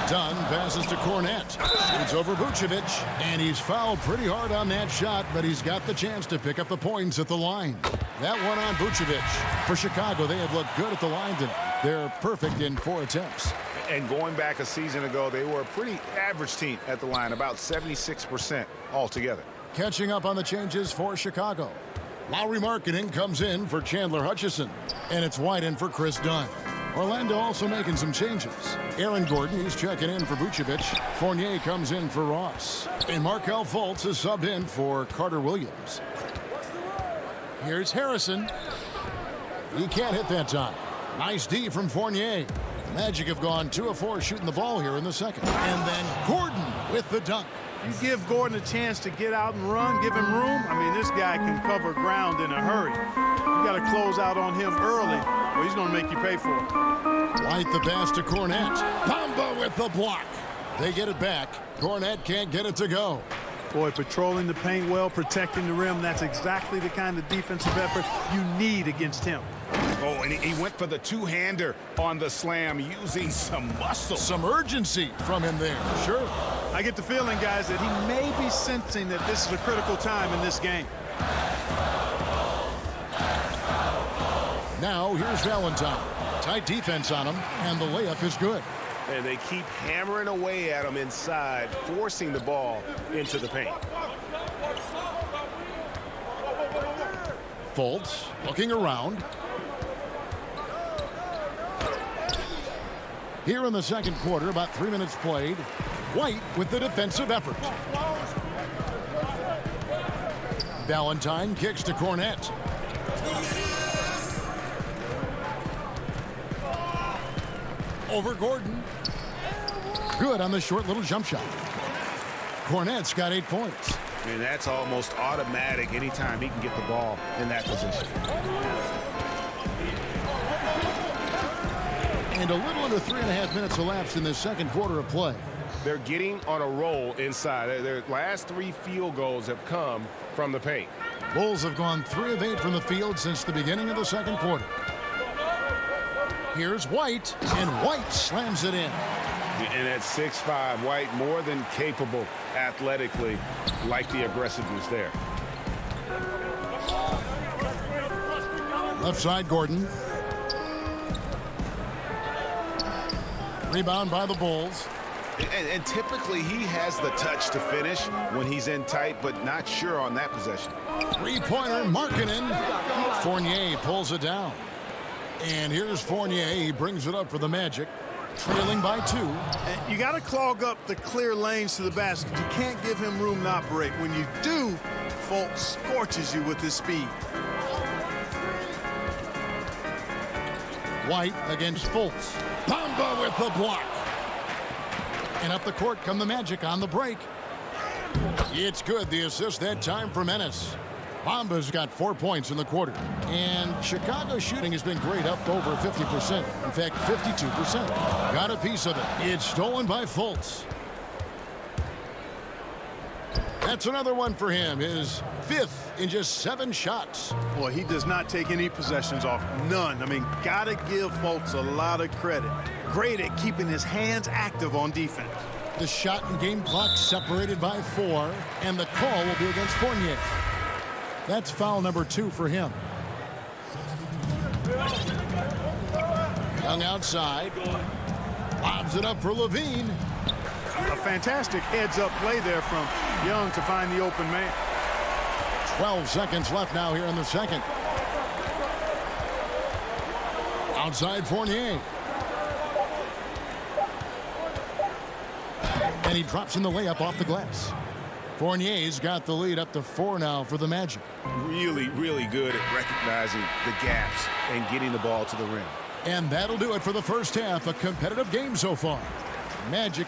Speaker 2: Dunn passes to Cornette. It's over Vucevic, and he's fouled pretty hard on that shot, but he's got the chance to pick up the points at the line. That one on Vucevic. For Chicago, they have looked good at the line tonight. They're perfect in 4 attempts.
Speaker 5: And going back a season ago, they were a pretty average team at the line, about 76% altogether.
Speaker 2: Catching up on the changes for Chicago. Lowry Markkanen comes in for Chandler Hutchison, and it's White in for Chris Dunn. Orlando also making some changes. Aaron Gordon, he's checking in for Vucevic. Fournier comes in for Ross. And Markelle Fultz is subbed in for Carter Williams. Here's Harrison. He can't hit that time. Nice D from Fournier. The Magic have gone 2 of 4 shooting the ball here in the second. And then Gordon with the dunk.
Speaker 4: You give Gordon a chance to get out and run, give him room. I mean, this guy can cover ground in a hurry. You got to close out on him early, or he's going to make you pay for it.
Speaker 2: White the pass to Cornette. Bamba with the block. They get it back. Cornette can't get it to go.
Speaker 4: Boy, patrolling the paint well, protecting the rim, that's exactly the kind of defensive effort you need against him.
Speaker 5: Oh, and he went for the two-hander on the slam, using some muscle.
Speaker 2: Some urgency from him there, sure.
Speaker 4: I get the feeling, guys, that he may be sensing that this is a critical time in this game.
Speaker 2: Now, here's Valentine. Tight defense on him, and the layup is good.
Speaker 6: And they keep hammering away at him inside, forcing the ball into the paint.
Speaker 2: Fultz looking around. Here in the second quarter, about 3 minutes played. White with the defensive effort. Valentine kicks to Cornette. Over Gordon. Good on the short little jump shot. Cornette's got 8 points.
Speaker 5: I mean, that's almost automatic anytime he can get the ball in that position.
Speaker 2: And a little under 3.5 minutes elapsed in this second quarter of play.
Speaker 6: They're getting on a roll inside. Their last 3 field goals have come from the paint.
Speaker 2: Bulls have gone 3 of 8 from the field since the beginning of the second quarter. Here's White, and White slams it in.
Speaker 5: And at 6'5", White more than capable athletically, like the aggressiveness there.
Speaker 2: Left side, Gordon. Rebound by the Bulls.
Speaker 5: And typically he has the touch to finish when he's in tight, but not sure on that possession.
Speaker 2: Three-pointer, Markkanen. Fournier pulls it down. And here's Fournier. He brings it up for the Magic, trailing by 2.
Speaker 4: And you got to clog up the clear lanes to the basket. You can't give him room to operate. When you do, Fultz scorches you with his speed.
Speaker 2: White against Fultz. Bamba with the block. And up the court come the Magic on the break. It's good. The assist that time for Menace. Bamba's got 4 points in the quarter. And Chicago's shooting has been great, up over 50%. In fact, 52%. Got a piece of it. It's stolen by Fultz. That's another one for him. His 5th in just 7 shots.
Speaker 4: Boy, he does not take any possessions off. None. I mean, got to give Fultz a lot of credit. Great at keeping his hands active on defense.
Speaker 2: The shot and game clock separated by 4, and the call will be against Fournier. That's foul number 2 for him. Young outside. Lobs it up for Levine.
Speaker 4: A fantastic heads-up play there from Young to find the open man.
Speaker 2: 12 seconds left now here in the second. Outside Fournier. And he drops in the layup off the glass. Fournier's got the lead up to 4 now for the Magic.
Speaker 5: Really, really good at recognizing the gaps and getting the ball to the rim.
Speaker 2: And that'll do it for the first half. A competitive game so far. Magic.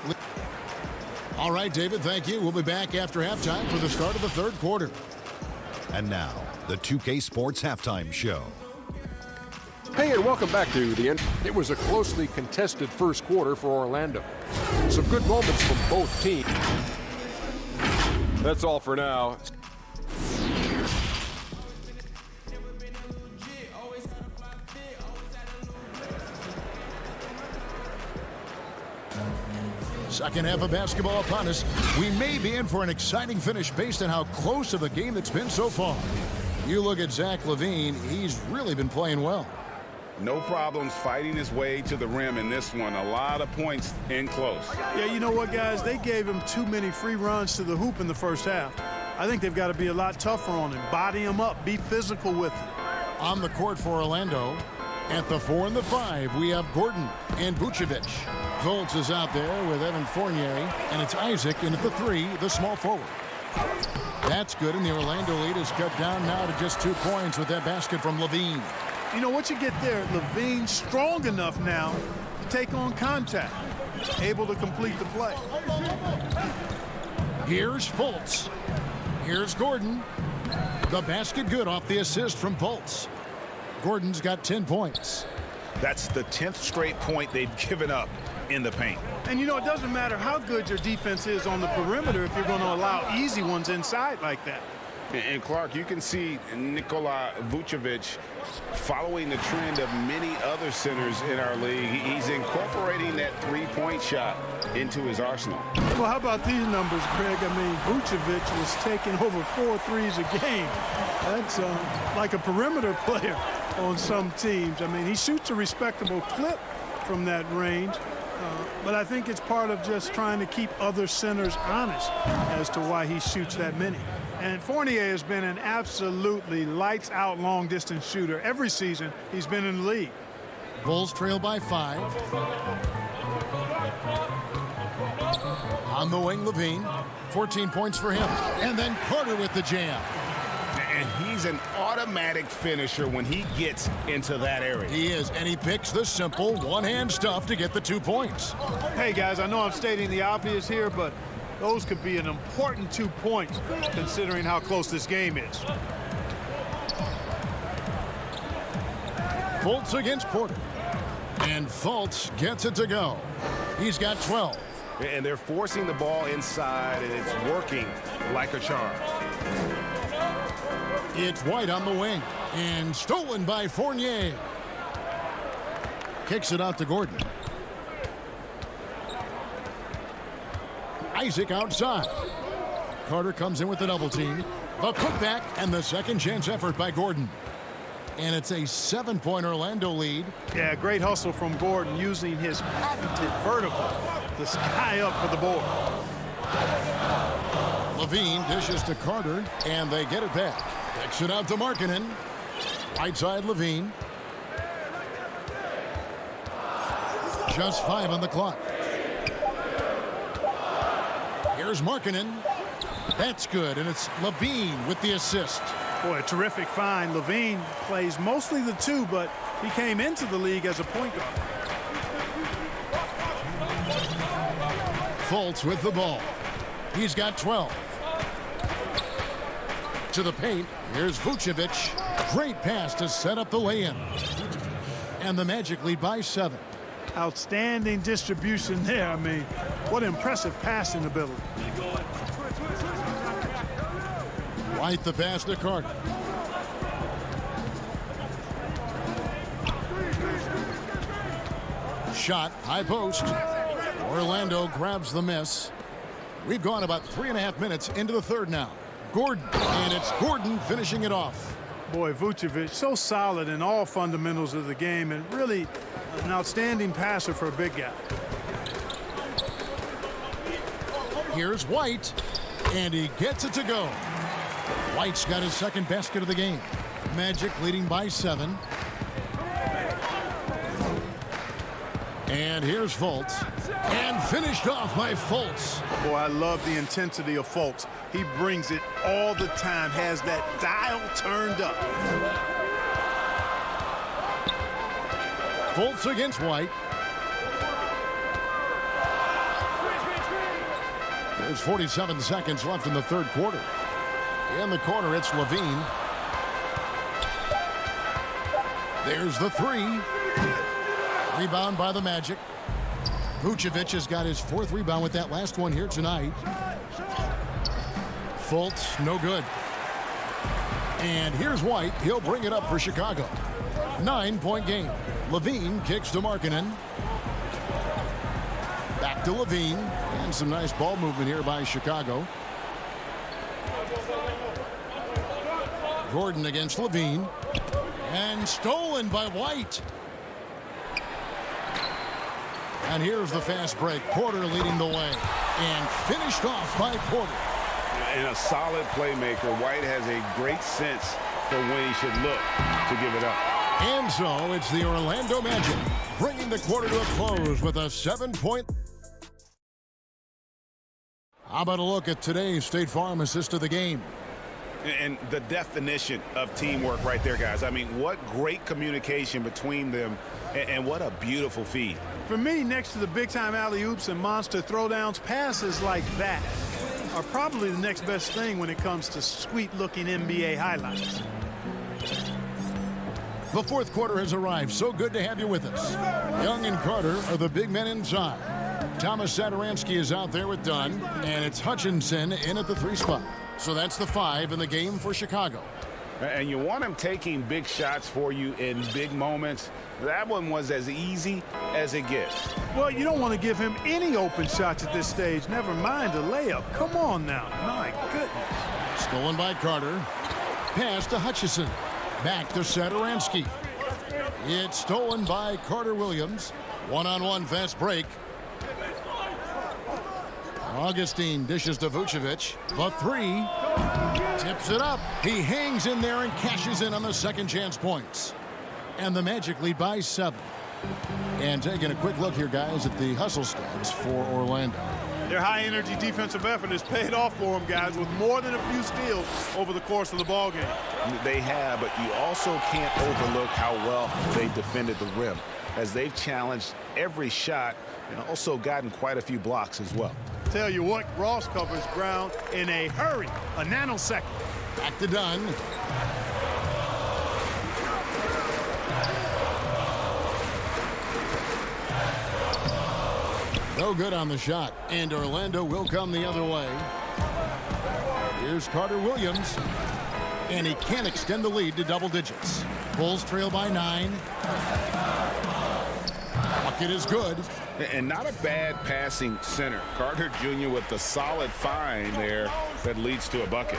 Speaker 2: All right, David, thank you. We'll be back after halftime for the start of the third quarter.
Speaker 7: And now, the 2K Sports Halftime Show.
Speaker 8: Hey, and welcome back to the end. It was a closely contested first quarter for Orlando. Some good moments from both teams. That's all for now.
Speaker 2: Second half of basketball upon us. We may be in for an exciting finish based on how close of a game it's been so far. You look at Zach LaVine, he's really been playing well.
Speaker 5: No problems fighting his way to the rim in this one. A lot of points in close.
Speaker 4: Yeah, you know what, guys? They gave him too many free runs to the hoop in the first half. I think they've got to be a lot tougher on him. Body him up. Be physical with him.
Speaker 2: On the court for Orlando, at the 4 and the 5, we have Gordon and Vucevic. Fultz is out there with Evan Fournier, and it's Isaac in at the 3, the small forward. That's good, and the Orlando lead is cut down now to just 2 points with that basket from LaVine.
Speaker 4: You know what you get there? LaVine strong enough now to take on contact, able to complete the play.
Speaker 2: Here's Fultz. Here's Gordon. The basket good off the assist from Fultz. Gordon's got 10 points.
Speaker 5: That's the 10th straight point they've given up in the paint.
Speaker 4: And, you know, it doesn't matter how good your defense is on the perimeter if you're going to allow easy ones inside like that.
Speaker 5: And Clark, you can see Nikola Vucevic following the trend of many other centers in our league. He's incorporating that three-point shot into his arsenal.
Speaker 4: Well, how about these numbers, Greg? I mean, Vucevic was taking over 4 threes a game. That's like a perimeter player on some teams. I mean, he shoots a respectable clip from that range. But I think it's part of just trying to keep other centers honest as to why he shoots that many. And Fournier has been an absolutely lights-out long-distance shooter. Every season he's been in the league.
Speaker 2: Bulls trail by 5. On the wing, Levine. 14 points for him. And then Carter with the jam.
Speaker 5: And he's an automatic finisher when he gets into that area.
Speaker 2: He is, and he picks the simple one-hand stuff to get the 2 points.
Speaker 4: Hey, guys, I know I'm stating the obvious here, but those could be an important 2 points considering how close this game is.
Speaker 2: Fultz against Porter. And Fultz gets it to go. He's got 12.
Speaker 6: And they're forcing the ball inside, and it's working like a charm.
Speaker 2: It's White on the wing. And stolen by Fournier. Kicks it out to Gordon. Isaac outside. Carter comes in with the double team. The putback and the second chance effort by Gordon. And it's a 7-point Orlando lead.
Speaker 4: Yeah, great hustle from Gordon using his patented vertical to sky up for the board.
Speaker 2: Levine dishes to Carter, and they get it back. Kicks it out to Markkanen. Right side, Levine. Just 5 on the clock. Here's Markkanen. That's good, and it's Levine with the assist.
Speaker 4: Boy, a terrific find. Levine plays mostly the 2, but he came into the league as a point guard.
Speaker 2: Fultz with the ball. He's got 12. To the paint. Here's Vucevic. Great pass to set up the lay-in. And the Magic lead by 7.
Speaker 4: Outstanding distribution there. I mean, what impressive passing ability.
Speaker 2: White the pass to Carter. Shot, high post. Orlando grabs the miss. We've gone about 3.5 minutes into the third now. Gordon, and it's Gordon finishing it off.
Speaker 4: Boy, Vucevic, so solid in all fundamentals of the game, and really an outstanding passer for a big guy.
Speaker 2: Here's White, and he gets it to go. White's got his second basket of the game. Magic leading by 7. And here's Fultz. And finished off by Fultz.
Speaker 4: Boy, I love the intensity of Fultz. He brings it all the time, has that dial turned up.
Speaker 2: Fultz against White. There's 47 seconds left in the third quarter. In the corner, it's Levine. There's the 3. Rebound by the Magic. Vucevic has got his 4th rebound with that last one here tonight. Fultz, no good. And here's White. He'll bring it up for Chicago. 9-point game. Levine kicks to Markkanen. Back to Levine. And some nice ball movement here by Chicago. Gordon against Levine. And stolen by White. And here's the fast break. Porter leading the way. And finished off by Porter.
Speaker 5: And a solid playmaker. White has a great sense for when he should look to give it up.
Speaker 2: And so it's the Orlando Magic bringing the quarter to a close with a 7-point. How about a look at today's State Farm assist of the game?
Speaker 5: And the definition of teamwork right there, guys. I mean, what great communication between them, and what a beautiful feed.
Speaker 4: For me, next to the big-time alley-oops and monster throwdowns, passes like that are probably the next best thing when it comes to sweet-looking NBA highlights.
Speaker 2: The fourth quarter has arrived. So good to have you with us. Young and Carter are the big men inside. Thomas Satoransky is out there with Dunn, and it's Hutchinson in at the 3 spot. So that's the 5 in the game for Chicago.
Speaker 5: And you want him taking big shots for you in big moments. That one was as easy as it gets.
Speaker 4: Well, you don't want to give him any open shots at this stage. Never mind a layup. Come on now. My goodness.
Speaker 2: Stolen by Carter. Pass to Hutchison. Back to Satoransky. It's stolen by Carter Williams. One-on-one fast break. Augustine dishes to Vucevic. The 3. Tips it up. He hangs in there and cashes in on the second chance points. And the Magic lead by 7. And taking a quick look here, guys, at the hustle stats for Orlando.
Speaker 4: Their high-energy defensive effort has paid off for them, guys, with more than a few steals over the course of the ballgame.
Speaker 5: They have, but you also can't overlook how well they defended the rim, as they've challenged every shot and also gotten quite a few blocks as well.
Speaker 4: Tell you what, Ross covers ground in a hurry, a nanosecond.
Speaker 2: Back to Dunn. No good on the shot, and Orlando will come the other way. Here's Carter Williams, and he can't extend the lead to double digits. Bulls trail by 9. Bucket is good.
Speaker 5: And not a bad passing center. Carter Jr. with the solid find there that leads to a bucket.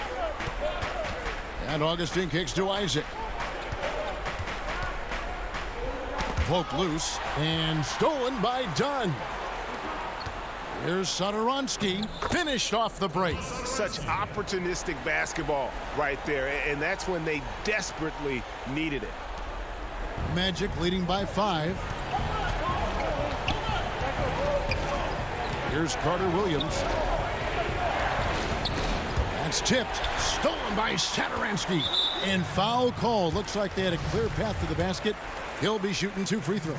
Speaker 2: And Augustine kicks to Isaac. Poked loose and stolen by Dunn. Here's Satoransky, finished off the break.
Speaker 6: Such opportunistic basketball right there, and that's when they desperately needed it.
Speaker 2: Magic leading by 5. Here's Carter Williams. That's tipped. Stolen by Satoransky. And foul call. Looks like they had a clear path to the basket. He'll be shooting 2 free throws.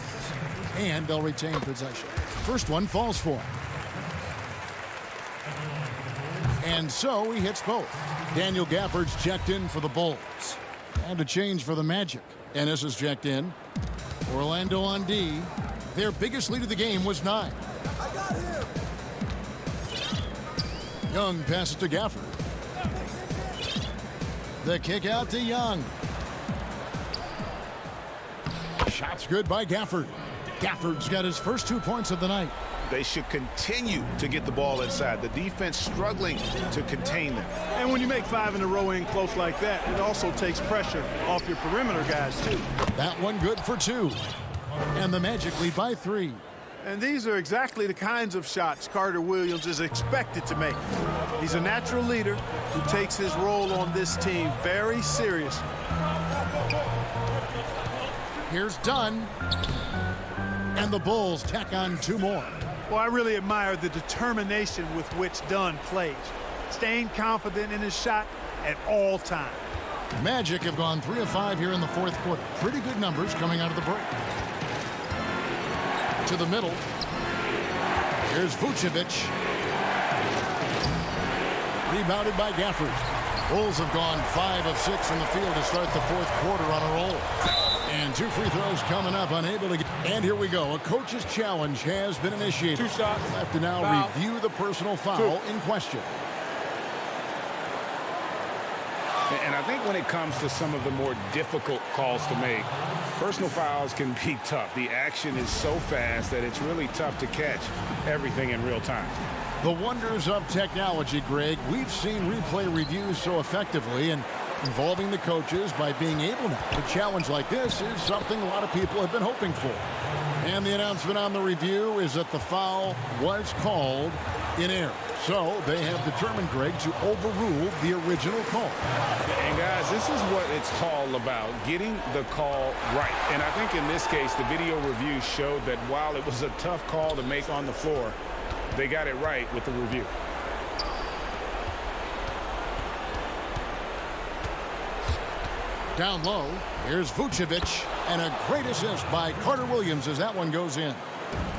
Speaker 2: And they'll retain possession. First one falls for him. And so he hits both. Daniel Gafford's checked in for the Bulls. And a change for the Magic. Ennis is checked in. Orlando on D. Their biggest lead of the game was 9. Young passes to Gafford. The kick out to Young. Shot's good by Gafford. Gafford's got his first 2 points of the night.
Speaker 5: They should continue to get the ball inside. The defense struggling to contain them.
Speaker 4: And when you make 5 in a row in close like that, it also takes pressure off your perimeter guys, too.
Speaker 2: That one good for 2. And the Magic lead by 3.
Speaker 4: And these are exactly the kinds of shots Carter Williams is expected to make. He's a natural leader who takes his role on this team very seriously.
Speaker 2: Here's Dunn. And the Bulls tack on 2 more.
Speaker 4: Well, I really admire the determination with which Dunn plays, staying confident in his shot at all times.
Speaker 2: Magic have gone 3 of 5 here in the fourth quarter. Pretty good numbers coming out of the break. To the middle. Here's Vucevic. Rebounded by Gafford. Bulls have gone 5 of 6 from the field to start the fourth quarter on a roll. And 2 free throws coming up, unable to get. And here we go. A coach's challenge has been initiated.
Speaker 9: 2 shots.
Speaker 2: We'll have to now
Speaker 9: Foul.
Speaker 2: review the personal foul in question.
Speaker 5: And I think when it comes to some of the more difficult calls to make, personal fouls can be tough. The action is so fast that it's really tough to catch everything in real time.
Speaker 2: The wonders of technology, Greg. We've seen replay reviews so effectively, and involving the coaches by being able to challenge like this is something a lot of people have been hoping for. And the announcement on the review is that the foul was called in error. So they have determined, Greg, to overrule the original call.
Speaker 5: And guys, this is what it's all about, getting the call right. And I think in this case, the video review showed that while it was a tough call to make on the floor, they got it right with the review.
Speaker 2: Down low, here's Vucevic, and a great assist by Carter Williams as that one goes in.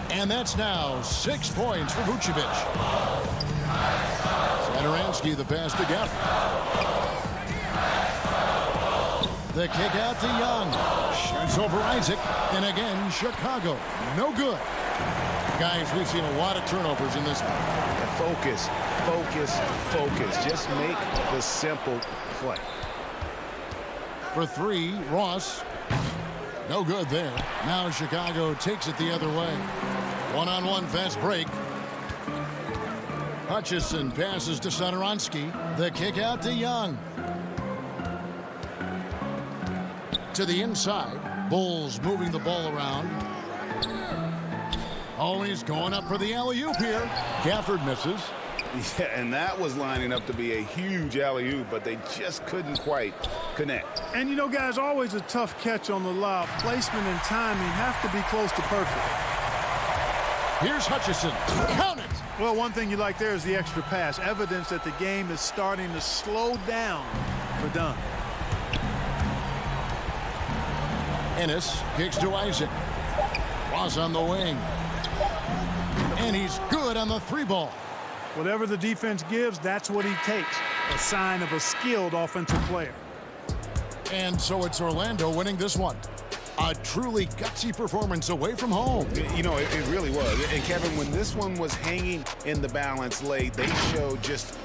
Speaker 2: And that's now 6 points for Vucevic. Satoransky, the pass to Gafford. The kick out to Young. Shoots over Isaac. And again, Chicago. No good. Guys, we've seen a lot of turnovers in this one.
Speaker 5: Focus, focus, focus. Just make the simple play.
Speaker 2: For three, Ross. No good there. Now Chicago takes it the other way. One-on-one fast break. Hutchison passes to Satoransky. The kick out to Young. To the inside. Bulls moving the ball around. Oh, he's going up for the alley-oop here. Gafford misses.
Speaker 5: Yeah, and that was lining up to be a huge alley-oop, but they just couldn't quite connect.
Speaker 4: And, you know, guys, always a tough catch on the lob. Placement and timing have to be close to perfect.
Speaker 2: Here's Hutchison. Count it!
Speaker 4: Well, one thing you like there is the extra pass. Evidence that the game is starting to slow down for Dunn.
Speaker 2: Ennis kicks to Isaac. Ross on the wing. And he's good on the three ball.
Speaker 4: Whatever the defense gives, that's what he takes. A sign of a skilled offensive player.
Speaker 2: And so it's Orlando winning this one. A truly gutsy performance away from home.
Speaker 5: You know, it really was. And Kevin, when this one was hanging in the balance late, they showed just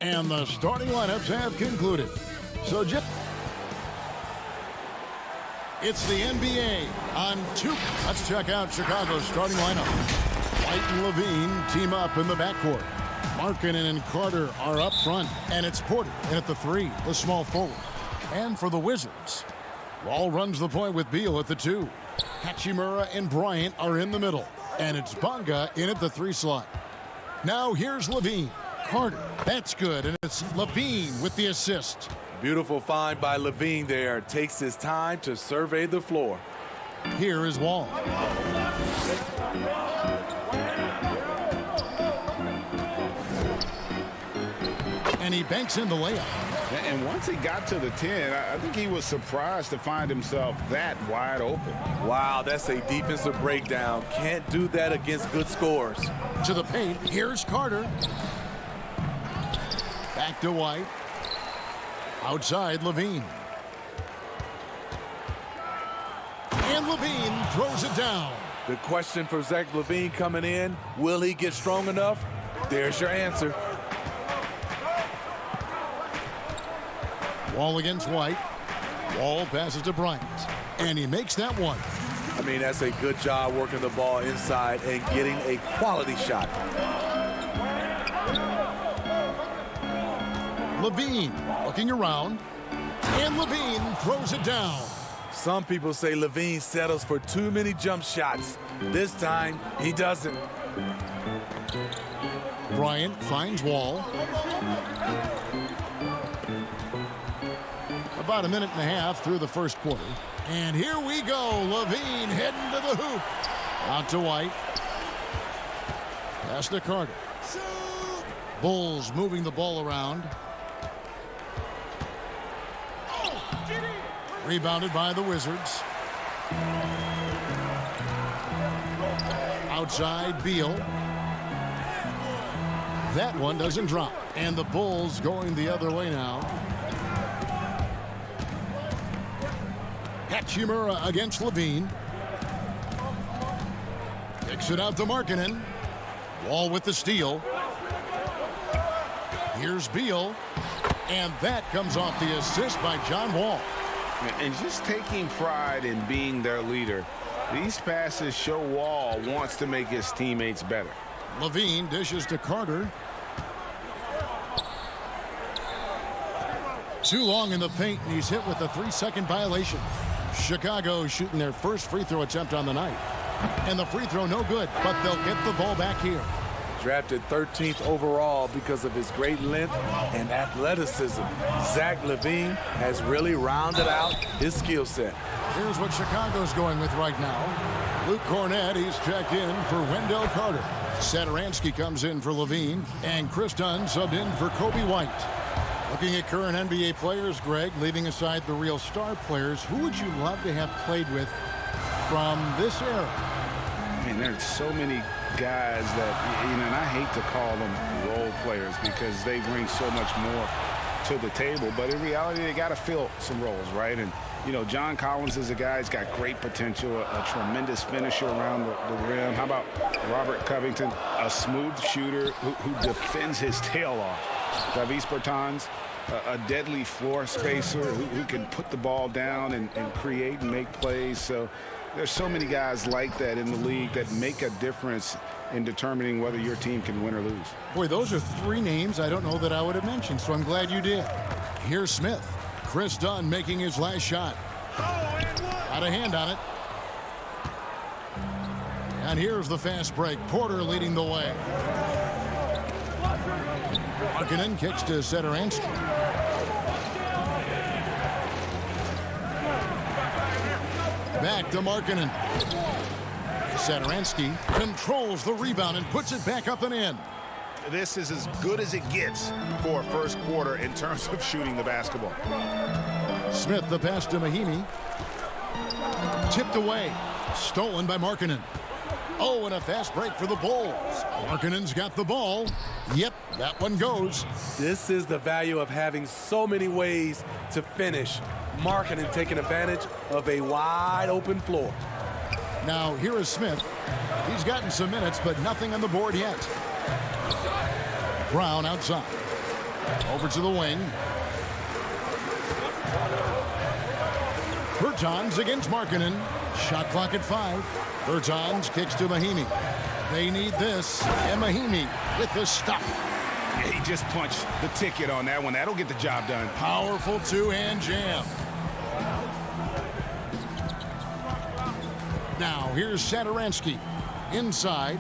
Speaker 2: And the starting lineups have concluded. So it's the NBA on 2. Let's check out Chicago's starting lineup. White and Levine team up in the backcourt. Markkanen and Carter are up front. And it's Porter in at the 3, the small forward. And for the Wizards, Wall runs the point with Beal at the 2. Hachimura and Bryant are in the middle. And it's Bonga in at the 3 slot. Now here's Levine. Carter, that's good, and it's Levine with the assist.
Speaker 9: Beautiful find by Levine there. Takes his time to survey the floor.
Speaker 2: Here is Wall. And he banks in the layup.
Speaker 5: And once he got to the 10, I think he was surprised to find himself that wide open.
Speaker 9: Wow, that's a defensive breakdown. Can't do that against good scores.
Speaker 2: To the paint, here's Carter. Back to White. Outside, Levine. And Levine throws it down.
Speaker 9: The question for Zach Levine coming in, will he get strong enough? There's your answer.
Speaker 2: Wall against White. Wall passes to Bryant. And he makes that one.
Speaker 9: I mean, that's a good job working the ball inside and getting a quality shot.
Speaker 2: Levine looking around, and Levine throws it down.
Speaker 9: Some people say Levine settles for too many jump shots. This time, he doesn't.
Speaker 2: Bryant finds Wall. About a minute and a half through the first quarter. And here we go. Levine heading to the hoop. Out to White. Pass to Carter. Bulls moving the ball around. Rebounded by the Wizards. Outside, Beal. That one doesn't drop. And the Bulls going the other way now. Hachimura against Levine. Kicks it out to Markkanen. Wall with the steal. Here's Beal. And that comes off the assist by John Wall.
Speaker 5: And just taking pride in being their leader, these passes show Wall wants to make his teammates better.
Speaker 2: Levine dishes to Carter. Too long in the paint, and he's hit with a 3-second violation. Chicago shooting their first free throw attempt on the night. And the free throw no good, but they'll get the ball back here.
Speaker 9: Drafted 13th overall because of his great length and athleticism. Zach Levine has really rounded out his skill set.
Speaker 2: Here's what Chicago's going with right now. Luke Cornett, he's checked in for Wendell Carter. Satoransky comes in for Levine, and Chris Dunn subbed in for Kobe White. Looking at current NBA players, Greg, leaving aside the real star players, who would you love to have played with from this era?
Speaker 5: Man, there's so many guys that, and I hate to call them role players because they bring so much more to the table, but in reality, they got to fill some roles, right? And, John Collins is a guy who's got great potential, a tremendous finisher around the rim. How about Robert Covington, a smooth shooter who defends his tail off? Davis Bertans, a deadly floor spacer who can put the ball down and create and make plays. So there's so many guys like that in the league that make a difference in determining whether your team can win or lose.
Speaker 2: Boy, those are 3 names I don't know that I would have mentioned, so I'm glad you did. Here's Smith. Chris Dunn making his last shot. Got a hand on it. And here's the fast break. Porter leading the way. Markkanen kicks to Satoransky. Back to Markkanen. Satoransky controls the rebound and puts it back up and in.
Speaker 6: This is as good as it gets for a first quarter in terms of shooting the basketball.
Speaker 2: Smith, the pass to Mahimi. Tipped away. Stolen by Markkanen. Oh, and a fast break for the Bulls. Markkanen's got the ball. Yep, that one goes.
Speaker 9: This is the value of having so many ways to finish. Markkanen taking advantage of a wide open floor.
Speaker 2: Now here is Smith. He's gotten some minutes, but nothing on the board yet. Brown outside. Over to the wing. Bertans against Markkanen. Shot clock at 5. Bertans kicks to Mahimi. They need this. And Mahimi with the stuff.
Speaker 5: Yeah, he just punched the ticket on that one. That'll get the job done.
Speaker 2: Powerful two-hand jam. Now here's Satoransky. Inside.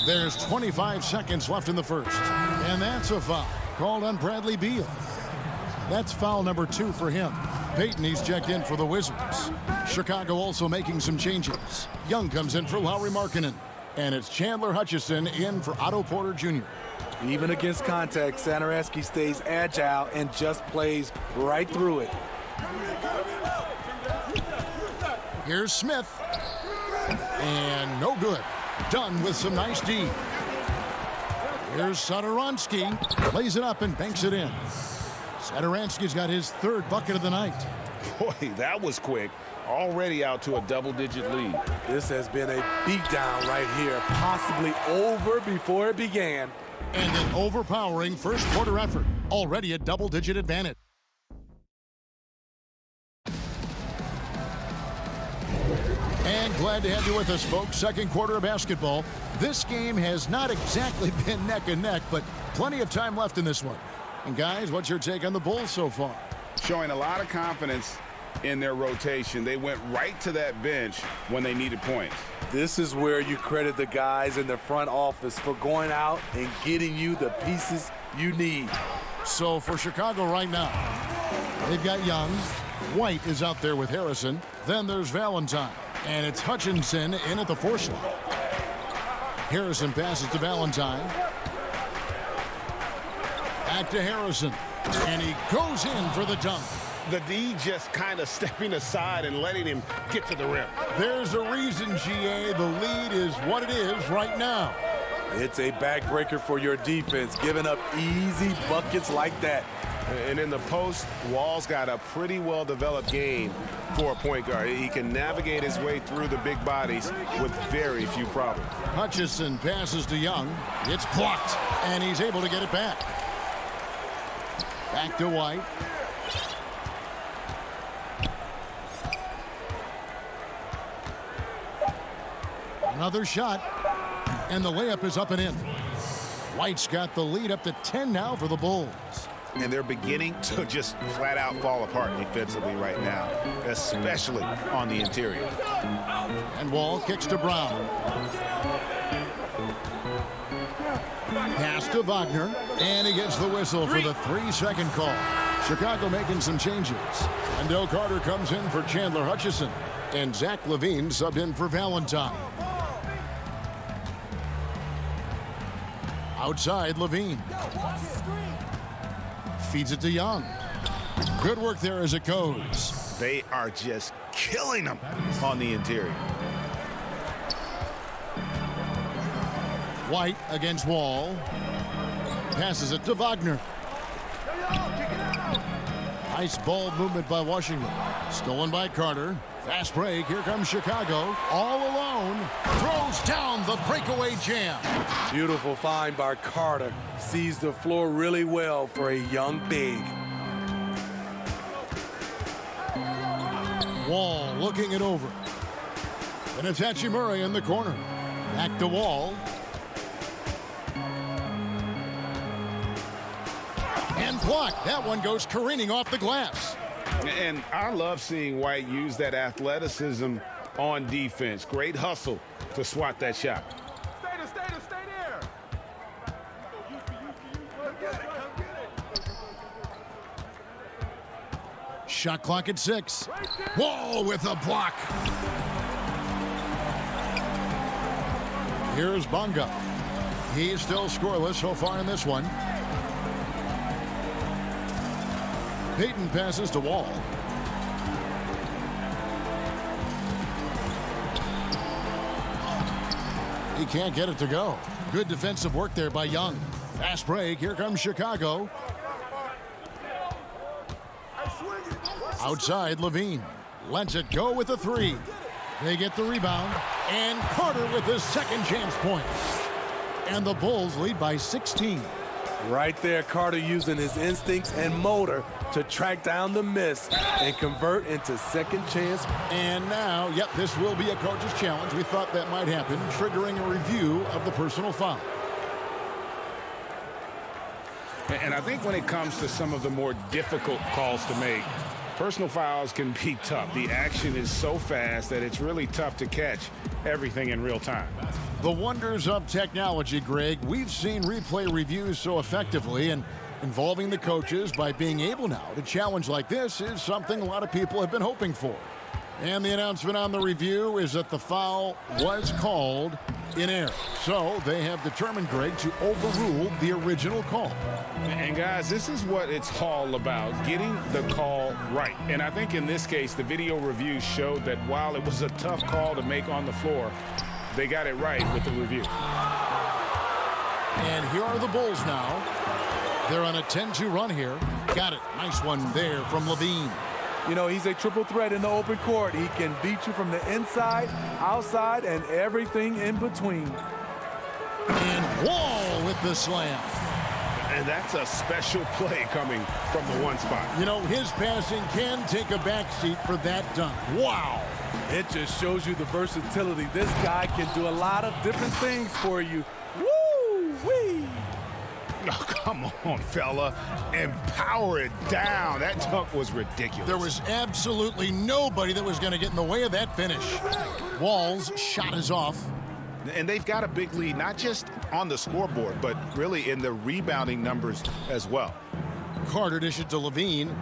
Speaker 2: There's 25 seconds left in the first. And that's a foul called on Bradley Beal. That's foul number 2 for him. Payton, he's checked in for the Wizards. Chicago also making some changes. Young comes in for Lauri Markkanen. And it's Chandler Hutchison in for Otto Porter Jr.
Speaker 9: Even against contact, Satoransky stays agile and just plays right through it.
Speaker 2: Here's Smith. And no good. Done with some nice D. Here's Satoransky. Plays it up and banks it in. Satoransky's got his 3rd bucket of the night.
Speaker 5: Boy, that was quick. Already out to a double-digit lead.
Speaker 9: This has been a beatdown right here. Possibly over before it began.
Speaker 2: And an overpowering first quarter effort. Already a double-digit advantage. And glad to have you with us, folks. Second quarter of basketball. This game has not exactly been neck and neck, but plenty of time left in this one. And guys, what's your take on the Bulls so far?
Speaker 5: Showing a lot of confidence in their rotation. They went right to that bench when they needed points.
Speaker 9: This is where you credit the guys in the front office for going out and getting you the pieces you need.
Speaker 2: So for Chicago right now, they've got Young. White is out there with Harrison. Then there's Valentine. And it's Hutchinson in at the 4 slot. Harrison passes to Valentine. Back to Harrison. And he goes in for the dunk.
Speaker 6: The D just kind of stepping aside and letting him get to the rim.
Speaker 2: There's a reason, GA. The lead is what it is right now.
Speaker 9: It's a backbreaker for your defense, giving up easy buckets like that.
Speaker 6: And in the post, Wall's got a pretty well-developed game for a point guard. He can navigate his way through the big bodies with very few problems.
Speaker 2: Hutchison passes to Young. It's blocked, and he's able to get it back. Back to White. Another shot, and the layup is up and in. White's got the lead up to 10 now for the Bulls.
Speaker 5: And they're beginning to just flat out fall apart defensively right now, especially on the interior.
Speaker 2: And Wall kicks to Brown. Pass to Wagner, and he gets the whistle for the 3-second call. Chicago making some changes. Wendell Carter comes in for Chandler Hutchison, and Zach LaVine subbed in for Valentine. Outside, LaVine. Feeds it to Young. Good work there as it goes.
Speaker 5: They are just killing them on the interior.
Speaker 2: White against Wall. Passes it to Wagner. Nice ball movement by Washington. Stolen by Carter. Fast break. Here comes Chicago. All alone. Throws down the breakaway jam.
Speaker 9: Beautiful find by Carter. Sees the floor really well for a young big.
Speaker 2: Wall looking it over. And it's Hachimura in the corner. Back to Wall. And blocked. That one goes careening off the glass.
Speaker 6: And I love seeing White use that athleticism on defense. Great hustle to swat that shot.
Speaker 12: Stay there.
Speaker 2: Shot clock at 6. Wall with a block. Here's Bonga. He's still scoreless so far in this one. Payton passes to Wall. He can't get it to go. Good defensive work there by Young. Fast break. Here comes Chicago. Outside, Levine lets it go with a three. They get the rebound, and Carter with his second chance point. And the Bulls lead by 16.
Speaker 9: Right there, Carter using his instincts and motor to track down the miss and convert into second chance.
Speaker 2: And now, yep, this will be a coach's challenge. We thought that might happen, triggering a review of the personal foul.
Speaker 5: And I think when it comes to some of the more difficult calls to make, personal fouls can be tough. The action is so fast that it's really tough to catch everything in real time.
Speaker 2: The wonders of technology, Greg. We've seen replay reviews so effectively, and involving the coaches by being able now to challenge like this is something a lot of people have been hoping for. And the announcement on the review is that the foul was called in error. So they have determined, Greg, to overrule the original call.
Speaker 5: And guys, this is what it's all about, getting the call right. And I think in this case, the video review showed that while it was a tough call to make on the floor, they got it right with the review.
Speaker 2: And here are the Bulls now. They're on a 10-2 run here. Got it. Nice one there from Levine.
Speaker 9: You know, he's a triple threat in the open court. He can beat you from the inside, outside, and everything in between.
Speaker 2: And Wall with the slam.
Speaker 5: And that's a special play coming from the one spot.
Speaker 2: You know, his passing can take a backseat for that dunk. Wow.
Speaker 9: It just shows you the versatility. This guy can do a lot of different things for you. Woo-wee!
Speaker 5: Oh, come on, fella. And power it down. That dunk was ridiculous.
Speaker 2: There was absolutely nobody that was going to get in the way of that finish. Wall's shot is off.
Speaker 5: And they've got a big lead, not just on the scoreboard, but really in the rebounding numbers as well.
Speaker 2: Carter dishes to Levine.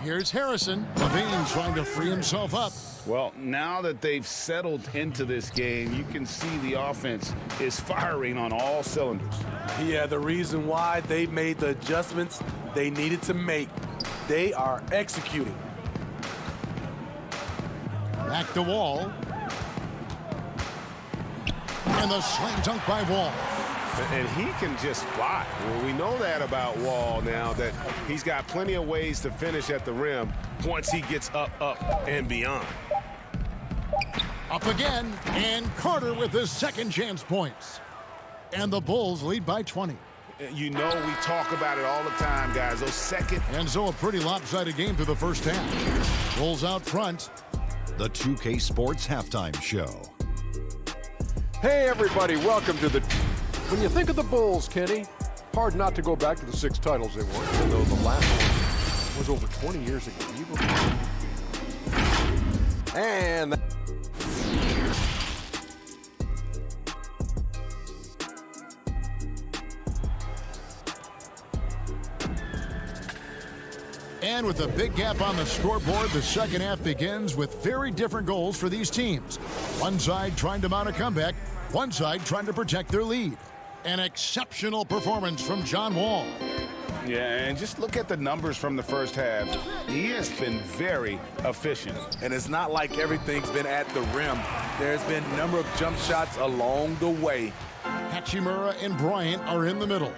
Speaker 2: Here's Harrison. Levine trying to free himself up.
Speaker 5: Well, now that they've settled into this game, you can see the offense is firing on all cylinders.
Speaker 9: Yeah, the reason why they made the adjustments they needed to make. They are executing.
Speaker 2: Back to Wall. And the slam dunk by Wall.
Speaker 6: And he can just fly. Well, we know that about Wall now, that he's got plenty of ways to finish at the rim once he gets up, and beyond.
Speaker 2: Up again, and Carter with his second chance points. And the Bulls lead by 20.
Speaker 5: You know we talk about it all the time, guys. Those second.
Speaker 2: And so a pretty lopsided game through the first half. Bulls out front.
Speaker 7: The 2K Sports Halftime Show.
Speaker 8: Hey, everybody, welcome to the... When you think of the Bulls, Kenny, hard not to go back to the 6 titles they won, even though the last one was over 20 years ago. And...
Speaker 2: And with a big gap on the scoreboard, the second half begins with very different goals for these teams. One side trying to mount a comeback, one side trying to protect their lead. An exceptional performance from John Wall.
Speaker 5: Yeah, and just look at the numbers from the first half. He has been very efficient.
Speaker 9: And it's not like everything's been at the rim. There's been a number of jump shots along the way.
Speaker 2: Hachimura and Bryant are in the middle.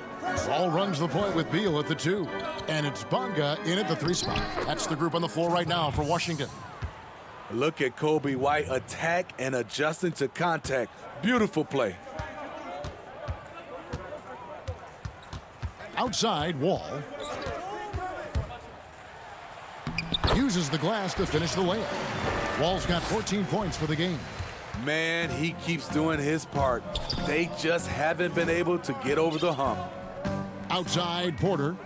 Speaker 2: Wall runs the point with Beal at the 2. And it's Bonga in at the 3 spot. That's the group on the floor right now for Washington.
Speaker 9: Look at Kobe White attack and adjusting to contact. Beautiful play.
Speaker 2: Outside, Wall uses the glass to finish the layup. Wall's got 14 points for the game.
Speaker 9: Man, he keeps doing his part. They just haven't been able to get over the hump.
Speaker 2: Outside, Porter.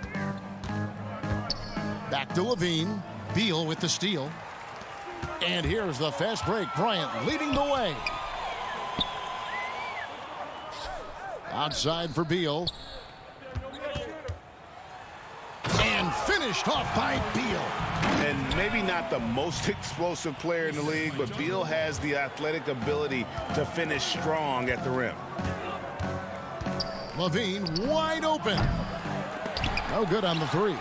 Speaker 2: Back to Levine. Beal with the steal. And here's the fast break. Bryant leading the way. Outside for Beal. And finished off by Beal.
Speaker 5: And maybe not the most explosive player in the league, but Beal has the athletic ability to finish strong at the rim.
Speaker 2: Levine wide open. No good on the 3.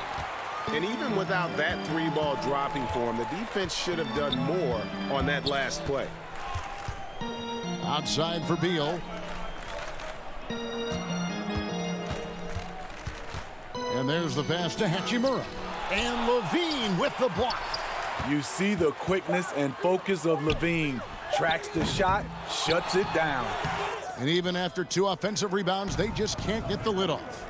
Speaker 6: And even without that 3 ball dropping for him, the defense should have done more on that last play.
Speaker 2: Outside for Beal. And there's the pass to Hachimura. And Levine with the block.
Speaker 9: You see the quickness and focus of Levine. Tracks the shot, shuts it down.
Speaker 2: And even after 2 offensive rebounds, they just can't get the lid off.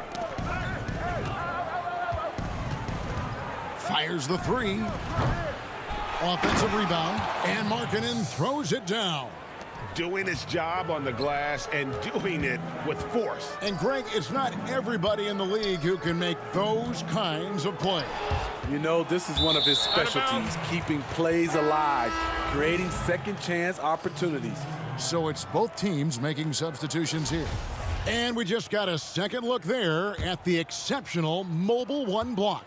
Speaker 2: Fires the 3. Offensive rebound. And Markkanen throws it down.
Speaker 6: Doing his job on the glass and doing it with force.
Speaker 2: And Greg, it's not everybody in the league who can make those kinds of plays.
Speaker 9: You know, this is one of his specialties, keeping plays alive, creating second chance opportunities.
Speaker 2: So it's both teams making substitutions here. And we just got a second look there at the exceptional Mobile 1 block.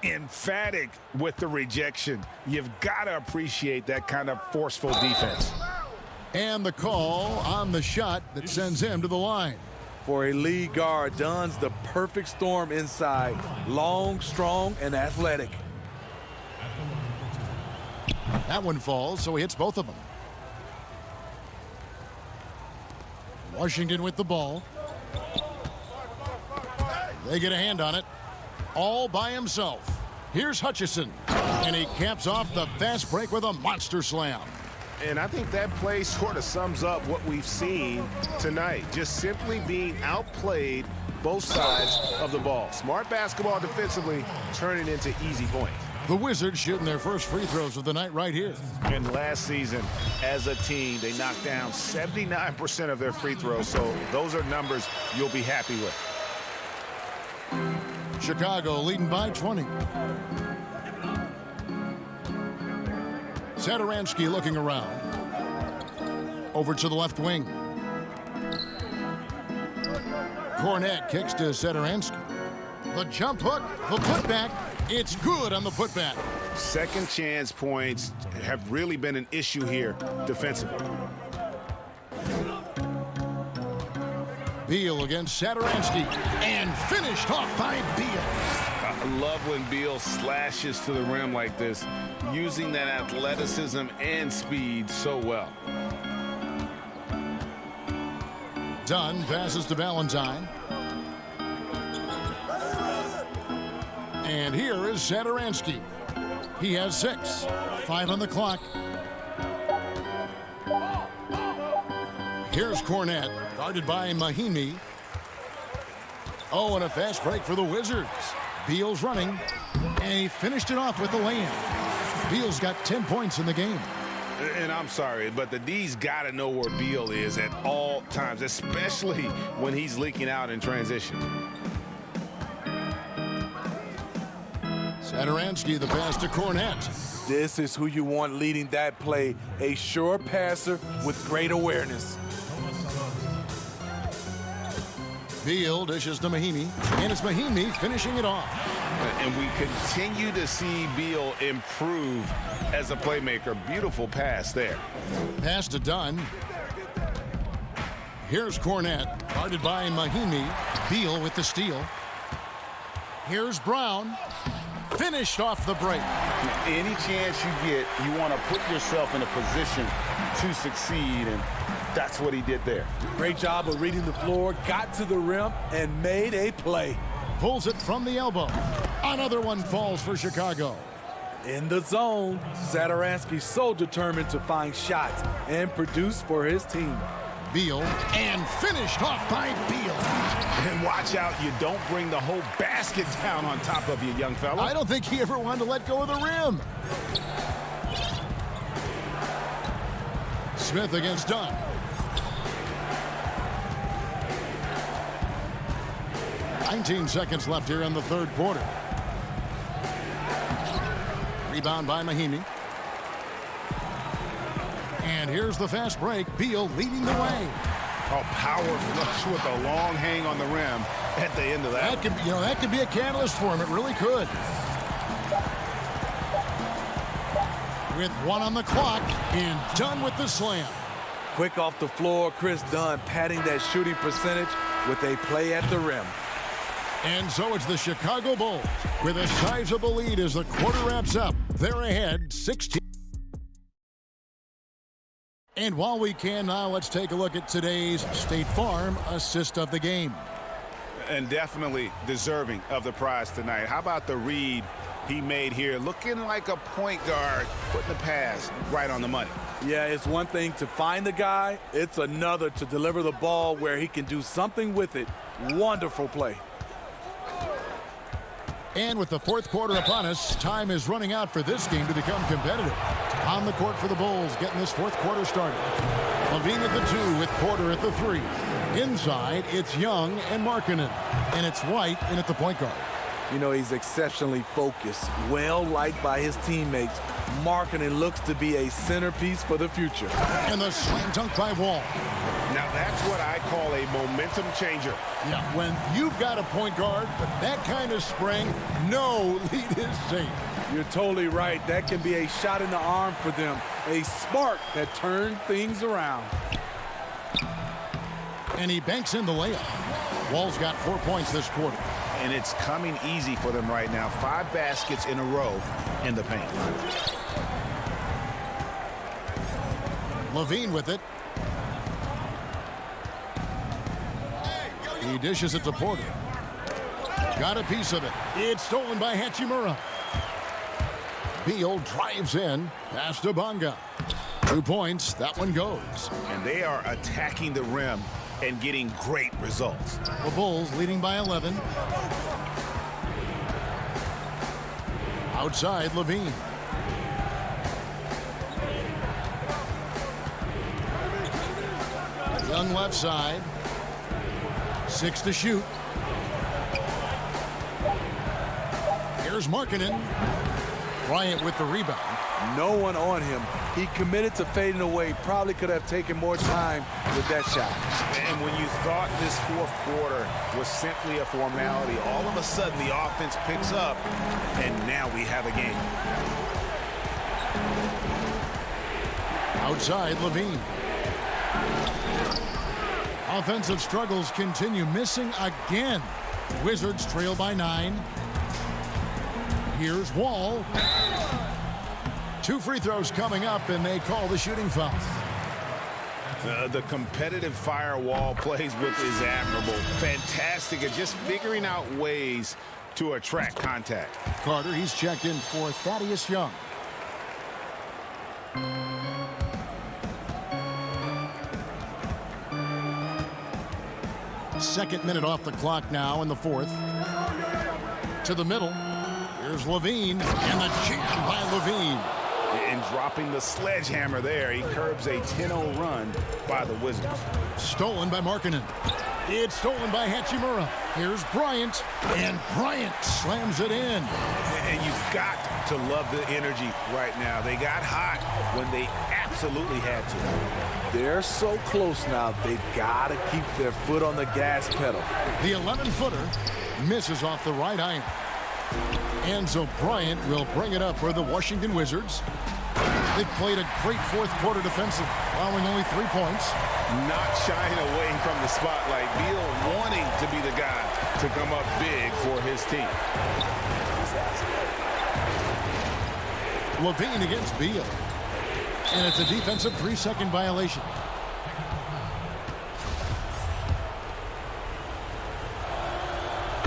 Speaker 5: Emphatic with the rejection. You've got to appreciate that kind of forceful defense.
Speaker 2: And the call on the shot that sends him to the line.
Speaker 9: For a lead guard, Dunn's the perfect storm inside. Long, strong, and athletic.
Speaker 2: That one falls, so he hits both of them. Washington with the ball. They get a hand on it. All by himself. Here's Hutchison. And he caps off the fast break with a monster slam.
Speaker 6: And I think that play sort of sums up what we've seen tonight. Just simply being outplayed both sides of the ball. Smart basketball defensively, turning into easy points.
Speaker 2: The Wizards shooting their first free throws of the night right here.
Speaker 5: And last season, as a team, they knocked down 79% of their free throws. So those are numbers you'll be happy with.
Speaker 2: Chicago leading by 20. Satoransky looking around. Over to the left wing. Cornette kicks to Satoransky. The jump hook, the putback. It's good on the putback.
Speaker 5: Second chance points have really been an issue here defensively.
Speaker 2: Beal against Satoransky. And finished off by Beal.
Speaker 5: I love when Beal slashes to the rim like this, using that athleticism and speed so well.
Speaker 2: Dunn passes to Valentine. And here is Satoransky. He has 6. 5 on the clock. Here's Cornette, guarded by Mahimi. Oh, and a fast break for the Wizards. Beal's running, and he finished it off with the layup. Beal's got 10 points in the game.
Speaker 5: And I'm sorry, but the D's got to know where Beal is at all times, especially when he's leaking out in transition.
Speaker 2: Satoransky, the pass to Cornette.
Speaker 9: This is who you want leading that play. A sure passer with great awareness.
Speaker 2: Beal dishes to Mahimi, and it's Mahimi finishing it off.
Speaker 5: And we continue to see Beal improve as a playmaker. Beautiful pass there.
Speaker 2: Pass to Dunn. Here's Cornette, guarded by Mahimi. Beal with the steal. Here's Brown. Finished off the break.
Speaker 5: Any chance you get, you want to put yourself in a position to succeed, and that's what he did there.
Speaker 9: Great job of reading the floor, got to the rim, and made a play.
Speaker 2: Pulls it from the elbow. Another one falls for Chicago.
Speaker 9: In the zone, Satoransky so determined to find shots and produce for his team.
Speaker 2: Beal, and finished off by Beal.
Speaker 5: And watch out, you don't bring the whole basket down on top of you, young fella.
Speaker 2: I don't think he ever wanted to let go of the rim. Smith against Dunn. "19 seconds left here in the third quarter. Rebound by Mahimi. And here's the fast break. Beal leading the way.
Speaker 5: A power flush with a long hang on the rim at the end of that.
Speaker 2: That could be a catalyst for him. It really could. With 1 on the clock, and Dunn with the slam.
Speaker 9: Quick off the floor, Chris Dunn padding that shooting percentage with a play at the rim.
Speaker 2: And so it's the Chicago Bulls with a sizable lead as the quarter wraps up. They're ahead 16. And while we can now, let's take a look at today's State Farm assist of the game.
Speaker 5: And definitely deserving of the prize tonight. How about the read he made here, looking like a point guard, putting the pass right on the money.
Speaker 9: Yeah, it's one thing to find the guy. It's another to deliver the ball where he can do something with it. Wonderful play.
Speaker 2: And with the fourth quarter upon us, time is running out for this game to become competitive. On the court for the Bulls, getting this fourth quarter started. Levine at the 2 with Porter at the 3. Inside, it's Young and Markkanen. And it's White in at the point guard.
Speaker 9: You know, he's exceptionally focused, well-liked by his teammates. Markkanen looks to be a centerpiece for the future.
Speaker 2: And the slam dunk by Wall.
Speaker 6: Now that's what I call a momentum changer.
Speaker 2: Yeah, when you've got a point guard with that kind of spring, no lead is safe.
Speaker 9: You're totally right. That can be a shot in the arm for them. A spark that turned things around.
Speaker 2: And he banks in the layup. Wall's got 4 points this quarter.
Speaker 5: And it's coming easy for them right now. 5 baskets in a row in the paint.
Speaker 2: Levine with it. He dishes it to Porter. Got a piece of it. It's stolen by Hachimura. Beal drives in. Pass to Bonga. 2 points. That one goes.
Speaker 5: And they are attacking the rim and getting great results.
Speaker 2: The Bulls leading by 11. Outside, Levine. Young left side. 6 to shoot. Here's Markkanen. Bryant with the rebound.
Speaker 9: No one on him. He committed to fading away. Probably could have taken more time with that shot.
Speaker 5: And when you thought this fourth quarter was simply a formality, all of a sudden the offense picks up, and now we have a game.
Speaker 2: Outside, Levine. Offensive struggles continue, missing again. Wizards trail by 9. Here's Wall. 2 free throws coming up, and they call the shooting foul.
Speaker 5: The competitive firewall plays with is admirable. Fantastic at just figuring out ways to attract contact.
Speaker 2: Carter, he's checked in for Thaddeus Young. Second minute off the clock now in the fourth. To the middle. Here's Levine, and the jam by Levine.
Speaker 5: And dropping the sledgehammer there, he curbs a 10-0 run by the Wizards.
Speaker 2: Stolen by Markkanen. It's stolen by Hachimura. Here's Bryant, and Bryant slams it in.
Speaker 5: And you've got to love the energy right now. They got hot when they absolutely had to.
Speaker 9: They're so close now, they've got to keep their foot on the gas pedal.
Speaker 2: The 11-footer misses off the right iron. And so Bryant will bring it up for the Washington Wizards. They've played a great fourth quarter defensive, allowing only 3 points.
Speaker 5: Not shying away from the spotlight. Beal wanting to be the guy to come up big for his team.
Speaker 2: Levine against Beal. And it's a defensive 3-second violation.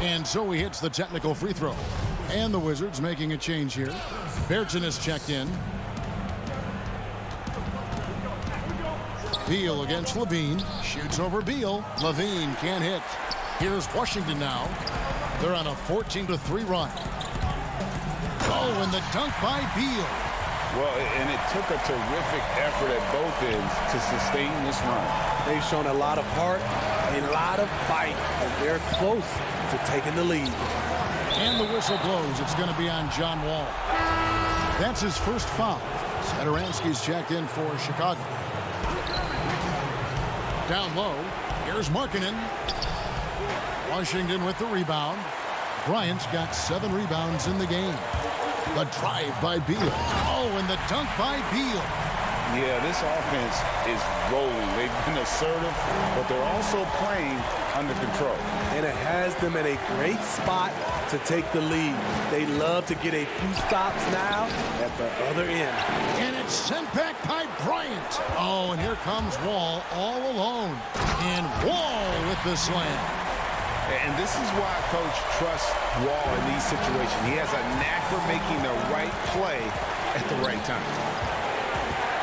Speaker 2: And so he hits the technical free throw. And the Wizards making a change here. Bergson is checked in. Beal against Levine. Shoots over Beal. Levine can't hit. Here's Washington now. They're on a 14-3 run. Oh, and the dunk by Beal.
Speaker 5: Well, and it took a terrific effort at both ends to sustain this run.
Speaker 9: They've shown a lot of heart, a lot of fight, and they're close to taking the lead.
Speaker 2: And the whistle blows. It's going to be on John Wall. That's his first foul. Satoransky's checked in for Chicago. Down low, here's Markkanen. Washington with the rebound. Bryant's got 7 rebounds in the game. The drive by Beal. Oh, and the dunk by Beal.
Speaker 5: Yeah, this offense is rolling. They've been assertive, but they're also playing under control.
Speaker 9: And it has them in a great spot to take the lead. They love to get a few stops now at the other end.
Speaker 2: And it's sent back by Bryant. Oh, and here comes Wall all alone. And Wall with the slam.
Speaker 5: And this is why Coach trusts Wall in these situations. He has a knack for making the right play at the right time.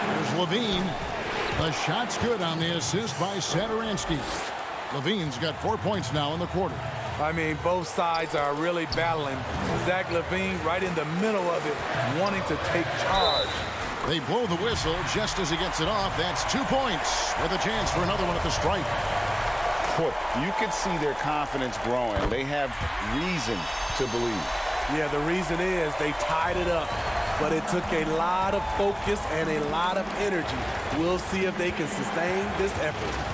Speaker 2: There's Levine. The shot's good on the assist by Satoransky. Levine's got 4 points now in the quarter.
Speaker 9: I mean, both sides are really battling. Zach LaVine right in the middle of it, wanting to take charge.
Speaker 2: They blow the whistle just as he gets it off. That's 2 points with a chance for another one at the stripe.
Speaker 5: Boy, you can see their confidence growing. They have reason to believe.
Speaker 9: Yeah, the reason is they tied it up, but it took a lot of focus and a lot of energy. We'll see if they can sustain this effort.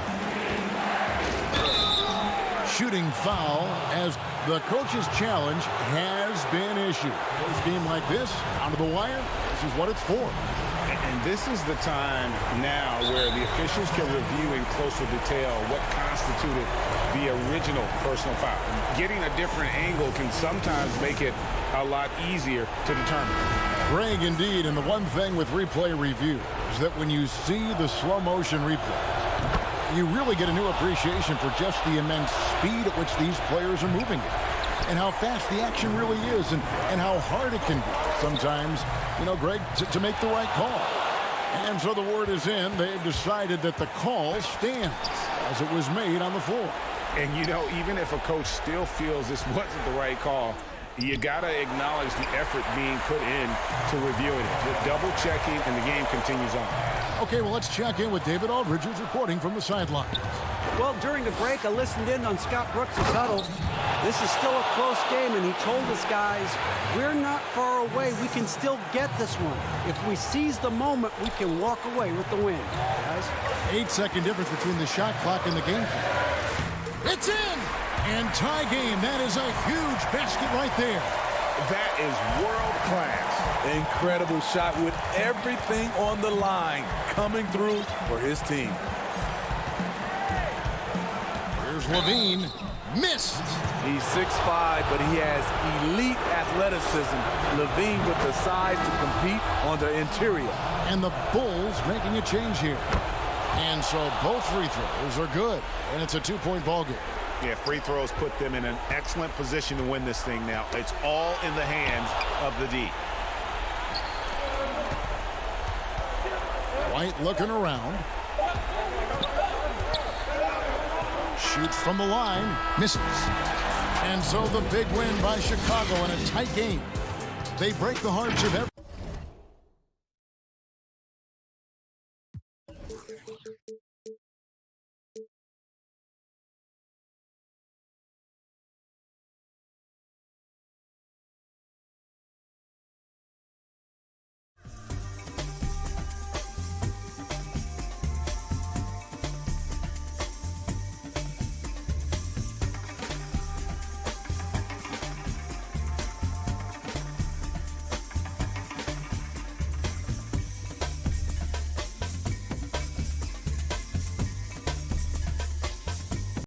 Speaker 2: Shooting foul as the coach's challenge has been issued. This game like this, down to the wire, this is what it's for.
Speaker 5: And this is the time now where the officials can review in closer detail what constituted the original personal foul. Getting a different angle can sometimes make it a lot easier to determine.
Speaker 2: Greg, indeed, and the one thing with replay review is that when you see the slow motion replay, you really get a new appreciation for just the immense speed at which these players are moving at, and how fast the action really is, and how hard it can be sometimes, you know, Greg, to make the right call. And so the word is in. They've decided that the call stands as it was made on the floor.
Speaker 5: And, you know, even if a coach still feels this wasn't the right call, you got to acknowledge the effort being put in to reviewing it. The double checking, and the game continues on.
Speaker 2: Okay, well, let's check in with David Aldridge, who's reporting from the sidelines.
Speaker 10: Well, during the break, I listened in on Scott Brooks' huddle. This is still a close game, and he told us, guys, we're not far away. We can still get this one. If we seize the moment, we can walk away with the win. Guys?
Speaker 2: 8-second difference between the shot clock and the game clock. It's in! And tie game. That is a huge basket right there.
Speaker 5: That is world-class.
Speaker 9: Incredible shot with everything on the line coming through for his team.
Speaker 2: Here's Levine. Missed.
Speaker 9: He's 6'5", but he has elite athleticism. Levine with the size to compete on the interior.
Speaker 2: And the Bulls making a change here. And so both free throws are good. And it's a 2-point ball game.
Speaker 5: Yeah, free throws put them in an excellent position to win this thing now. It's all in the hands of the D.
Speaker 2: White looking around. Shoots from the line. Misses. And so the big win by Chicago in a tight game. They break the hearts of every